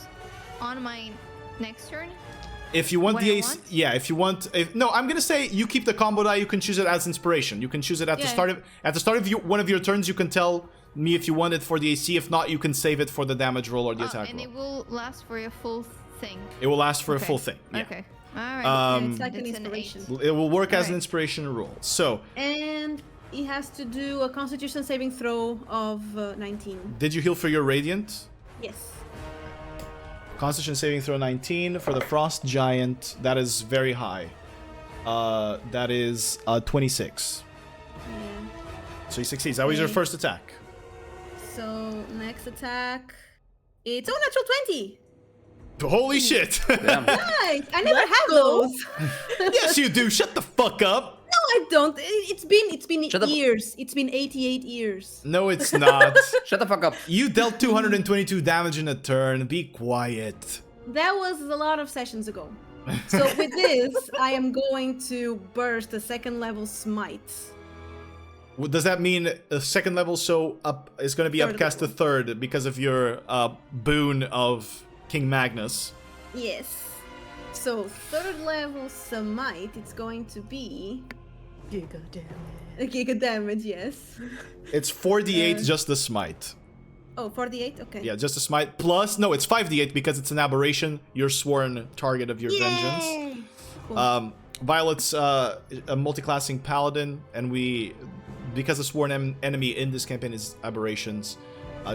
on my next turn? If you want what the I AC, want? yeah. If you want, no, I'm gonna say you keep the combo die. You can choose it as inspiration. You can choose it at the start of one of your turns. You can tell me if you want it for the AC. If not, you can save it for the damage roll or the attack and roll. it will last for a full thing. It will last for a Okay. full thing. Yeah. Okay. Alright. It's like an It's an inspiration. 8. It will work as an Alright. inspiration roll. So, And he has to do a Constitution saving throw of 19. did you heal for your radiant? Yes. Constitution saving throw 19 for the frost giant. That is very high. That is 26. Yeah. So he succeeds. That was your Okay. first attack. So next attack It's a natural 20. Holy shit! Damn. Nice. I never have those. Yes, you do. Shut the fuck up. No, I don't. It's been Shut up. years. It's been 88 years. No, it's not. Shut the fuck up. You dealt 222 damage in a turn. Be quiet. That was a lot of sessions ago. So with this, I am going to burst a second level smite. Does that mean a second level? So up is going to be Third upcast to level. third because of your boon of King Magnus. Yes. So third level smite, it's going to be Giga damage. a giga damage, yes. It's 4d8 just the smite. Oh, 48? Okay. Yeah, just a smite. Plus, no, it's 5d8 because it's an aberration. Your sworn target of your vengeance. Yay! Cool. Violet's a multi-classing paladin, and because the sworn enemy in this campaign is aberrations,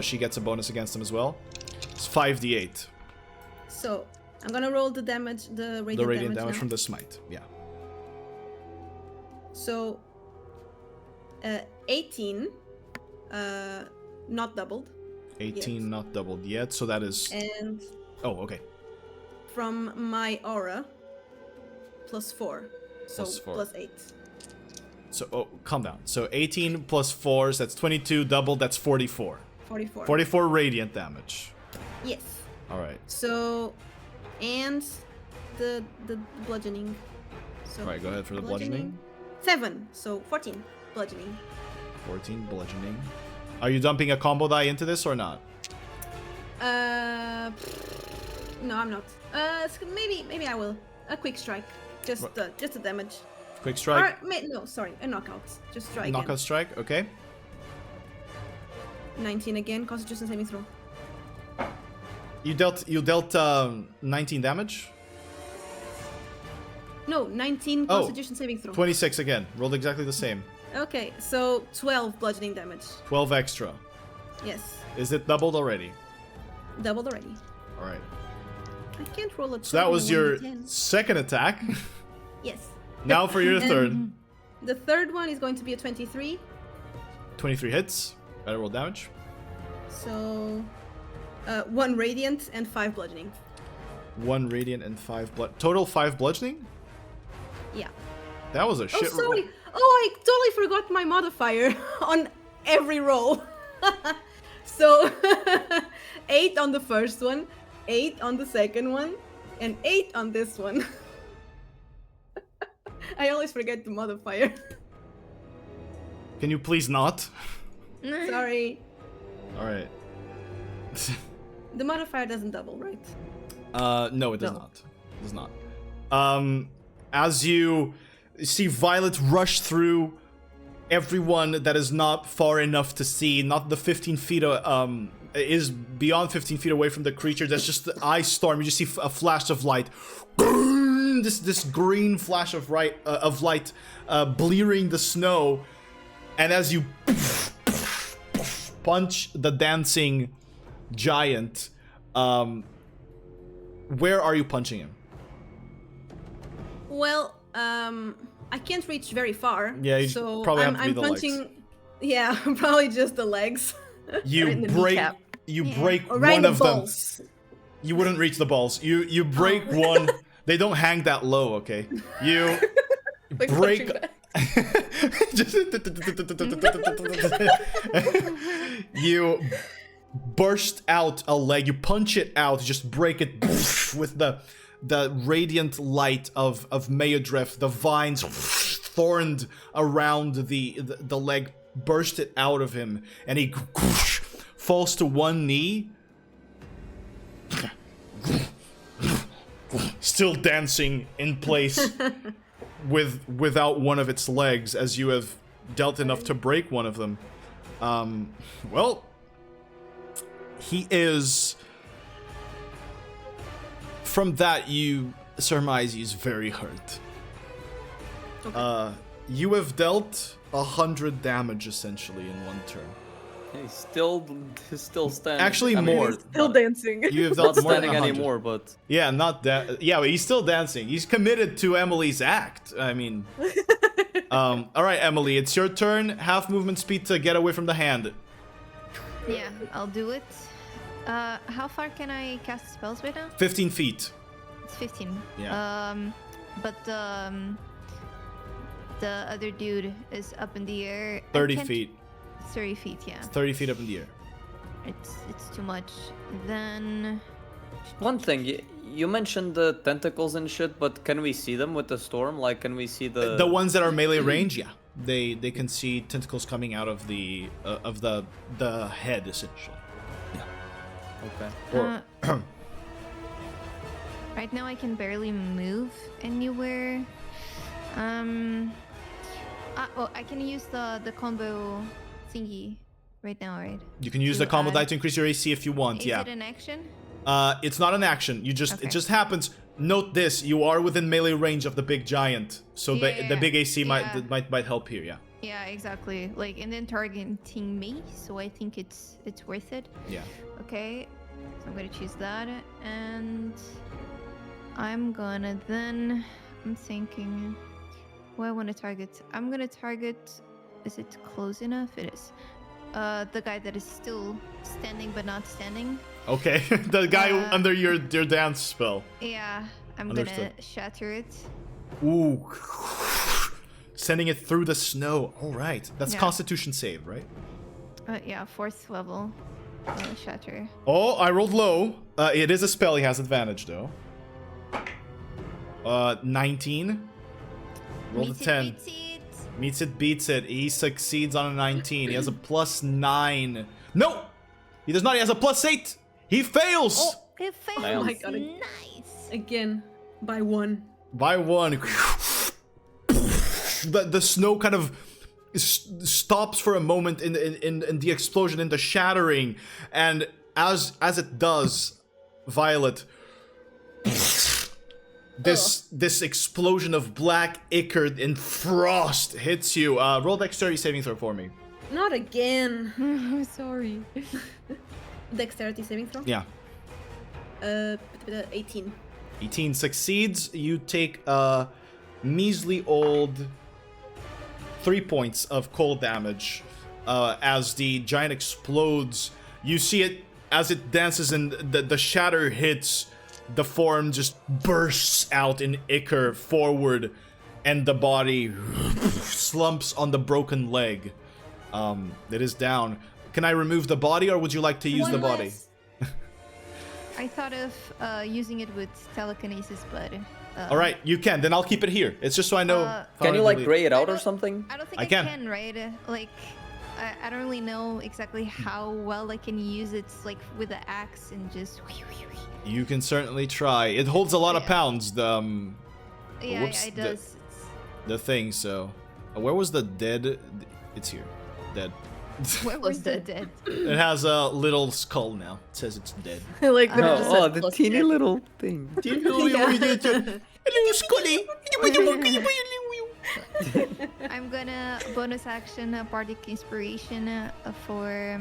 she gets a bonus against them as well. It's 5d8. So I'm gonna roll the damage, the radiant, The radiant damage now. from the smite. Yeah. So 18, not doubled, 18 Yes. not doubled yet, so that is... and Oh, okay. from my aura, +4. So Plus 4. +8. So, oh, calm down. So 18 plus 4, so that's 22 doubled, that's 44. 44. 44 radiant damage. Yes. Alright. So, and the bludgeoning. So Alright, go ahead for the bludgeoning. 7. So 14 bludgeoning. 14 bludgeoning. Are you dumping a combo die into this or not? No, I'm not. Maybe I will. A quick strike. Just the damage. Quick strike. No, sorry, a knockout. Just try Knockout again. strike, okay. 19 again. Constitution saving throw. You dealt 19 damage. No, 19 Oh, Constitution saving throw. 26 again. Rolled exactly the same. Okay, so 12 bludgeoning damage. 12 extra. Yes, Is it doubled already? doubled already. Alright. I can't roll a 2. So that was your 10. second attack. Yes. Now for your third. The third one is going to be a 23. 23 hits. Better roll damage. So 1 radiant and 5 bludgeoning. 1 radiant and 5 blood. Total 5 bludgeoning? Yeah. That was a Oh, shit roll. sorry. Oh, I totally forgot my modifier on every roll. So 8 on the first one, 8 on the second one, and 8 on this one. I always forget the modifier. Can you please not? Sorry. Alright. The modifier doesn't double, right? No, it does No. not. It does not. As you see Violet rush through everyone that is not far enough to see, not the 15 feet, is beyond 15 feet away from the creature. That's just the ice storm. You just see a flash of light. This green flash of light, blearing the snow, and as you punch the dancing giant, where are you punching him? Well, I can't reach very far. Yeah, you so probably have to be I'm the punching. legs. Yeah, probably just the legs. You in the break. kneecap. You Yeah. break Or right in one the of them. balls. You wouldn't reach the balls. You break Oh. one. They don't hang that low, okay? You Like break. punching back. You burst out a leg. You punch it out. Just break it with the radiant light of Mayodrift. The vines thorned around the leg burst it out of him, and he falls to one knee. Still dancing in place without one of its legs, as you have dealt enough to break one of them. Well, he is. From that, you surmise he's very hurt. Okay. You have dealt 100 damage essentially in one turn. He's still standing. Actually, I mean, more. he's Still dancing. You have not dealt more than standing 100. anymore, but Yeah, not that. Yeah, but he's still dancing. He's committed to Emily's act. I mean, all right, Emily, it's your turn. Half movement speed to get away from the hand. Yeah, I'll do it. How far can I cast spells right now? 15 feet. It's 15. Yeah. But the other dude is up in the air. 30 feet. 30 feet, yeah. 30 feet up in the air. It's too much. Then One thing, you mentioned the tentacles and shit, but can we see them with the storm? Like, can we see The ones that are melee range, yeah. They can see tentacles coming out of the head essentially. Okay. right now I can barely move anywhere. Well, I can use the combo thingy right now, right? You can use To the combo add- die to increase your AC if you want. Is Yeah. it an action? It's not an action. It Okay. just happens. Note this: you are within melee range of the big giant, so the big AC yeah. might help here. Yeah. Yeah, exactly. Like, and then targeting me, so I think it's worth it. Yeah. Okay, so I'm gonna choose that, and I'm gonna then. I'm thinking, who I want to target. I'm gonna target. Is it close enough? It is. The guy that is still standing but not standing. Okay. The guy under your dance spell. Yeah, I'm Understood. gonna shatter it. Ooh. Sending it through the snow. All right. That's Yeah. Constitution save, right? Yeah, 4th level. Shatter. Oh, I rolled low. It is a spell. He has advantage though. 19. Rolled a 10. Meets it, beats it. He succeeds on a 19. He has a +9. No! He does not. He has a +8. He fails! Oh, it fails. Oh my God. Nice. Again, by 1. By 1. The snow kind of stops for a moment in the explosion, in the shattering. And as it does, Violet, this explosion of black ichor and frost hits you. Roll dexterity saving throw for me. Not again. I'm sorry. Dexterity saving throw. Yeah. 18. 18 succeeds. You take a measly old 3 points of cold damage as the giant explodes. You see it as it dances and the shatter hits. The form just bursts out in ichor forward, and the body slumps on the broken leg. It is down. Can I remove the body, or would you like to use the body? I thought of using it with telekinesis, but. All right, you can. Then I'll keep it here. It's just so I know. how Can you to like delete. gray it out or don't- something? I don't think I I can. can, right? Like, I don't really know exactly how well I can use it, like with the axe and just. You can certainly try. It holds a lot of Yeah. pounds. The Yeah, whoops, it does. the thing. So, where was the dead? It's here. Dead. Where was the dead? It has a little skull now. It says it's dead. Like No, just said the plus teeny 10. little thing. Hello, Scully. I'm gonna bonus action Bardic Inspiration for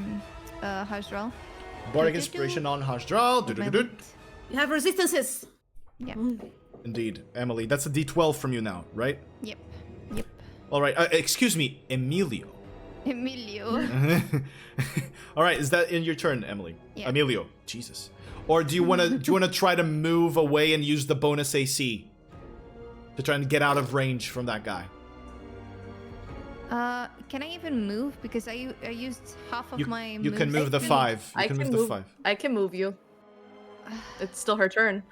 Hajral. Bardic inspiration on Hashdral. You have resistances. Yeah. Indeed, Emily. That's a D12 from you now, right? Yep. Yep. All right. Excuse me, Emilio. Emilio. All right. Is that in your turn, Emily? Yeah. Emilio. Jesus. Or do you wanna try to move away and use the bonus AC to try and get out of range from that guy? Can I even move? Because I used half of my. You can move the movement. 5. You I can can move the move. 5. I can move you. It's still her turn.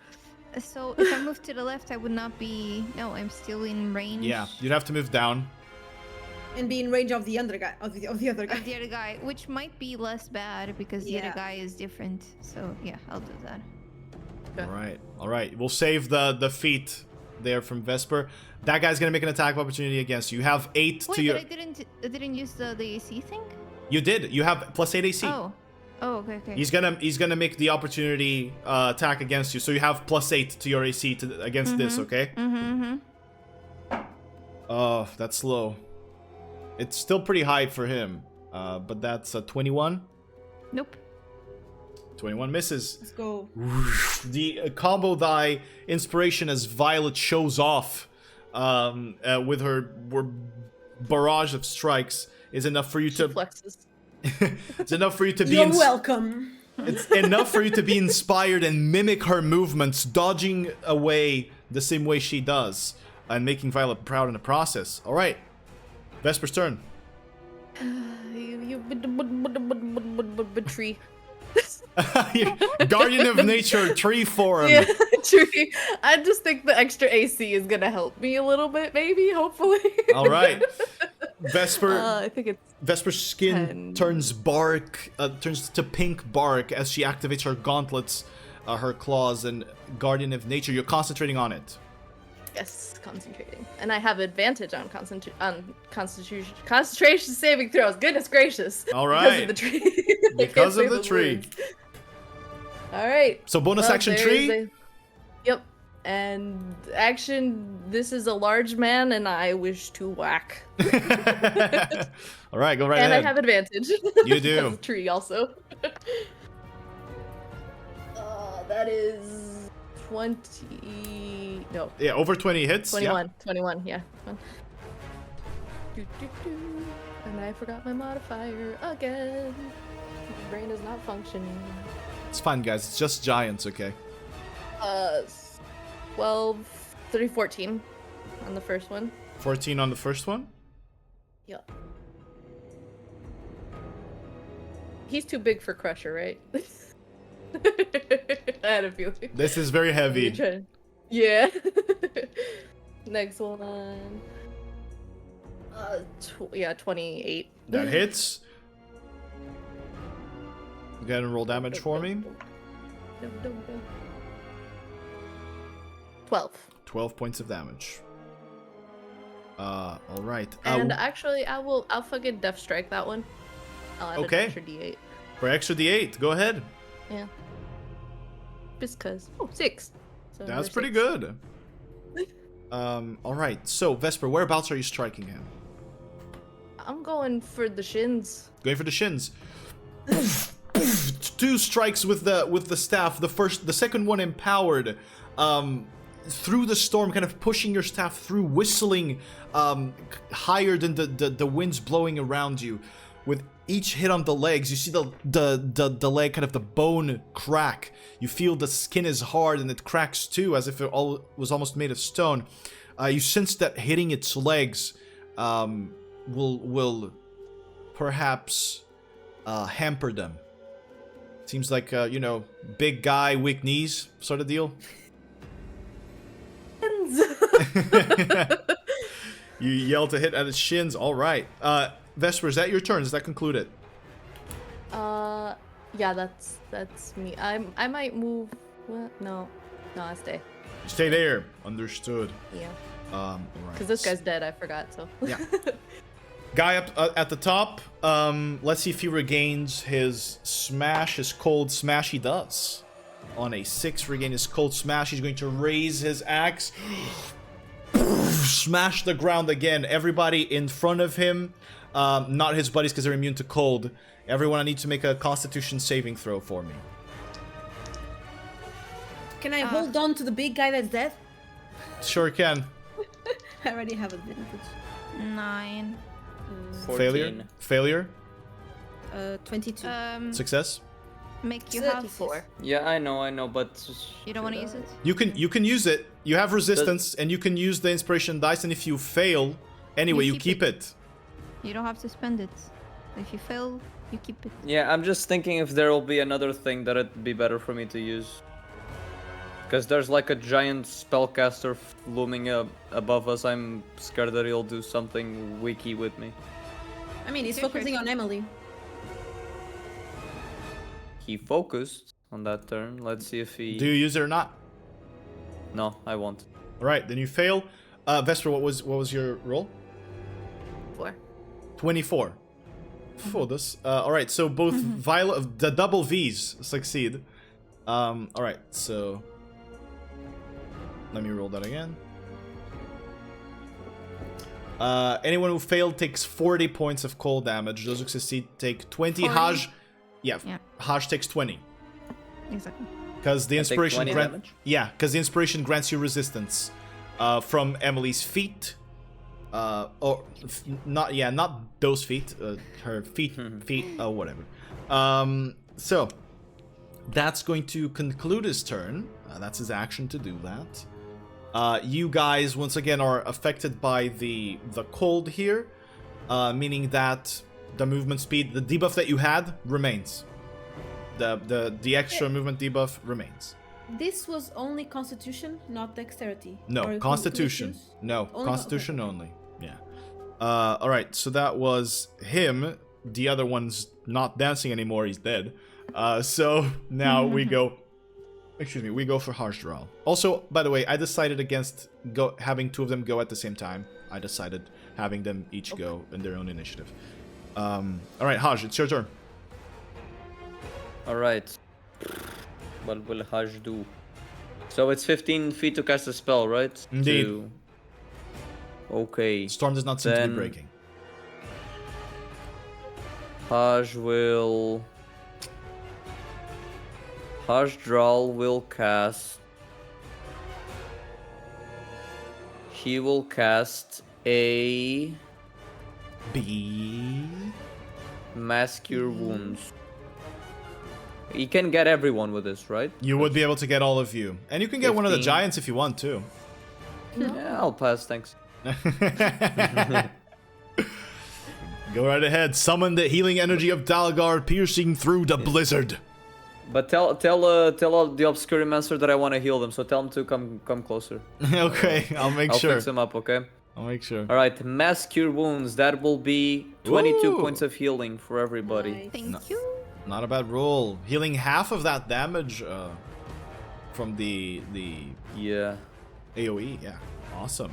So if I move to the left, I would not be. No, I'm still in range. Yeah, you'd have to move down. And be in range of the other guy. Of the other guy. Of the other guy, which might be less bad because the other Yeah. guy is different. So yeah, I'll do that. Okay. All right. We'll save the feat there from Vesper. That guy's gonna make an attack of opportunity against you. You have 8 Wait, to your. but I didn't use the AC thing. You did. You have +8 AC. Oh, okay, okay. He's gonna make the opportunity attack against you. So you have +8 to your AC against this. Okay. Mm-hmm. Oh, that's low. It's still pretty high for him. But that's a 21. Nope. 21 misses. Let's go. The combo die inspiration as Violet shows off with her barrage of strikes is enough for you She to flexes. it's enough for you to be You're welcome. It's enough for you to be inspired and mimic her movements, dodging away the same way she does, and making Violet proud in the process. All right, Vesper's turn. You tree. Guardian of Nature, tree form. Yeah, tree. I just think the extra AC is gonna help me a little bit, maybe, hopefully. All right, Vesper. I think it's Vesper's skin 10. turns to pink bark as she activates her gauntlets, her claws, and Guardian of Nature. You're concentrating on it. yes, concentrating, and I have advantage on concentration saving throws. Goodness gracious! All right. Because of the tree. Because of the tree. All right. So bonus action there tree. is Yep. And action. This is a large man, and I wish to whack. All right, go right And ahead. I have advantage. You do. Because of tree also. That is 20. No. Yeah, over 20 hits. 21. 21, yeah. And I forgot my modifier again. My brain is not functioning. Yeah. It's fine, guys. It's just giants, okay? 12, 3, 14 on the first one. 14 on the first one. Yeah. He's too big for Crusher, right? I had a feeling. This is very heavy. Yeah. Next one. Yeah, 28. That hits. Go ahead and roll damage for me. 12. 12 points of damage. All right. And actually, I'll fucking Death Strike that one. I'll add Okay. an extra D8. For extra D8, go ahead. Yeah. Just cause. Oh, 6. So That's another pretty 6. good. All right. So Vesper, whereabouts are you striking him? I'm going for the shins. Going for the shins. 2 strikes with the staff. The second one empowered. Through the storm, kind of pushing your staff through, whistling higher than the winds blowing around you. With each hit on the legs, you see the leg, kind of the bone crack. You feel the skin is hard and it cracks too, as if it was almost made of stone. You sense that hitting its legs will perhaps hamper them. Seems like big guy, weak knees sort of deal. You yell to hit at its shins. All right. Vesper, is that your turn? Does that conclude it? Yeah, that's me. I might move. What? No, I stay. Stay there. Understood. Yeah. All right. Because this guy's dead. I forgot. So. Yeah. Guy up at the top. Let's see if he regains his smash. His cold smash. He does. On a 6, regain his cold smash. He's going to raise his axe. Smash the ground again. Everybody in front of him. Not his buddies because they're immune to cold. Everyone, I need to make a Constitution saving throw for me. Can I hold on to the big guy that's dead? Sure can. I already have advantage. 9. 14. Failure. 22. Success. Make you have. 34. Yeah, I know, but You don't want to use it? You can use it. You have resistance, and you can use the inspiration dice. And if you fail, anyway, you keep it. You don't have to spend it. If you fail, you keep it. Yeah, I'm just thinking if there will be another thing that it'd be better for me to use. Because there's like a giant spellcaster looming above us. I'm scared that he'll do something wiki with me. I mean, he's Your focusing turn. on Emily. He focused on that turn. Let's see if he... Do you use it or not? No, I won't. All right, then you fail. Vesper, what was your roll? 4. 24. Foda-se. All right, so both the double V's succeed. All right, so let me roll that again. Anyone who failed takes 40 points of cold damage. Those who succeed take 20. 40? Haj, Yeah. Haj takes 20 Exactly. because the I take inspiration 20 damage? because the inspiration grants you resistance from Emily's feet. Not those feet. Her feet, whatever. So, that's going to conclude his turn. That's his action to do that. You guys, once again, are affected by the cold here, meaning that the movement speed, the debuff that you had, remains. The extra movement debuff remains. This was only Constitution, not Dexterity. No, Or Constitution. choose? No, Only Constitution only. Yeah. All right. So that was him. The other one's not dancing anymore. He's dead. So now we go. Excuse me. We go for Hajdral. Also, by the way, I decided against having two of them go at the same time. I decided having them each go in their own initiative. All right, Haj, it's your turn. All right. What will Haj do? So it's 15 feet to cast a spell, right? Indeed. Okay. Storm does not seem to be Then- breaking. Hajdral will cast. He will cast a B. Mass Cure Wounds. He can get everyone with this, right? You would be able to get all of you, and you can get one of the 15. giants if you want to. Yeah, I'll pass, thanks. Go right ahead. Summon the healing energy of Dalgar, piercing through the blizzard. But tell the Obscurimancer that I want to heal them, so tell him to come closer. Okay, I'll make I'll sure. fix him up, okay? I'll make sure. All right, Mass Cure Wounds. That will be 22 Ooh. points of healing for everybody. Nice. Thank you. Not a bad roll. Healing half of that damage from the Yeah. AoE. Yeah, awesome.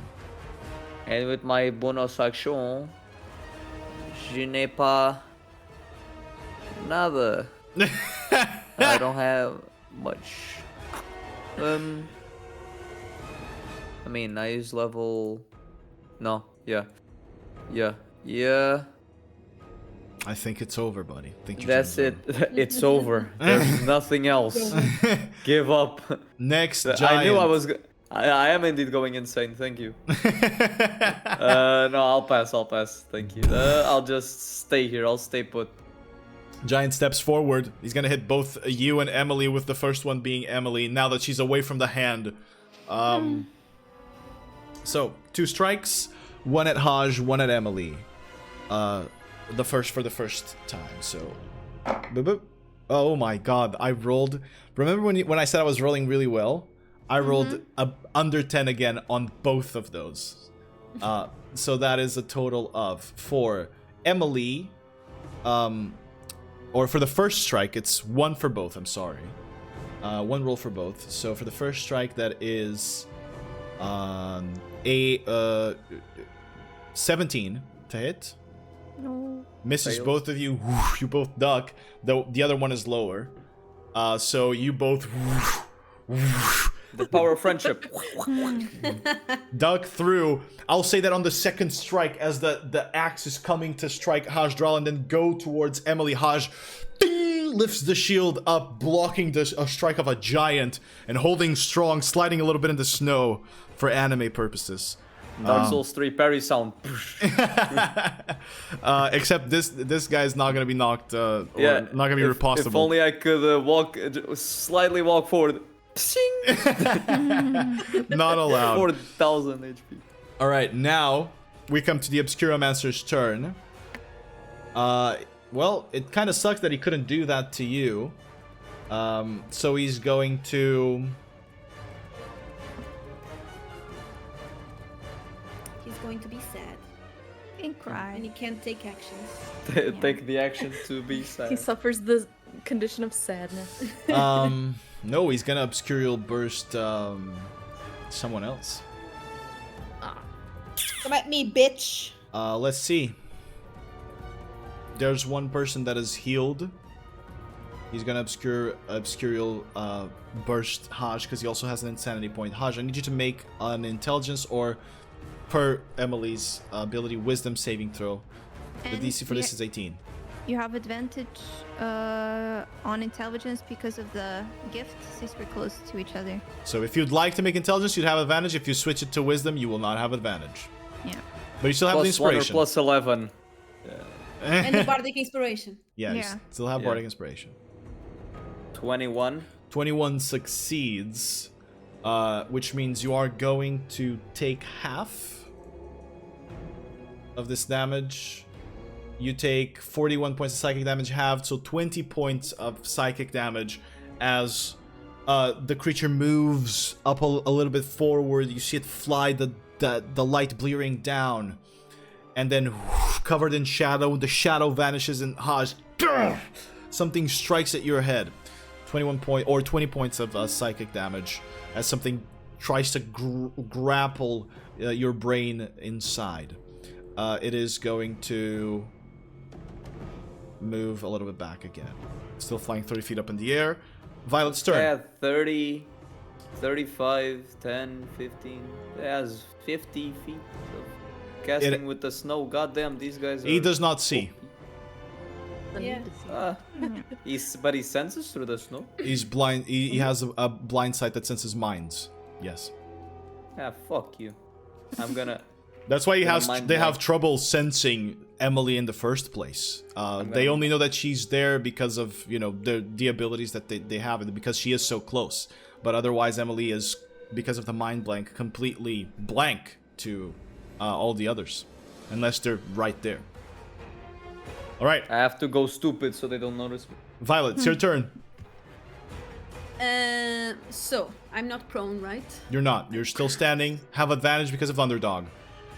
And with my bonus action, je n'ai pas nada. I don't have much. I mean, I use level. No, yeah. I think it's over, buddy. I think your That's turn's it. It's over. There's nothing else. over. Give up. Next giant. I knew I was. I am indeed going insane. Thank you. No, I'll pass. Thank you. I'll just stay here. I'll stay put. Giant steps forward. He's gonna hit both you and Emily, with the first one being Emily, now that she's away from the hand. So, 2 strikes, 1 at Haj, 1 at Emily. The first time, so... Boop, boop. Oh my god, I rolled... Remember when I said I was rolling really well? I rolled under 10 again on both of those. So that is a total of, for Emily... Or for the first strike, it's 1 for both, I'm sorry. 1 roll for both. So for the first strike, that is... a 17 to hit. No. Misses Fails. both of you. You both duck. Though the other one is lower. So you both The power of friendship. duck through. I'll say that on the second strike, as the axe is coming to strike Hajdral and then go towards Emily, Haj ding, lifts the shield up, blocking a strike of a giant and holding strong, sliding a little bit in the snow for anime purposes. Dark Souls 3 parry sound. Except this guy's not gonna be knocked. Or Yeah, not gonna be if ripostable. only I could slightly walk forward. Not allowed. 4,000 HP. All right, now we come to the Obscuromancer's turn. Well, it kind of sucks that he couldn't do that to you. So he's going to... He's going to be sad. And And cry. he can't take actions. Take the action to be He sad. suffers the condition of sadness. No, he's gonna Obscurial Burst someone else. Come at me, bitch! Let's see. There's one person that is healed. He's gonna Obscurial Burst Haj, because he also has an Insanity point. Haj, I need you to make an Intelligence or, per Emily's ability, Wisdom saving throw. The And DC for this is 18. You have advantage on intelligence because of the gift, since we're close to each other. So if you'd like to make Intelligence, you'd have advantage. If you switch it to Wisdom, you will not have advantage. Yeah. But you still have the Plus 1 or Inspiration. plus 11. And the bardic inspiration. Yeah, you Yeah. still have Yeah. Bardic Inspiration. 21. 21 succeeds, which means you are going to take half of this damage. You take 41 points of psychic damage halved, so 20 points of psychic damage as the creature moves up a little bit forward. You see it fly, the light blearing down, and then covered in shadow, the shadow vanishes and Haj, something strikes at your head. 20 points of psychic damage as something tries to grapple your brain inside. It is going to move a little bit back again. Still flying 30 feet up in the air. Violet's turn. Yeah, 30, 35, 10, 15. It has 50 feet of casting with the snow. Goddamn, these guys are... He does not see. Yeah. But he senses through the snow. He's blind. He has a blind sight that senses minds. Yes. Yeah, fuck you. I'm gonna... That's why they have blank. trouble sensing Emily in the first place. They only know that she's there because of, you know, the abilities that they have, and because she is so close. But otherwise, Emily is, because of the mind blank, completely blank to all the others, unless they're right there. All right, I have to go stupid so they don't notice me. Violet, it's your turn. So I'm not prone, right? You're not. You're still standing. Have advantage because of underdog.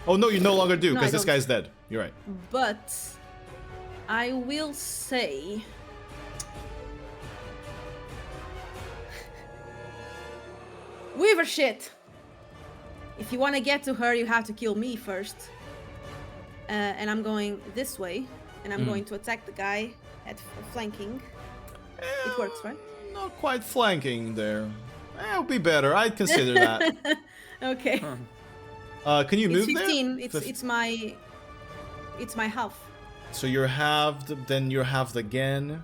Oh no, you no longer do, No, because I this don't. guy's dead. You're right. But I will say Weaver shit. If you want to get to her, you have to kill me first. And I'm going this way, and I'm going to attack the guy at flanking. It works, right? Not quite flanking there. It'll be better. I'd consider that. Okay. Can you move It's 15. there? It's my half. So you're halved, then you're halved again.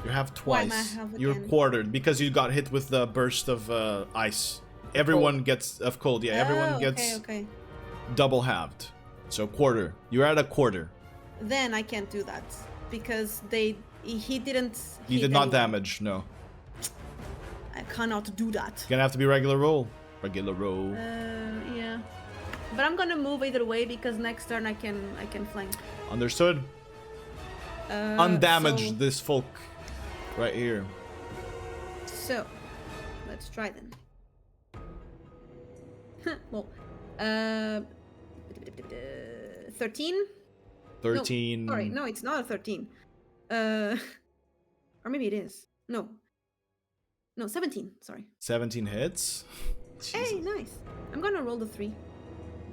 You're halved Why am I twice. halved You're again? quartered because you got hit with the burst of ice. Everyone gets of cold. Yeah, everyone gets Okay. double halved. So quarter. You're at a quarter. Then I can't do that because he didn't. You hit did not anyone. damage. No. I cannot do that. Gonna have to be regular roll. Regular roll. Yeah. But I'm gonna move either way because next turn I can flank. Understood. Undamage so- this folk right here. So, let's try then. Well, 13? 13. No, sorry, no, it's not a 13. Or maybe it is. No, 17. Sorry. 17 hits. Hey, nice. I'm gonna roll the 3.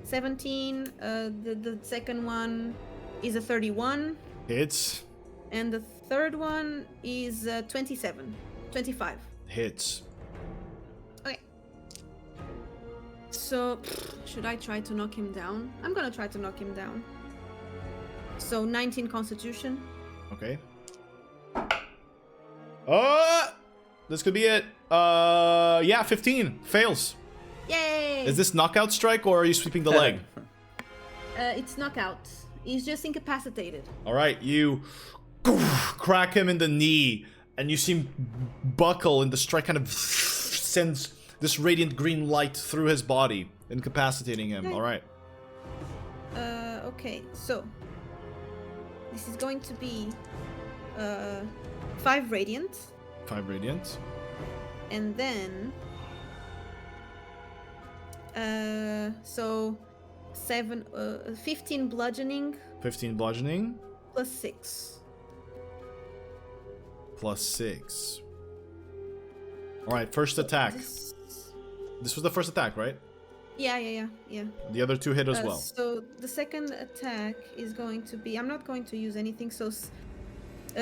17. The second one is a 31, Hits. and the third one is 27. 25. Hits. Okay. So, should I try to knock him down? I'm gonna try to knock him down. So, 19 Constitution. Okay. This could be it. Yeah, 15 fails. Yay! Is this knockout strike or are you sweeping the leg? It's knockout. He's just incapacitated. All right, you crack him in the knee, and you see him buckle, and the strike kind of sends this radiant green light through his body, incapacitating him. All right. Okay, so this is going to be 5 radiant, 5 radiant. and then so 15 bludgeoning 15 bludgeoning plus 6. plus 6. All right, first attack. This was the first attack, right? Yeah. The other 2 hit as well. So the second attack is going to be. I'm not going to use anything. So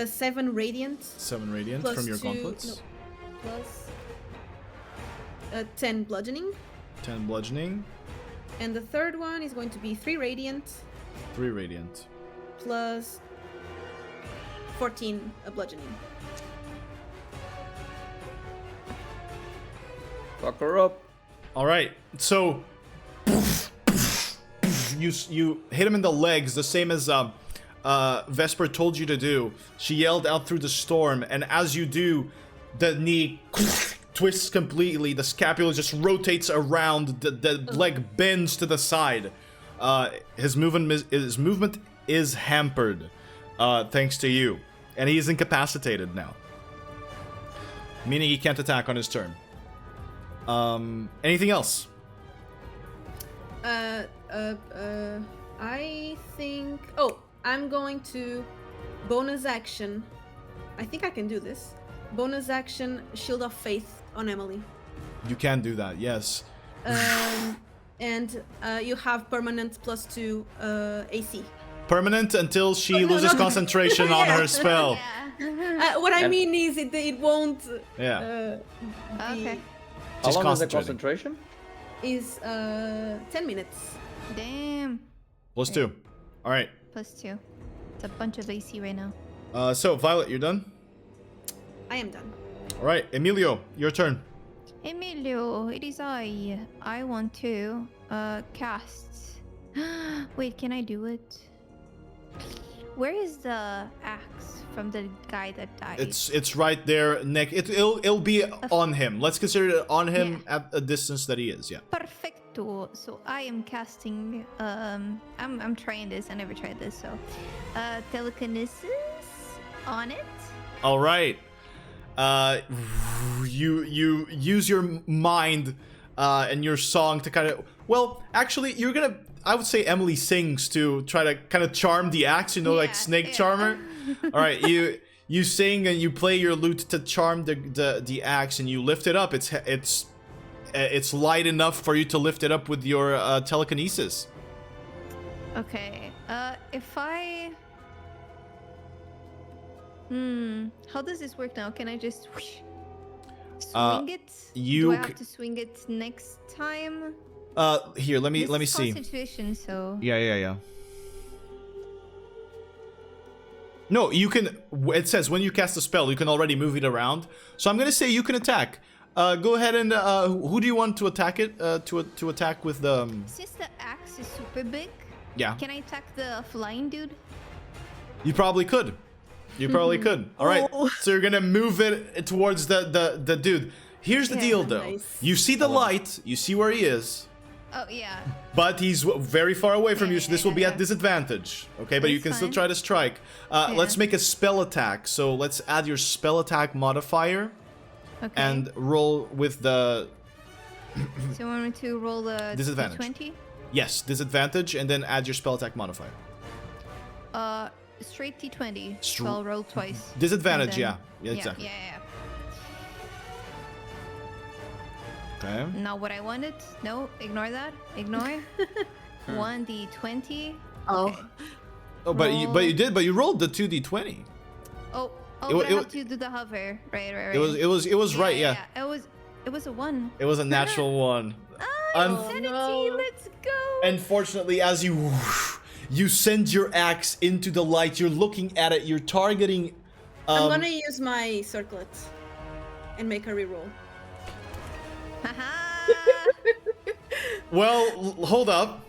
7 radiant 7 radiant plus from your 2, gauntlets. no, plus 10 bludgeoning, 10 bludgeoning, and the third one is going to be 3 radiant 3 radiant. plus 14 bludgeoning. Fuck her up. All right, so you hit him in the legs, the same as Vesper told you to do. She yelled out through the storm, and as you do, The knee twists completely. The scapula just rotates around. The leg bends to the side. His movement is hampered, thanks to you, and he is incapacitated now, meaning he can't attack on his turn. Anything else? I think. Oh, I'm going to bonus action. I think I can do this. Bonus action, Shield of Faith on Emily. You can do that, yes. And you have permanent +2 AC. Permanent until she no, loses no. concentration on her spell. Yeah. What I mean is it won't. Yeah. Okay. How Just long is the concentrating. concentration? Is 10 minutes. Damn. +2. All right. +2. It's a bunch of AC right now. So Violet, you're done. I am done. All right, Emilio, your turn. Emilio, it is I. I want to cast. Wait, can I do it? Where is the axe from the guy that died? It's right there. Neck. It'll be on him. Let's consider it on him at a distance that he is. Yeah. Perfecto. So I am casting. I'm trying this. I never tried this. So, telekinesis on it. All right. You use your mind and your song to kind of. Well, actually, you're gonna. I would say Emily sings to try to kind of charm the axe. You know, like snake charmer. All right, you sing and you play your lute to charm the axe, and you lift it up. It's light enough for you to lift it up with your telekinesis. Okay. If I. How does this work now? Can I just swing it? Do I have to swing it next time? Here, let me see. Concentration, so. Yeah. No, you can. It says when you cast a spell, you can already move it around. So I'm gonna say you can attack. Go ahead and who do you want to attack it? To attack with the. Since the axe is super big. Yeah. Can I attack the flying dude? You probably could. You probably could. All right. So you're gonna move it towards the dude. Here's the deal, though. Nice. You see the light. You see where he is. Oh yeah. But he's very far away from you, so this will be at yeah. disadvantage. Okay, but you That's can still fine. try to strike. Let's make a spell attack. So let's add your spell attack modifier Okay. and roll with the So you want me to roll the Disadvantage. 20? yes disadvantage, and then add your spell attack modifier. Straight D20. Str- So I'll roll twice. Disadvantage, And then- yeah, exactly. Yeah. Okay. Not what I wanted. No, ignore that. Ignore. 1D20. Oh. Okay. Oh, but you rolled the 2d20. Oh, It wa- but I it have wa- to do the hover. Right. It was right, yeah. It was a 1. It was a natural one. Insanity, no. let's go. Unfortunately, as you send your axe into the light, you're looking at it, you're targeting. I'm gonna use my circlet and make a reroll. Haha. Well, hold up.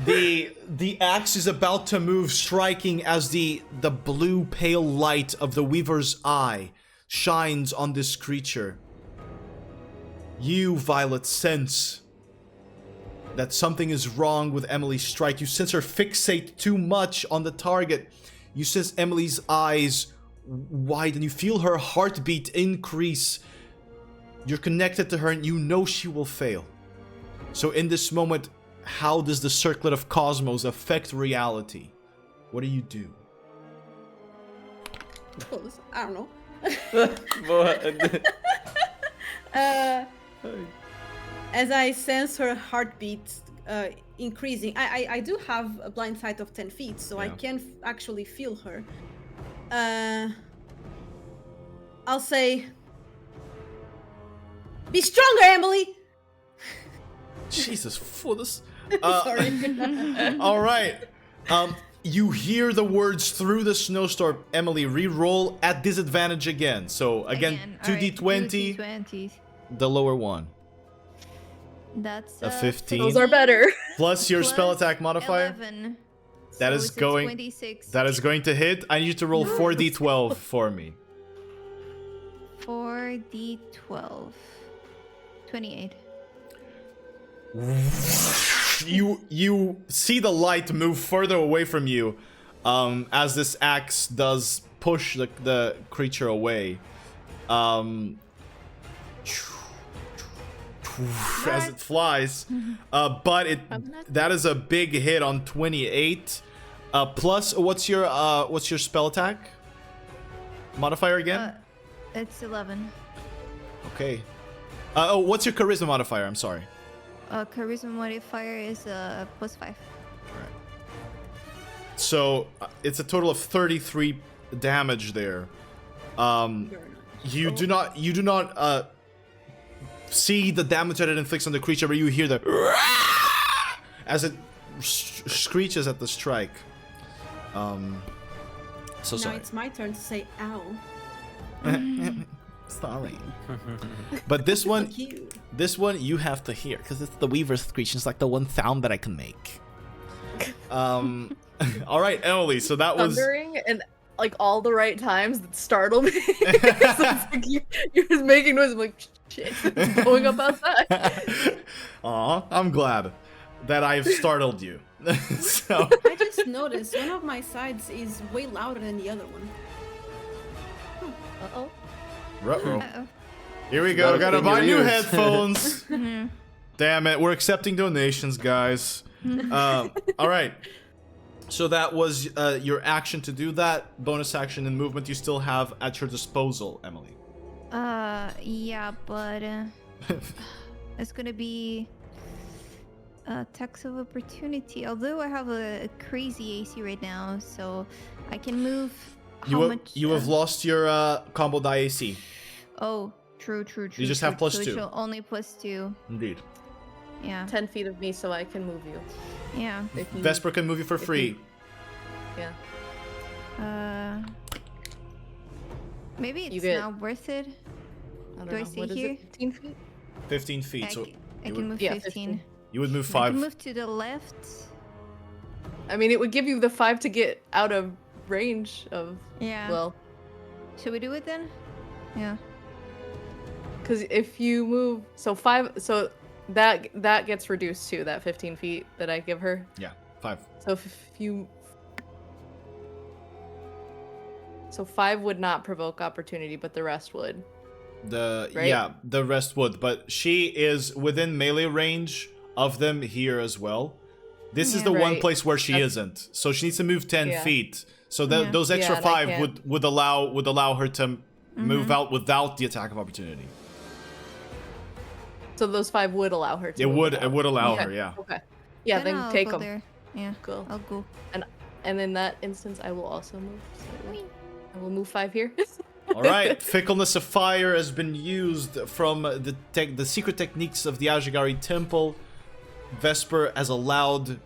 The axe is about to move, striking as the blue pale light of the Weaver's eye shines on this creature. You, Violet, sense that something is wrong with Emily's strike. You sense her fixate too much on the target. You sense Emily's eyes widen. You feel her heartbeat increase. You're connected to her and you know she will fail. So in this moment, how does the circlet of cosmos affect reality? What do you do? Close. I don't know. What? As I sense her heartbeat increasing, I do have a blind sight of 10 feet, so I Yeah. can actually feel her. I'll say, be stronger, Emily! Jesus, for this. Sorry. All right. You hear the words through the snowstorm. Emily, re-roll at disadvantage again. So again, 2d20, 2d20. the lower one. That's A 15. Those are better. Plus your spell Plus attack modifier. 11. That So is it's a going- 26. That is going to hit. I need you to roll 4d12 for me. 4d12. 28. You see the light move further away from you as this axe does push the creature away. As it flies, but that is a big hit on 28. Plus, what's your spell attack modifier again? It's 11. Okay. Oh, what's your charisma modifier? I'm sorry. Charisma modifier is +5. Alright. So it's a total of 33 damage there. You do not see the damage that it inflicts on the creature, but you hear the as it screeches at the strike. So Now sorry. it's my turn to say ow. Sorry. But this one, Fuck you. you have to hear because it's the Weaver's screech. It's like the one sound that I can make. All right, Emily. So that was Thundering and like all the right times that startled me. So it's like you're just making noise. I'm like, shit, it's going up outside. Aw, I'm glad that I've startled you. So I just noticed one of my sides is way louder than the other one. Uh-oh. ruh-roh. Uh-oh. Here we go. Gotta Gotta clean your buy new ears. headphones. Damn it. We're accepting donations, guys. All right. So that was your action to do that. Bonus action and movement you still have at your disposal, Emily. Yeah, but it's gonna be attacks of opportunity. Although I have a crazy AC right now, so I can move. You have lost your combo die AC. Oh, true. You just have plus so 2. it's only +2. Indeed. Yeah. 10 feet of me so I can move you. Yeah. If you Vesper can move you for free. Yeah. Maybe You it's get- not worth it. I don't Do I know. stay What is here? it? 15 feet? 15 feet. I So can would- move yeah, 15. you would move I 5. can move to the left. I mean, it would give you the 5 to get out of range of. Yeah. Well, Should we do it then? Yeah. because if you move, so 5, so that gets reduced to that 15 feet that I give her. Yeah, 5. So if you. So 5 would not provoke opportunity, but the rest would. Right? Yeah, the rest would, but she is within melee range of them here as well. This is Yeah. the one Right. place where she That's- isn't. So she needs to move 10 Yeah. feet. So Yeah. those extra Yeah, and I 5 can't. would allow her to move out without the attack of opportunity. So those 5 would allow her to. It move would out. allow Okay. her, yeah. Okay. Yeah, then I'll take go them. there. Yeah. Cool. I'll go. And in that instance, I will also move. slightly. I will move 5 here. All right, Fickleness of Fire has been used from the secret techniques of the Ajigari Temple. Vesper has allowed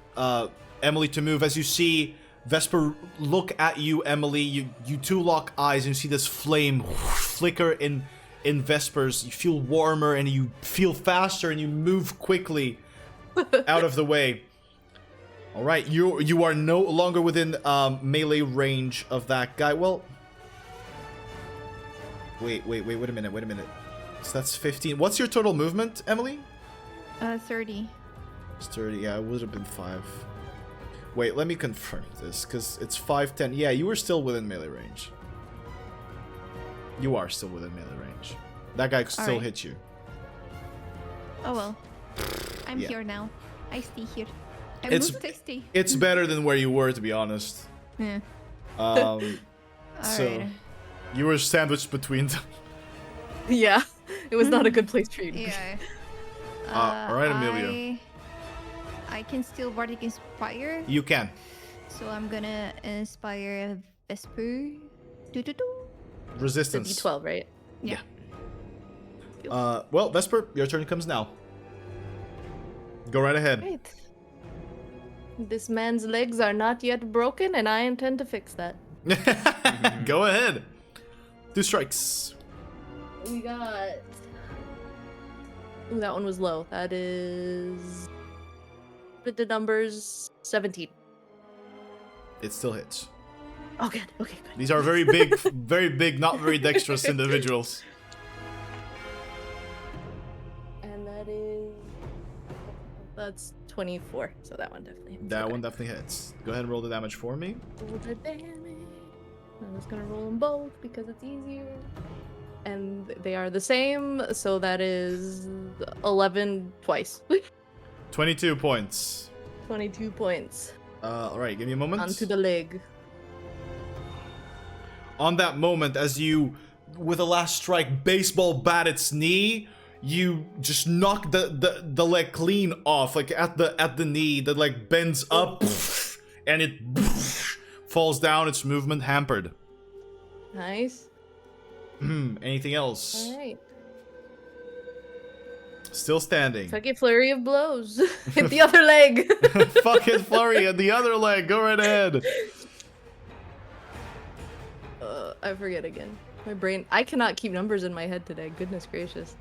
Emily to move. As you see Vesper look at you, Emily, you two lock eyes and you see this flame flicker in Vesper's. You feel warmer and you feel faster and you move quickly out of the way. All right, you are no longer within melee range of that guy. Well, wait a minute. So that's 15. What's your total movement, Emily? 30. It's 30. Yeah, it would have been 5. Wait, let me confirm this, because it's 5, 10. Yeah, you were still within melee range. You are still within melee range. That guy could still Alright. hit you. Oh well. I'm Yeah. here now. I stay here. I It's- move to stay. It's better than where you were, to be honest. Yeah. So Alright. you were sandwiched between them. Yeah, it was not a good place for you to be. Yeah. Alright, Emilio. I can still Bardic Inspire, You can. so I'm gonna inspire Vesper. Do. The Resistance. D12, right? Yeah. Well, Vesper, your turn comes now. Go right ahead. Right. This man's legs are not yet broken, and I intend to fix that. Go ahead. 2 strikes. We got. Ooh, that one was low. That is. With the numbers 17. It still hits. Oh, good. Okay, good. These are very big, not very dexterous individuals. It's 24, so that one definitely hits. That one definitely hits. Go ahead and roll the damage for me. Roll the damage. I'm just gonna roll them both because it's easier. And they are the same, so that is 11 twice. 22 points. 22 points. Alright, give me a moment. Onto the leg. On that moment, as you, with a last strike, baseball bat its knee, you just knock the leg clean off, like at the knee. The leg bends up, and it falls down. Its movement hampered. Nice. Anything else? Alright. Still standing. Fucking flurry of blows. Hit the other leg. Fucking flurry and the other leg. Go right ahead. I forget again. My brain. I cannot keep numbers in my head today. Goodness gracious.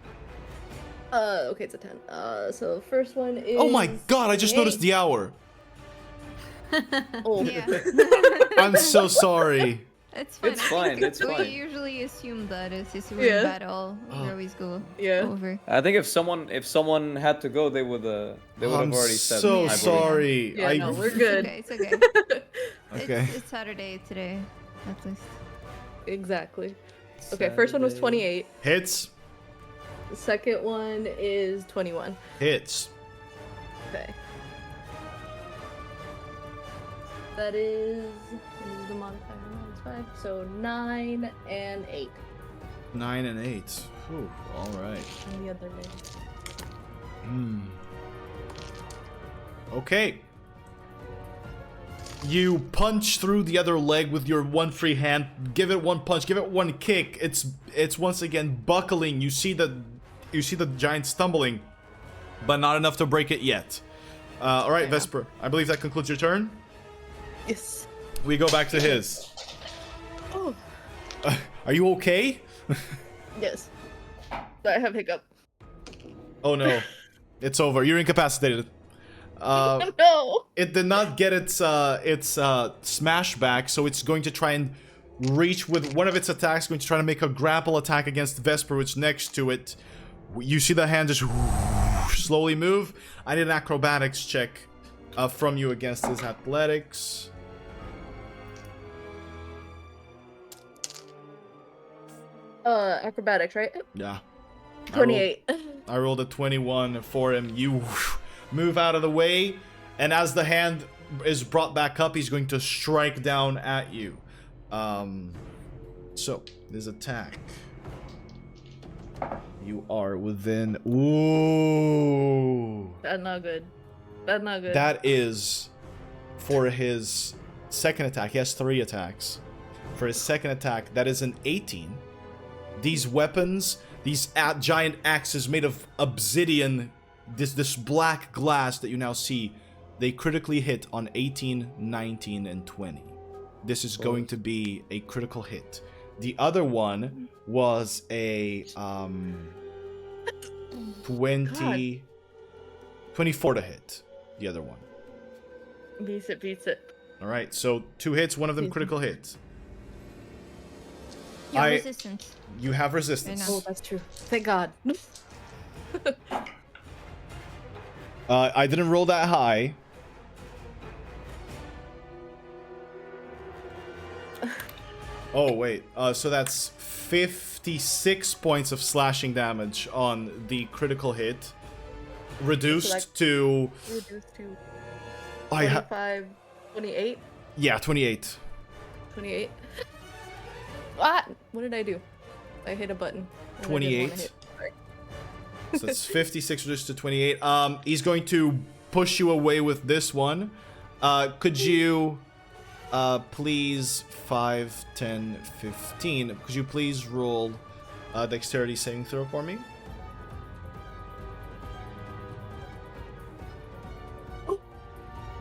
Okay, it's a 10. So first one is. Oh my god! I just 28. noticed the hour. Oh. Yeah. I'm so sorry. It's fine. It's fine, it's we fine. usually assume that if we're Yeah. in battle, we Oh. always go Yeah. over. I think if someone had to go, they would have I'm already said. so I believe. sorry. Yeah, no, we're It's good. okay. It's okay. Okay. It's Saturday today, at least. Exactly. Okay, first one was 28. Hits. The second one is 21. Hits. Okay. That is the modifier minus 5. So 9 and 8 9 and 8. Whew, all right. on the other leg. Okay. You punch through the other leg with your one free hand. Give it one punch. Give it one kick. It's once again buckling. You see the giant stumbling, but not enough to break it yet. All right, Yeah. Vesper. I believe that concludes your turn. Yes. We go back to his. Oh. Are you okay? Yes. I have hiccup. Oh no, it's over. You're incapacitated. No. It did not get its smash back, so it's going to try and reach with one of its attacks, going to try to make a grapple attack against Vesper, which next to it. You see the hand just slowly move. I need an acrobatics check from you against his athletics. Acrobatics, right? Yeah. 28. I rolled a 21 for him. You move out of the way, and as the hand is brought back up, he's going to strike down at you. So, his attack. You are within... Ooh. That's not good. That's not good. That is for his second attack. He has 3 attacks. For his second attack, that is an 18. These weapons, these giant axes made of obsidian, this black glass that you now see, they critically hit on 18, 19, and 20. This is going to be a critical hit. The other one was a 24 to hit. The other one. Beats it, beats it. All right, so 2 hits, one of them critical hit. You're I- resistant. You have resistance. I know. Oh, that's true. Thank God. I didn't roll that high. Oh, wait. So that's 56 points of slashing damage on the critical hit. Reduced to... Reduced to I 25, 28? Yeah, 28. 28. What did I do? I hit a button. and I didn't wanna 28. hit. Sorry. So that's 56 reduced to 28. He's going to push you away with this one. Could you... please 5, 10, 15. Could you please roll dexterity saving throw for me?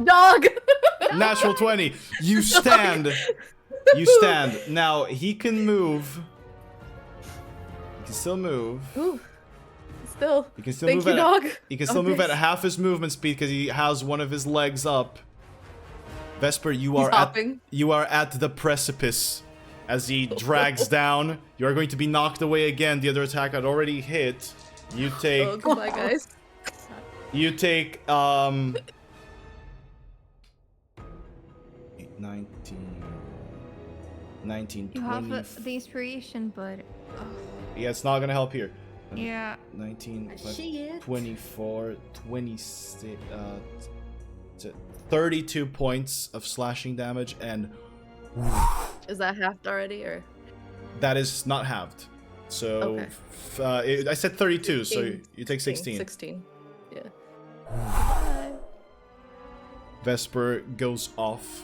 Dog! Natural 20. You stand. You stand. Now he can move. He can still move. Ooh. Still. He can still Thank move you, at dog. he can still move at half his movement speed because he has one of his legs up. Vesper, you are hopping. at the precipice as he drags down. You are going to be knocked away again. The other attack had already hit. You take Oh, goodbye, guys. You take 19, 19, You 20. have the inspiration, but Yeah, it's not gonna help here. yeah. 19, Shit. 24, 26, 32 points of slashing damage, and Is that halved already, or? that is not halved. So Okay. I said 32, so 16. you take 16. 16. Yeah. Vesper goes off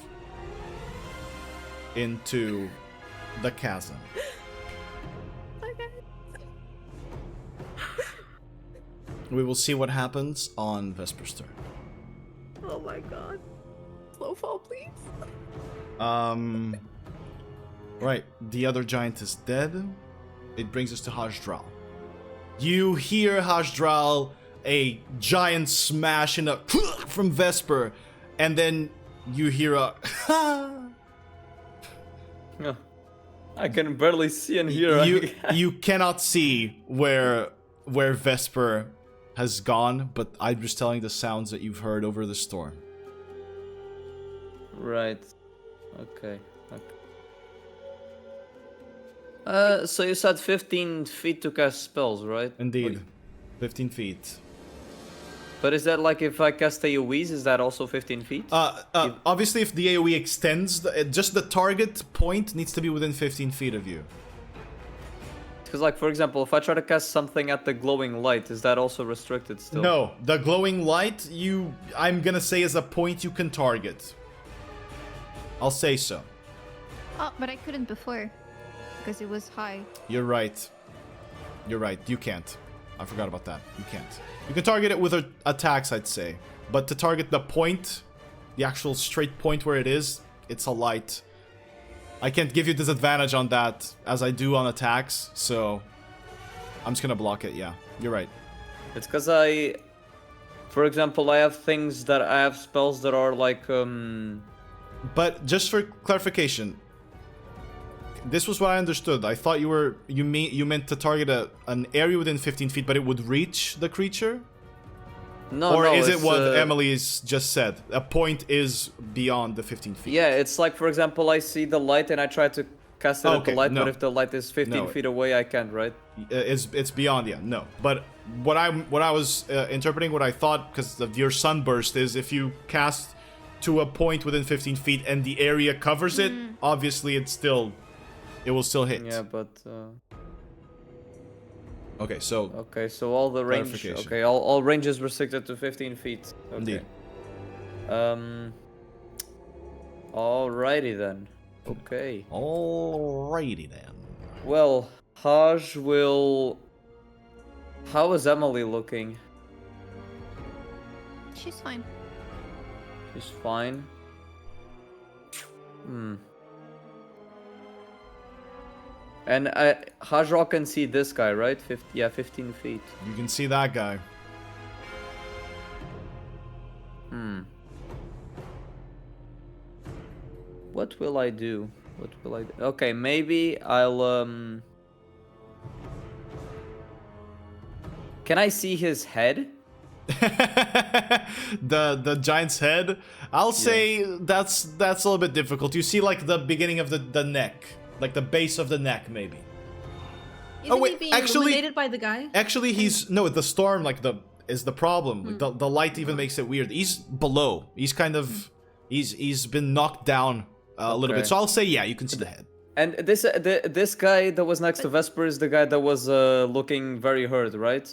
into the chasm. We will see what happens on Vesper's turn. Oh my god. Slow fall, please. Right, the other giant is dead. It brings us to Hajdral. You hear Hajdral, a giant smash in a from Vesper, and then you hear a Yeah. I can barely see and hear. you cannot see where Vesper has gone, but I'm just telling the sounds that you've heard over the storm. Right. Okay. So you said 15 feet to cast spells, right? Indeed. Wait, 15 feet. But is that like if I cast AoEs, is that also 15 feet? Obviously, if the AoE extends, just the target point needs to be within 15 feet of you. Because, like, for example, if I try to cast something at the glowing light, is that also restricted still? No, the glowing light, I'm gonna say is a point you can target. I'll say so. Oh, but I couldn't before because it was high. You're right. You can't. I forgot about that. You can't. You can target it with attacks, I'd say. But to target the point, the actual straight point where it is, it's a light. I can't give you disadvantage on that as I do on attacks, so I'm just gonna block it, yeah. You're right. It's because for example, I have spells that are like, But just for clarification, this was what I understood. I thought you meant to target an area within 15 feet, but it would reach the creature? No, is it it's, what Emily's just said? A point is beyond the 15 feet. Yeah, it's like, for example, I see the light and I try to cast it at the light, no. but if the light is 15 feet away, I can't, right? It's beyond, yeah, no. But what I was interpreting, what I thought, because of your sunburst, is if you cast to a point within 15 feet and the area covers it, obviously it will still hit. Yeah, but... Okay, so... Okay, so all the range... Okay, all range is restricted to 15 feet. Okay. Indeed. Alrighty then. Okay. Alrighty then. Well, Haj will... How is Emily looking? She's fine. She's fine. And Hajra can see this guy, right? 15 feet. You can see that guy. What will I do? Okay, maybe I'll Can I see his head? the giant's head? I'll say that's a little bit difficult. You see like the beginning of the neck. Like the base of the neck, maybe. Isn't he being illuminated by the guy? Actually, the storm is the problem. The light even makes it weird. He's below. He's kind of he's been knocked down a little bit. So I'll say you can see the head. And this guy that was next to Vesper is the guy that was looking very hurt, right?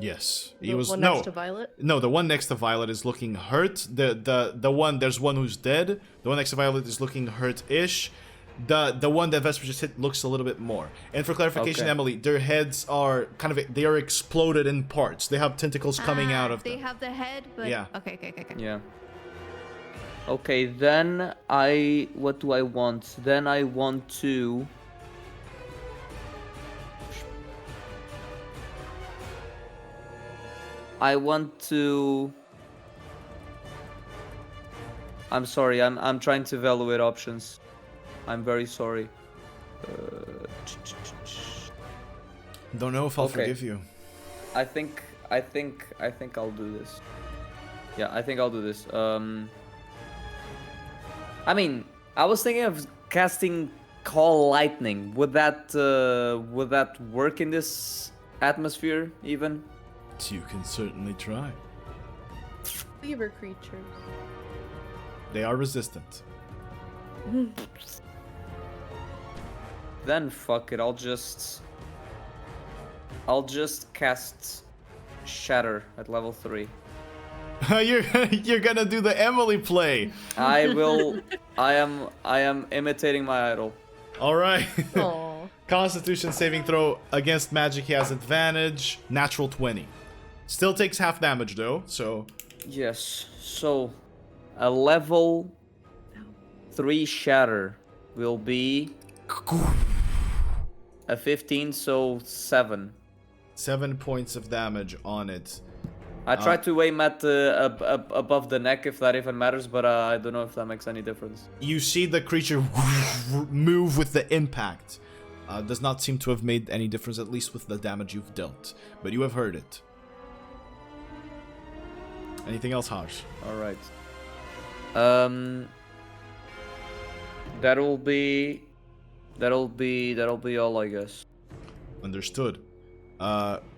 Yes, The one next to Violet? No, the one next to Violet is looking hurt. There's one who's dead. The one next to Violet is looking hurt-ish. The one that Vesper just hit looks a little bit more. And for clarification, Emily, their heads are they are exploded in parts. They have tentacles coming out of them. They have the head, but Yeah. Okay. Yeah. Okay, then what do I want? Then I want to... I'm sorry, I'm trying to evaluate options. I'm very sorry. Don't know if I'll forgive you. I think think I'll do this. Yeah, I think I'll do this. I mean, I was thinking of casting Call Lightning. Would that work in this atmosphere even? You can certainly try. Weaver creatures. They are resistant. Then fuck it. I'll just cast Shatter at level 3. You're gonna do the Emily play. I will. I am imitating my idol. All right. Aw. Constitution saving throw against magic. He has advantage. Natural 20. Still takes half damage though. So Yes. So, a level 3 Shatter will be a 15. So 7. 7 points of damage on it. I tried to aim at above the neck, if that even matters, but I don't know if that makes any difference. You see the creature move with the impact. Does not seem to have made any difference, at least with the damage you've dealt. But you have heard it. Anything else, Haj? All right. That'll be all, I guess. Understood.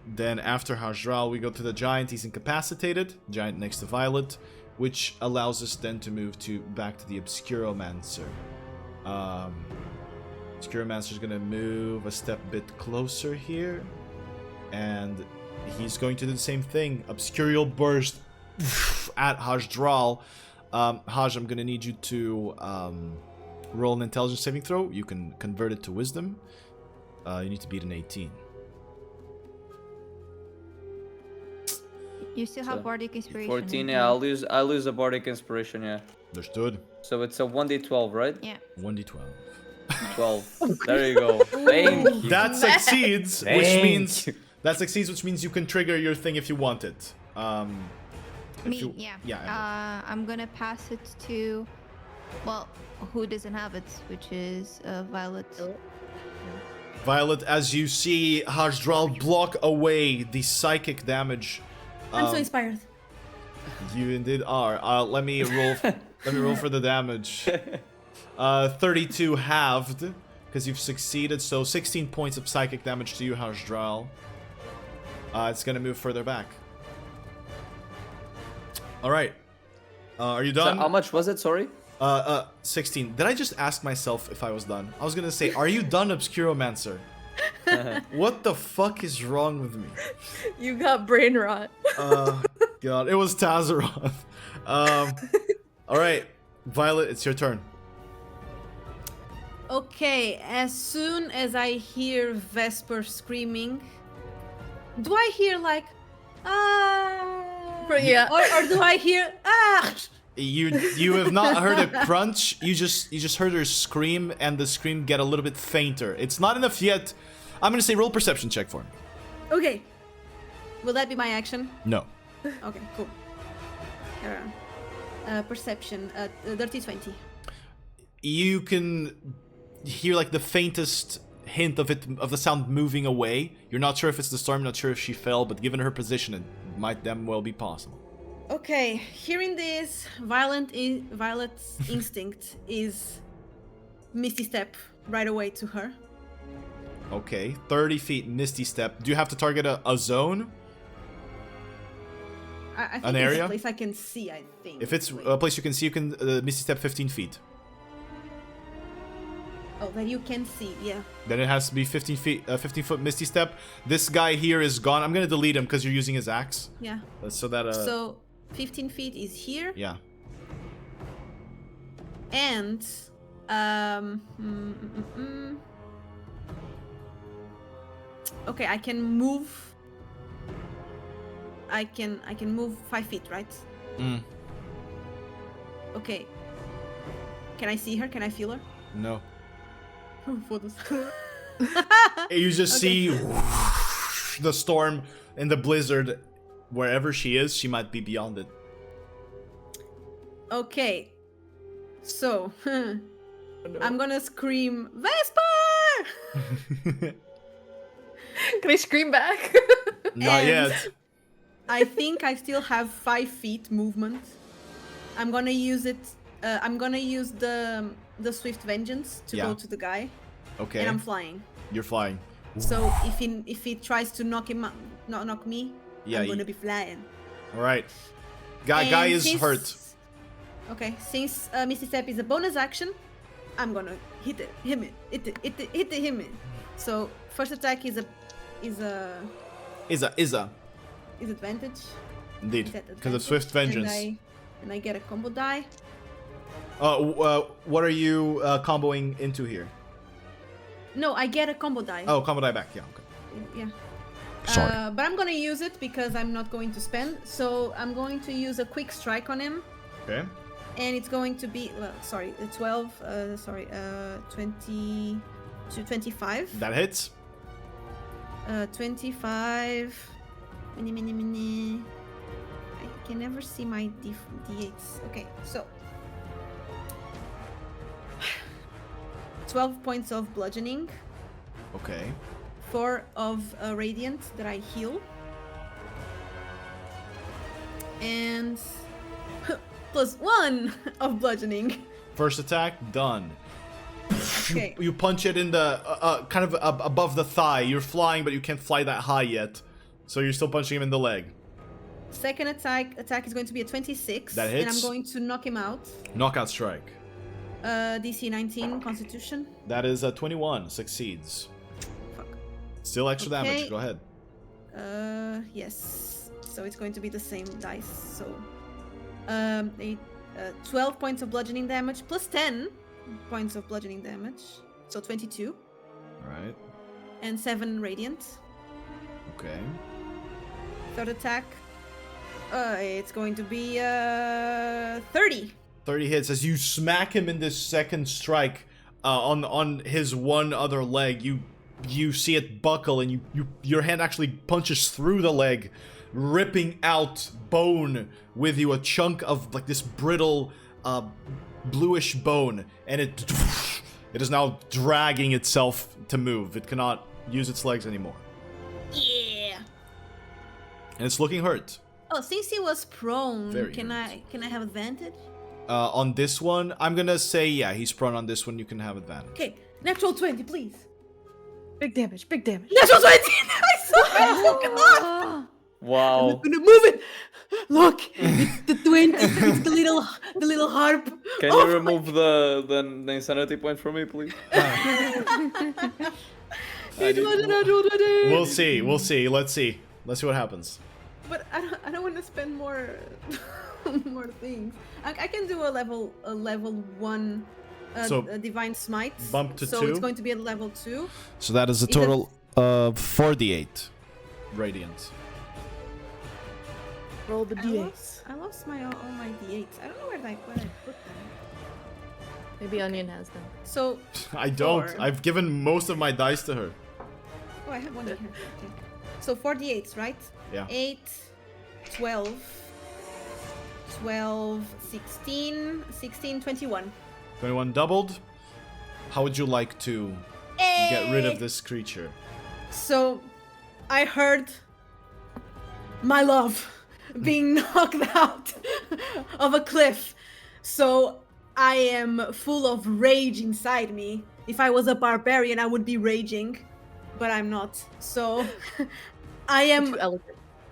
Then after Hajral, we go to the giant. He's incapacitated. Giant next to Violet, which allows us then to move back to the Obscuromancer. Obscuromancer's gonna move a bit closer here, and he's going to do the same thing. Obscurial burst at Hajral. Haj, I'm gonna need you to roll an intelligence saving throw. You can convert it to wisdom. You need to beat an 18. You still have So, bardic inspiration. 14. Yeah, I'll lose a bardic inspiration. Yeah. Understood. So it's a 1d12, right? Yeah. 1d12. 12. There you go. Thank you. That succeeds, which Thank means you. you can trigger your thing if you want it. Me, yeah. I'm gonna pass it to, well, who doesn't have it, which is Violet. Violet, as you see Hajral block away the psychic damage. I'm so inspired. You indeed are. Let me roll. Let me roll for the damage. 32 halved, because you've succeeded. So 16 points of psychic damage to you, Hajral. It's gonna move further back. All right. Are you done? So how much was it? Sorry. 16. Did I just ask myself if I was done? I was gonna say, are you done, Obscuromancer? What the fuck is wrong with me? You got brain rot. God, it was Tazzoroth. All right, Violet, it's your turn. Okay, as soon as I hear Vesper screaming, do I hear like Yeah. or do I hear You have not heard a crunch. You just heard her scream, and the scream get a little bit fainter. It's not enough yet. I'm gonna say roll perception check for me. Okay. Will that be my action? No. Okay, cool. Perception, dirty 20. You can hear like the faintest hint of the sound moving away. You're not sure if it's the storm, not sure if she fell, but given her position, it might damn well be possible. Okay, hearing this, Violet's instinct is Misty Step right away to her. Okay, 30 feet, Misty Step. Do you have to target a zone? I think An it's area? a place I can see, I think. If it's Wait. a place you can see, you can Misty Step 15 feet. Oh, that you can see, yeah. Then it has to be 15 feet, 15 foot Misty Step. This guy here is gone. I'm gonna delete him because you're using his axe. Yeah. So that So, 15 feet is here. yeah. And, okay, I can move. I can move 5 feet, right? Mm, Okay. Can I see her? Can I feel her? no. Foda-se. You just see the storm and the blizzard. Wherever she is, she might be beyond it. Okay. So, I'm gonna scream, Vesper! Can I scream back? Not And- yet. I think I still have 5 feet movement. I'm gonna use it. I'm gonna use the Swift Vengeance to go to the guy. Okay. And I'm flying. You're flying. So if he tries to knock him, knock me, I'm gonna be flying. All right. Guy is hurt. Okay, since Misty Step is a bonus action, I'm gonna hit him. So first attack is advantage. Indeed, because of Swift Vengeance. And I get a combo die. What are you comboing into here? No, I get a combo die. Oh, combo die back. Yeah. Okay. Yeah. Sorry. But I'm gonna use it because I'm not going to spend. So I'm going to use a quick strike on him. Okay. And it's going to be 20 to 25. That hits. 25. Mini. I can never see my d8s. Okay, so 12 points of bludgeoning. Okay. 4 of radiant that I heal. And +1 of bludgeoning. First attack done. Okay. You punch it in the kind of above the thigh. You're flying, but you can't fly that high yet, so you're still punching him in the leg. Second attack is going to be a 26. That hits. And I'm going to knock him out. Knockout strike. DC 19 Constitution. That is a 21. Succeeds. Fuck. Still extra damage. Go ahead. Yes. So it's going to be the same dice. So 12 points of bludgeoning damage plus 10 points of bludgeoning damage. So 22. Alright. And 7 radiant. Okay. Third attack. It's going to be 30. 30 hits. As you smack him in this second strike on his one other leg, you see it buckle, and your hand actually punches through the leg, ripping out bone with you, a chunk of like this brittle bluish bone, and it is now dragging itself to move. It cannot use its legs anymore. Yeah. And it's looking hurt. Oh, since he was prone, Very can hurt. I have advantage? On this one, I'm gonna say yeah, he's prone on this one. You can have advantage. Okay, natural 20, please. Big damage. Natural 20! I saw it! Oh, Wow. I'm gonna move it! Look! It's the 20, it's the little harp. Can you remove the insanity point from me, please? It was a natural 20! We'll see. Let's see what happens. But I don't want to spend more more things. I can do a level 1 So, divine smite. bump to so 2? it's going to be at level 2. So that is a total of 48 radiant. Roll the d8s. I lost all my d8s. I don't know where I put them. Maybe Onion has them. So I don't. 4. I've given most of my dice to her. Oh, I have one in here. Okay. So 4 d8s, right? Yeah. 8, 12, 16, 21. 21 doubled. How would you like to get rid of this creature? So, I heard my love being knocked out of a cliff. So, I am full of rage inside me. If I was a barbarian, I would be raging, but I'm not. So, I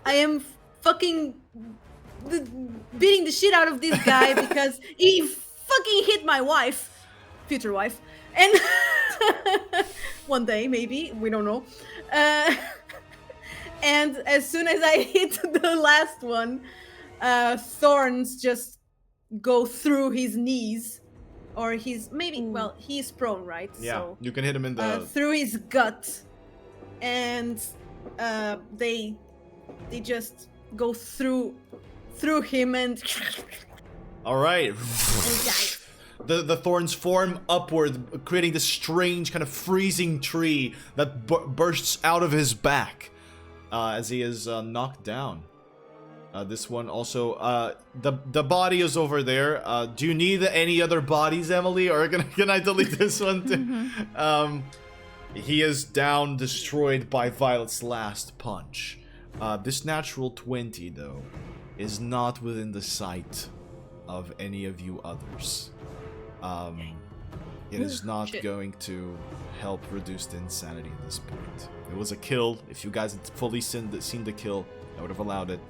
am fucking beating the shit out of this guy because he fucking hit my wife, future wife, and one day maybe, we don't know. And as soon as I hit the last one, thorns just go through his knees, or his well, he's prone, right? Yeah, so, you can hit him in the through his gut, and they just go through him and. All right. The thorns form upward, creating this strange kind of freezing tree that bursts out of his back as he is knocked down. This one also, the body is over there. Do you need any other bodies, Emily, or can I delete this one too? He is down, destroyed by Violet's last punch. This natural 20, though, is not within the sight of any of you others. It is not going to help reduce the insanity at this point. It was a kill. If you guys had fully seen the kill, I would have allowed it.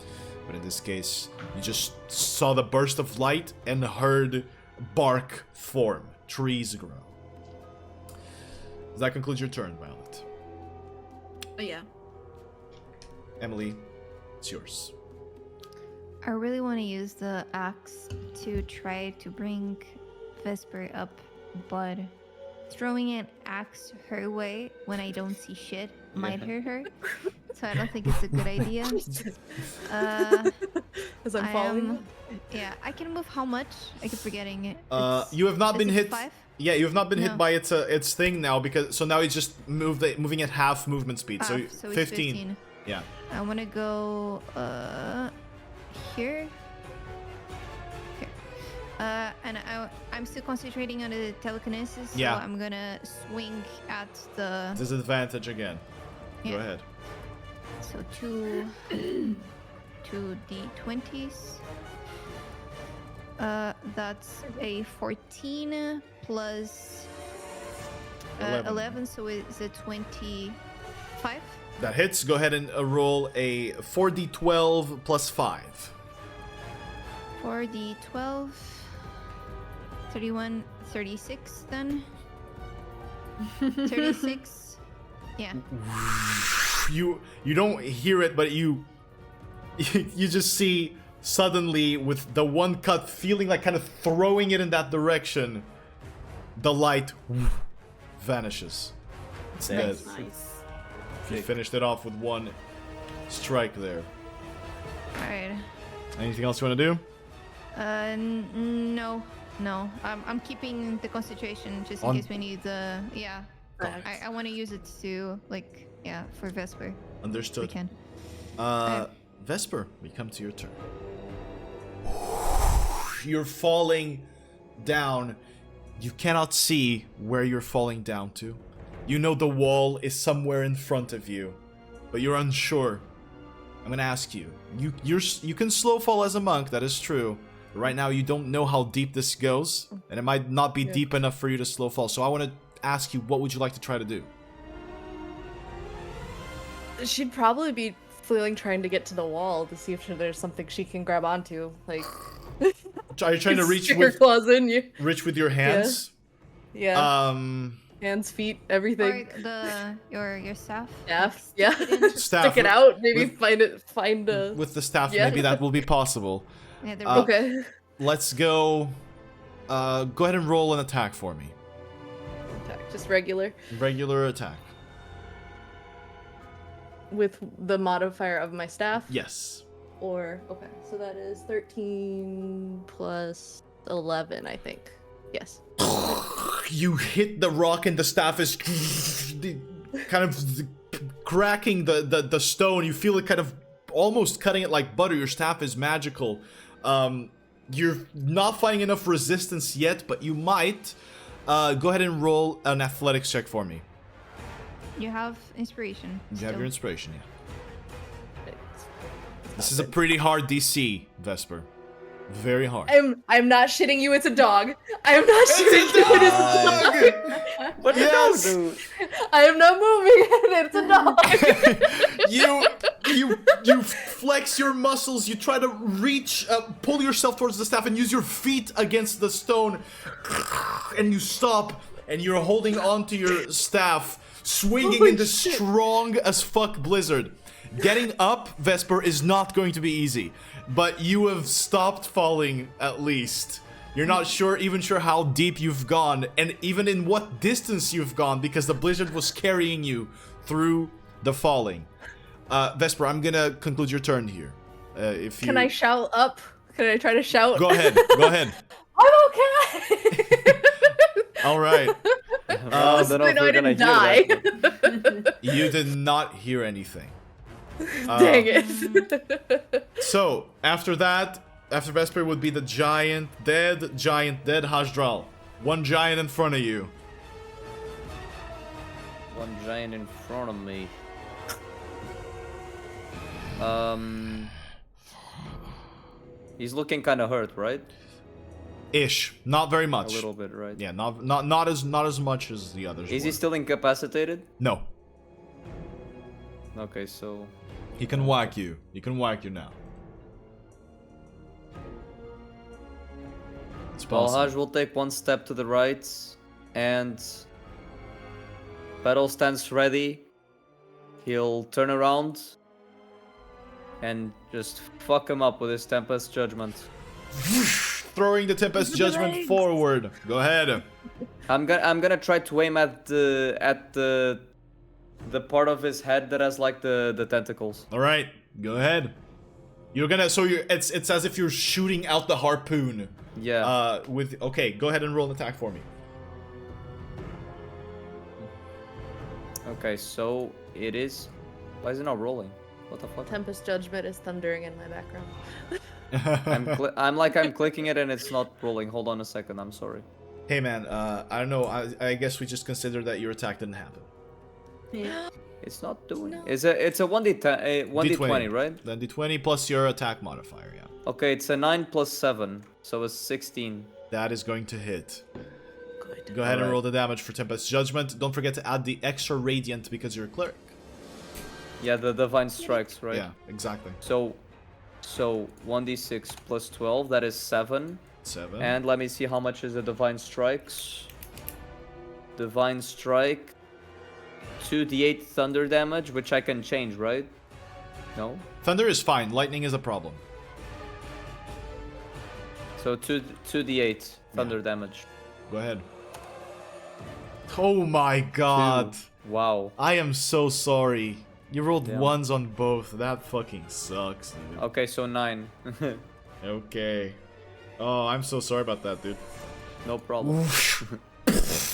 But in this case, you just saw the burst of light and heard bark form, trees grow. Does that conclude your turn, Violet? Oh, yeah. Emily, it's yours. I really want to use the axe to try to bring Vesper up, but throwing an axe her way when I don't see shit might hurt her. So I don't think it's a good idea. As I'm falling. Yeah, I can move how much? I keep forgetting it. You have not been hit. 5? Yeah, you have not been hit by its thing now because now it's just moving at half movement speed. So It's 15. Yeah. I want to go here. Okay. And I'm still concentrating on the telekinesis. So I'm gonna swing at the Disadvantage again. Yeah. Go ahead. So two D20s. That's a 14 plus 11, so it's a 25. That hits. Go ahead and roll a 4d12 plus 5. 4d12. 31, 36 then. 36. Yeah. You don't hear it, but you just see suddenly with the one cut feeling like kind of throwing it in that direction, the light vanishes. It's dead. Nice. You finished it off with one strike there. Alright. Anything else you want to do? No. I'm keeping the concentration just in case we need the. Yeah. I want to use it to, for Vesper. Understood. We can. Vesper, we come to your turn. You're falling down. You cannot see where you're falling down to. You know the wall is somewhere in front of you, but you're unsure. I'm gonna ask you. You can slow fall as a monk, that is true. But right now you don't know how deep this goes, and it might not be deep enough for you to slow fall. So I want to ask you, what would you like to try to do? She'd probably be trying to get to the wall to see if there's something she can grab onto. Like, Are you trying to reach your claws in you? Reach with your hands? Yeah. Hands, feet, everything. Or your staff. Staff. Yeah. Staff. Stick it out. Maybe find a. With the staff, maybe that will be possible. Yeah, Okay. Let's go. Go ahead and roll an attack for me. Attack, just regular. Regular attack. With the modifier of my staff? Yes. Or, okay, so that is 13 plus 11, I think. Yes. You hit the rock and the staff is kind of cracking the stone. You feel it kind of almost cutting it like butter. Your staff is magical. You're not finding enough resistance yet, but you might. Go ahead and roll an athletics check for me. You have inspiration. You have your inspiration, yeah. This is a pretty hard DC, Vesper. Very hard. I'm not shitting you, it's a dog. I am not shitting you, it is a dog. What did Yes! you do? I am not moving, it's a dog. You flex your muscles. You try to reach, pull yourself towards the staff, and use your feet against the stone. And you stop, and you're holding on to your staff, swinging in this strong as fuck blizzard. Getting up, Vesper, is not going to be easy, but you have stopped falling at least. You're not even sure how deep you've gone, and even in what distance you've gone, because the blizzard was carrying you through the falling. Vesper, I'm gonna conclude your turn here. Can I shout up? Can I try to shout? Go ahead. Go ahead. I'm okay. All right. I don't know if we're gonna die. hear that. You did not hear anything. Dang it. So, after that, after Vesper would be the giant dead Hasdral. One giant in front of you. One giant in front of me. He's looking kind of hurt, right? Ish, not very A much. little bit, right? Yeah, not as much as the others. Is were. he still incapacitated? No, Okay, so he can whack you. He can whack you now. It's possible. Barrage will take one step to the right, and Battle stands ready. He'll turn around and just fuck him up with his Tempest Judgment. Throwing the Tempest Judgment forward. Go ahead. I'm gonna try to aim at the part of his head that has like the tentacles. All right, go ahead. You're gonna. So it's as if you're shooting out the harpoon. Yeah. Okay, go ahead and roll an attack for me. Okay, so it is. Why is it not rolling? What the fuck? Tempest Judgment is thundering in my background. I'm clicking it and it's not rolling. Hold on a second. I'm sorry. Hey man, I don't know. I guess we just consider that your attack didn't happen. Yeah. It's not doing. No. It's a 1d10, 1d20, right? Then d20 plus your attack modifier. Yeah, Okay, it's a 9 plus 7, so it's 16. that is going to hit. Good. Go ahead and Alright. roll the damage for Tempest Judgment. Don't forget to add the extra radiant because you're a cleric. Yeah, the divine strikes, right? Yeah, exactly. So 1d6 plus 12, that is 7. 7. And let me see how much is the divine strikes. Divine strike, 2d8 thunder damage, which I can change, right? No. Thunder is fine. Lightning is a problem. So 2d8 thunder damage. Go ahead. Oh my god. 2. Wow. I am so sorry. You rolled Yeah. ones on both. That fucking sucks, dude. Okay, so 9. Okay. Oh, I'm so sorry about that, dude. No problem.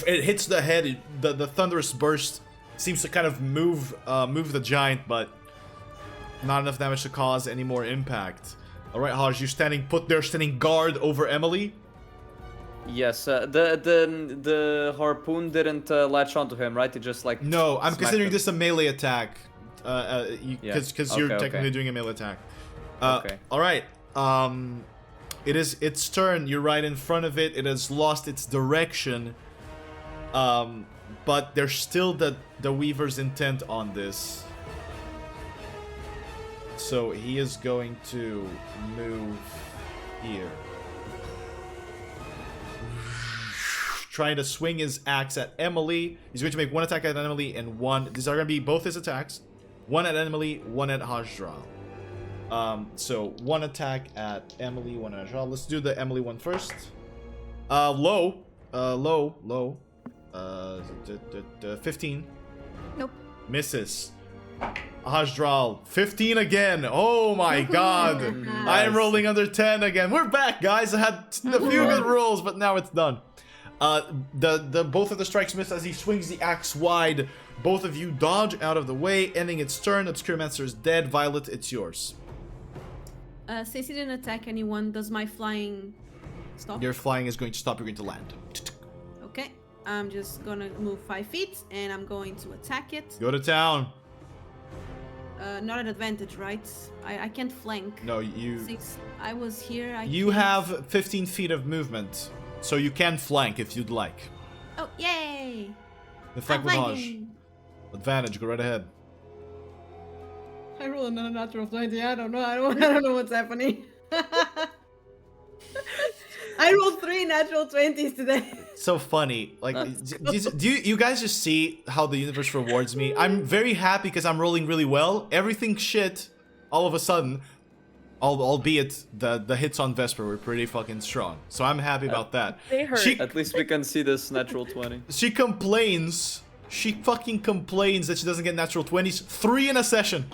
It hits the head. The thunderous burst seems to kind of move the giant, but not enough damage to cause any more impact. All right, Haj, you're standing put there, standing guard over Emily. Yes, the harpoon didn't latch onto him, right? It just like No, I'm smacked considering him. this a melee attack. Because you're Okay, technically okay. doing a melee attack. Okay. All right. It is its turn. You're right in front of it. It has lost its direction. But there's still the Weaver's intent on this. So he is going to move here. Trying to swing his axe at Emily. He's going to make one attack at Emily and one. These are going to be both his attacks. One at Emily, one at Hajdral. So one attack at Emily, one at Hajdral. Let's do the Emily one first. Low. 15. Nope. Misses. Hajdral, 15 again. Oh my god. I am rolling under 10 again. We're back, guys. I had a few good rolls, but now it's done. Both of the strikes miss as he swings the axe wide. Both of you dodge out of the way, ending its turn. Obscuromancer is dead. Violet, it's yours. Since he didn't attack anyone, does my flying stop? Your flying is going to stop. You're going to land. Okay. I'm just gonna move 5 feet and I'm going to attack it. Go to town. Not an advantage, right? I can't flank. No, you Since I was here, you can't- have 15 feet of movement, so you can flank if you'd like. Oh, yay! The flank I'm with Haj. flanking. Advantage. Go right ahead. I rolled another natural 20. I don't know. I don't know what's happening. I rolled 3 natural 20s today. So funny. Like, do you guys just see how the universe rewards me? I'm very happy because I'm rolling really well. Everything shit, all of a sudden, albeit the hits on Vesper were pretty fucking strong. So I'm happy about that. They hurt. At least we can see this natural 20. She complains. She fucking complains that she doesn't get natural 20s 3 in a session.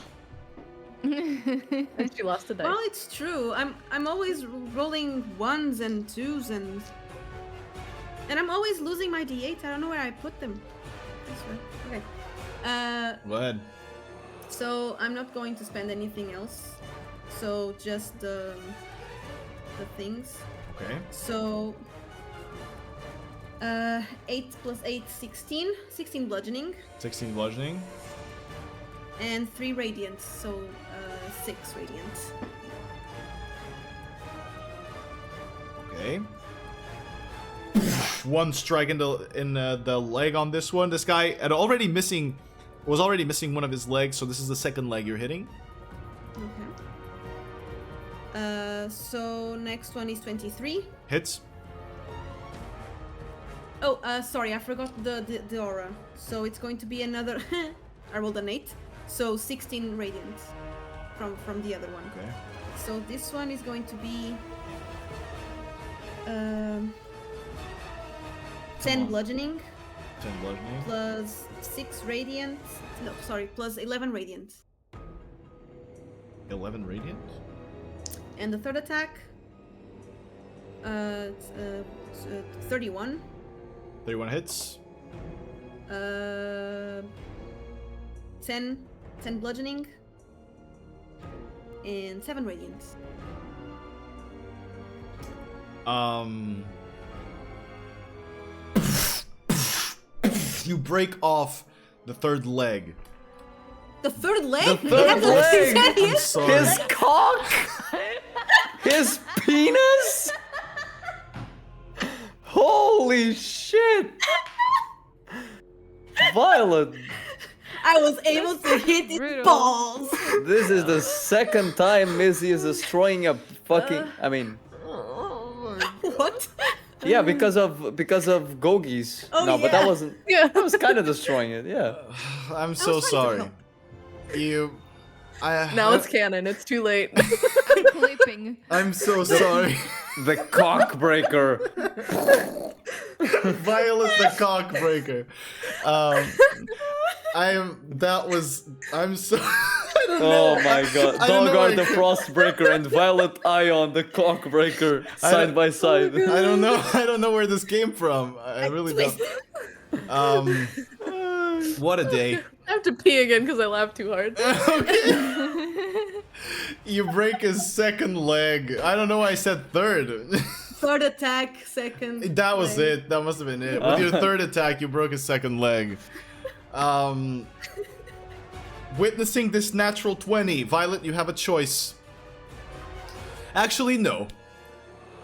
And she lost a dice. Well, it's true. I'm always rolling 1s and 2s and I'm always losing my d8. I don't know where I put them. This way. Okay. Go ahead. So I'm not going to spend anything else. So just the things. Okay. So 8 plus 8, 16. 16 bludgeoning 16 bludgeoning. and 3 radiant. So 6 radiant. Okay. One strike in the leg on this one. This guy was already missing one of his legs, so this is the second leg you're hitting. Okay. So next one is 23. Hits. Oh, sorry, I forgot the aura. So it's going to be another. I rolled an 8, so 16 radiant from the other one. Okay. So this one is going to be 10 bludgeoning 10 bludgeoning. plus 6 radiant. No, sorry, plus 11 radiant. 11 radiant. And the third attack, 31. 31 hits. 10 bludgeoning and 7 radiant. You break off the third leg. The third leg? The third leg! I'm sorry. His cock! His penis? Holy shit! Violet, I was able to hit his Brutal. balls. this is the second time Missy is destroying a fucking. I mean, What? yeah, because of Gogis. Oh, no, but that yeah. wasn't. Yeah. That was kind of destroying it. Yeah. I'm so was trying to sorry. help. Now it's canon. It's too late. I'm clipping. I'm so sorry. The cockbreaker. Violet the cockbreaker. I'm so I don't know. Oh my god. I don't know Dogard the why- Frostbreaker and Violet Ion the cockbreaker side by side. I don't know where this came from. I really don't. What a day. I have to pee again because I laughed too hard. Okay. You break his second leg. I don't know why I said third. Third attack, second. That was leg. it. That must have been it. With your third attack, you broke his second leg. Witnessing this natural 20, Violet, you have a choice. Actually, no.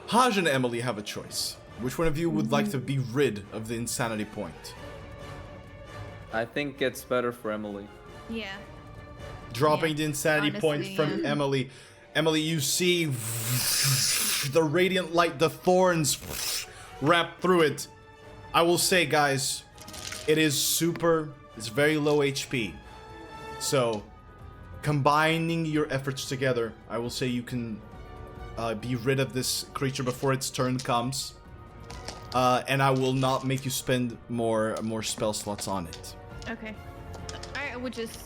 Haj and Emily have a choice. Which one of you would like to be rid of the insanity point? I think it's better for Emily. Yeah. Dropping Yeah, the insanity point honestly, from yeah. Emily. Emily, you see the radiant light, the thorns wrap through it. I will say, guys, it's very low HP. So, combining your efforts together, I will say you can be rid of this creature before its turn comes. And I will not make you spend more spell slots on it. Okay. I would just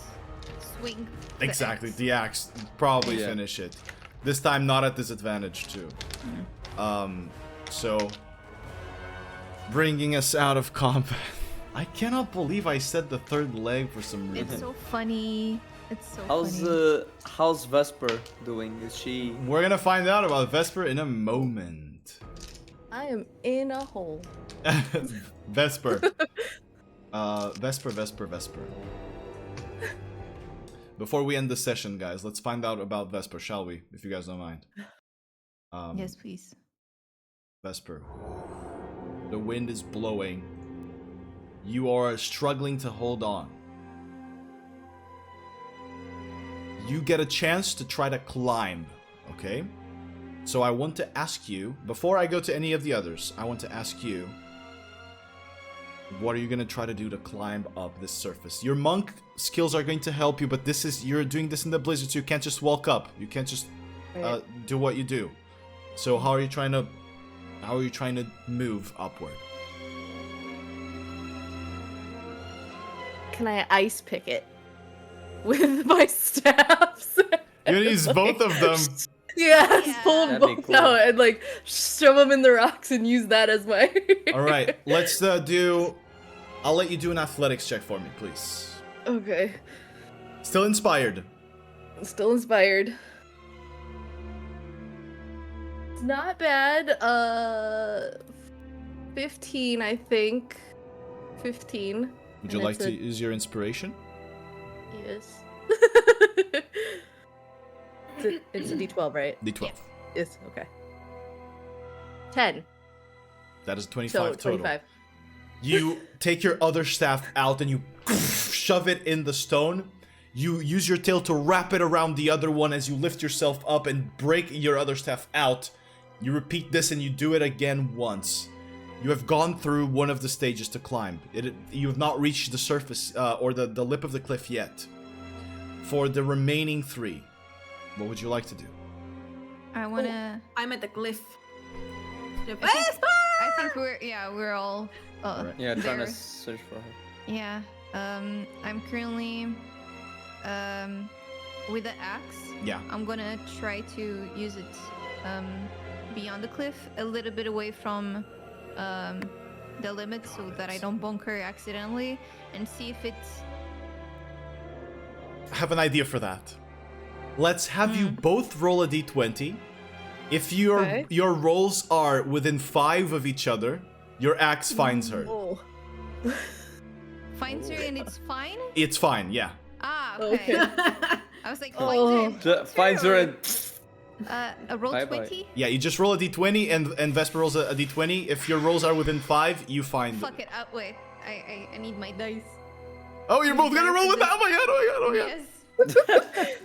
swing. the Exactly, axe. the axe probably Yeah. finish it. This time not at disadvantage too. So bringing us out of combat. I cannot believe I said the third leg for some reason. It's so funny. It's so funny. How's Vesper doing? Is she? We're gonna find out about Vesper in a moment. I am in a hole. Vesper. Vesper. Before we end the session, guys, let's find out about Vesper, shall we? If you guys don't mind. Yes, please. Vesper. The wind is blowing. You are struggling to hold on. You get a chance to try to climb, okay? So I want to ask you, before I go to any of the others, I want to ask you, what are you going to try to do to climb up this surface? Your monk skills are going to help you, but you're doing this in the blizzard, so you can't just walk up. You can't just Right. do what you do. So how are you trying to move upward? Can I ice pick it with my staffs? You're gonna use both of them. Yeah, just Yeah. pull them That'd be both cool. out and like shove them in the rocks and use that as my. All right, let's do. I'll let you do an athletics check for me, please. Okay. Still inspired. Still inspired. It's not bad. 15, I think. 15. Would you And like it's to a- use your inspiration? Yes. It's a D12, right? D12. Yes. Okay. 10. That is 25 So total. 25. You take your other staff out and you shove it in the stone. You use your tail to wrap it around the other one as you lift yourself up and break your other staff out. You repeat this and you do it again once. You have gone through one of the stages to climb. You have not reached the surface or the lip of the cliff yet. For the remaining 3, what would you like to do? I wanna. I'm at the cliff. I think we're all. Yeah, trying there. to search for her. Yeah. I'm currently with the axe. Yeah. I'm gonna try to use it beyond the cliff, a little bit away from the limit, so that I don't bunker accidentally, and see if it's. I have an idea for that. Let's have you both roll a d20. If your rolls are within 5 of each other, your axe finds her. Oh. Finds her and it's fine? It's fine, yeah. Ah, okay. I was like, finds her. Finds her and A roll Bye-bye. 20? Yeah, you just roll a d20 and Vesper rolls a d20. If your rolls are within 5, you find Fuck it. Wait. I need my dice. Oh, you're both gonna roll with that? Oh my god, oh my god, oh my god. Yes.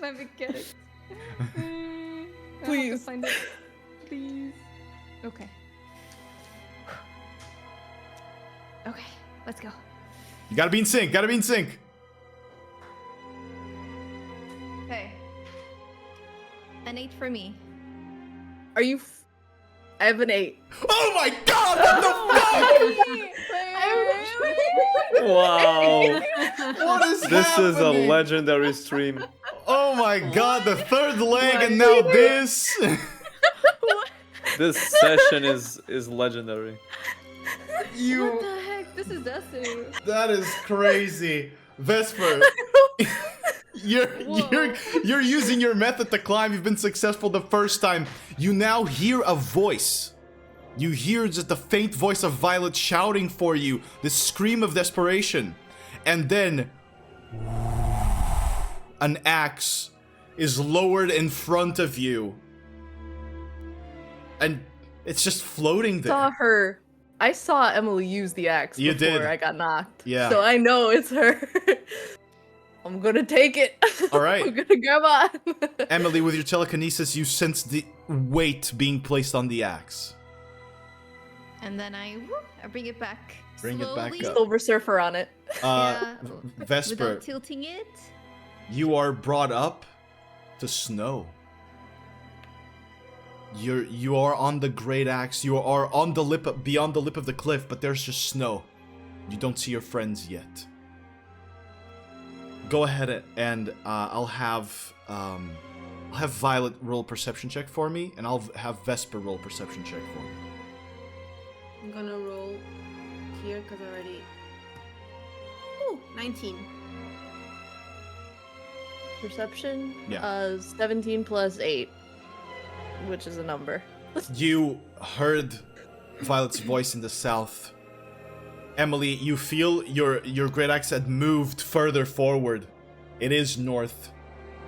My mechanics. Please. Find it. Please. Okay. Okay, let's go. You gotta be in sync, gotta be in sync. Okay. An 8 for me. Are you? I have an 8. Oh my god, what the fuck? wow, What is this is a happening? legendary stream. Oh my god, the third leg and now this. This session is legendary. What You. the heck? This is destiny. That is crazy. Vesper. You're using your method to climb. You've been successful the first time. You now hear a voice. You hear just the faint voice of Violet shouting for you, this scream of desperation. And then an axe is lowered in front of you. And it's just floating there. I saw Emily use the axe You before did. I got knocked. Yeah. So I know it's her. I'm gonna take it. All right. I'm gonna grab on. Emily, with your telekinesis, you sense the weight being placed on the axe. And then I bring it back. Bring it back slowly. up. Silver Surfer on it. Yeah, Vesper, without tilting it. you are brought up to snow. You are on the Greataxe. You are on the beyond the lip of the cliff, but there's just snow. You don't see your friends yet. Go ahead and I'll have Violet roll perception check for me, and I'll have Vesper roll perception check for me. I'm gonna roll here because I already. Ooh, 19. Perception. Yeah. 17 plus 8, which is a number. You heard Violet's voice in the south. Emily, you feel your Greataxe had moved further forward. It is north.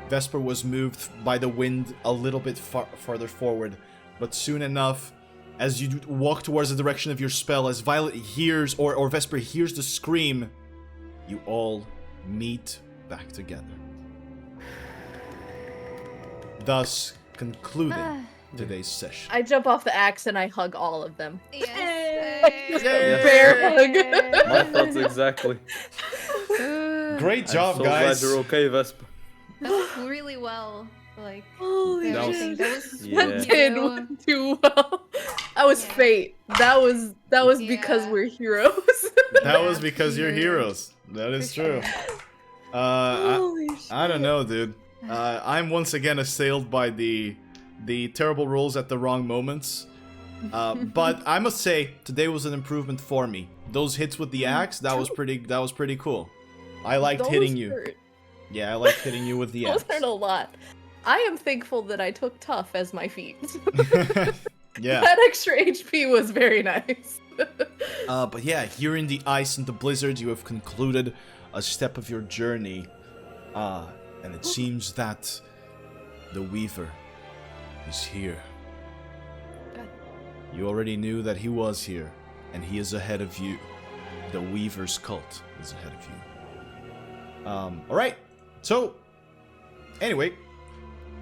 Vesper was moved by the wind a little bit farther forward. But soon enough, as you walk towards the direction of your spell, as Violet hears, or Vesper hears the scream, you all meet back together. Thus, concluding today's session. I jump off the axe and I hug all of them. Yes. Bear hug. My thoughts exactly. Great I'm job, so guys. glad you're okay, Vespa. That was really well. Like, Holy That was- shit. that was Yeah. That did too well. That was Yeah. fate. That was because Yeah. we're heroes. That was because you're heroes. That is true. Holy shit. I don't know, dude. I'm once again assailed by the terrible rolls at the wrong moments. But I must say, today was an improvement for me. Those hits with the axe, that was pretty cool. I liked Those hitting you. hurt. Yeah, I liked hitting you with the Those axe. hurt a lot. I am thankful that I took tough as my feat. Yeah. That extra HP was very nice. But yeah, here in the ice and the blizzard, you have concluded a step of your journey. And it seems that The Weaver is here. God. You already knew that he was here, and he is ahead of you. The Weaver's cult is ahead of you. Alright, so, anyway,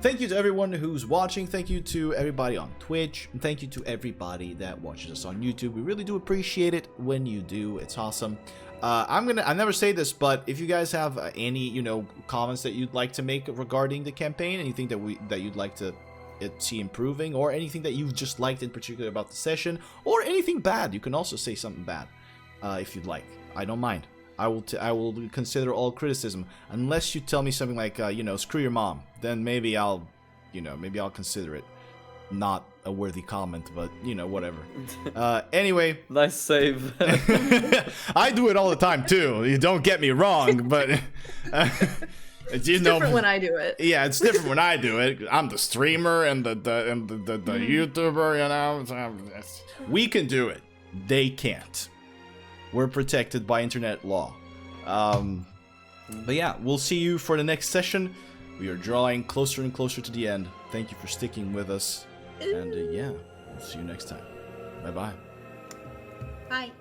thank you to everyone who's watching, thank you to everybody on Twitch, and thank you to everybody that watches us on YouTube. We really do appreciate it when you do, it's awesome. I never say this, but if you guys have any, comments that you'd like to make regarding the campaign, anything that you'd like to see improving, or anything that you've just liked in particular about the session, or anything bad, you can also say something bad, if you'd like. I don't mind. I will consider all criticism, unless you tell me something like, screw your mom. Then maybe I'll consider it. Not a worthy comment, but whatever. Anyway, Nice save. I do it all the time too. You don't get me wrong, but It's different when I do it. Yeah, it's different when I do it. I'm the streamer and the YouTuber. We can do it. They can't. We're protected by internet law. But yeah, we'll see you for the next session. We are drawing closer and closer to the end. Thank you for sticking with us. And yeah, we'll see you next time. Bye-bye. Bye.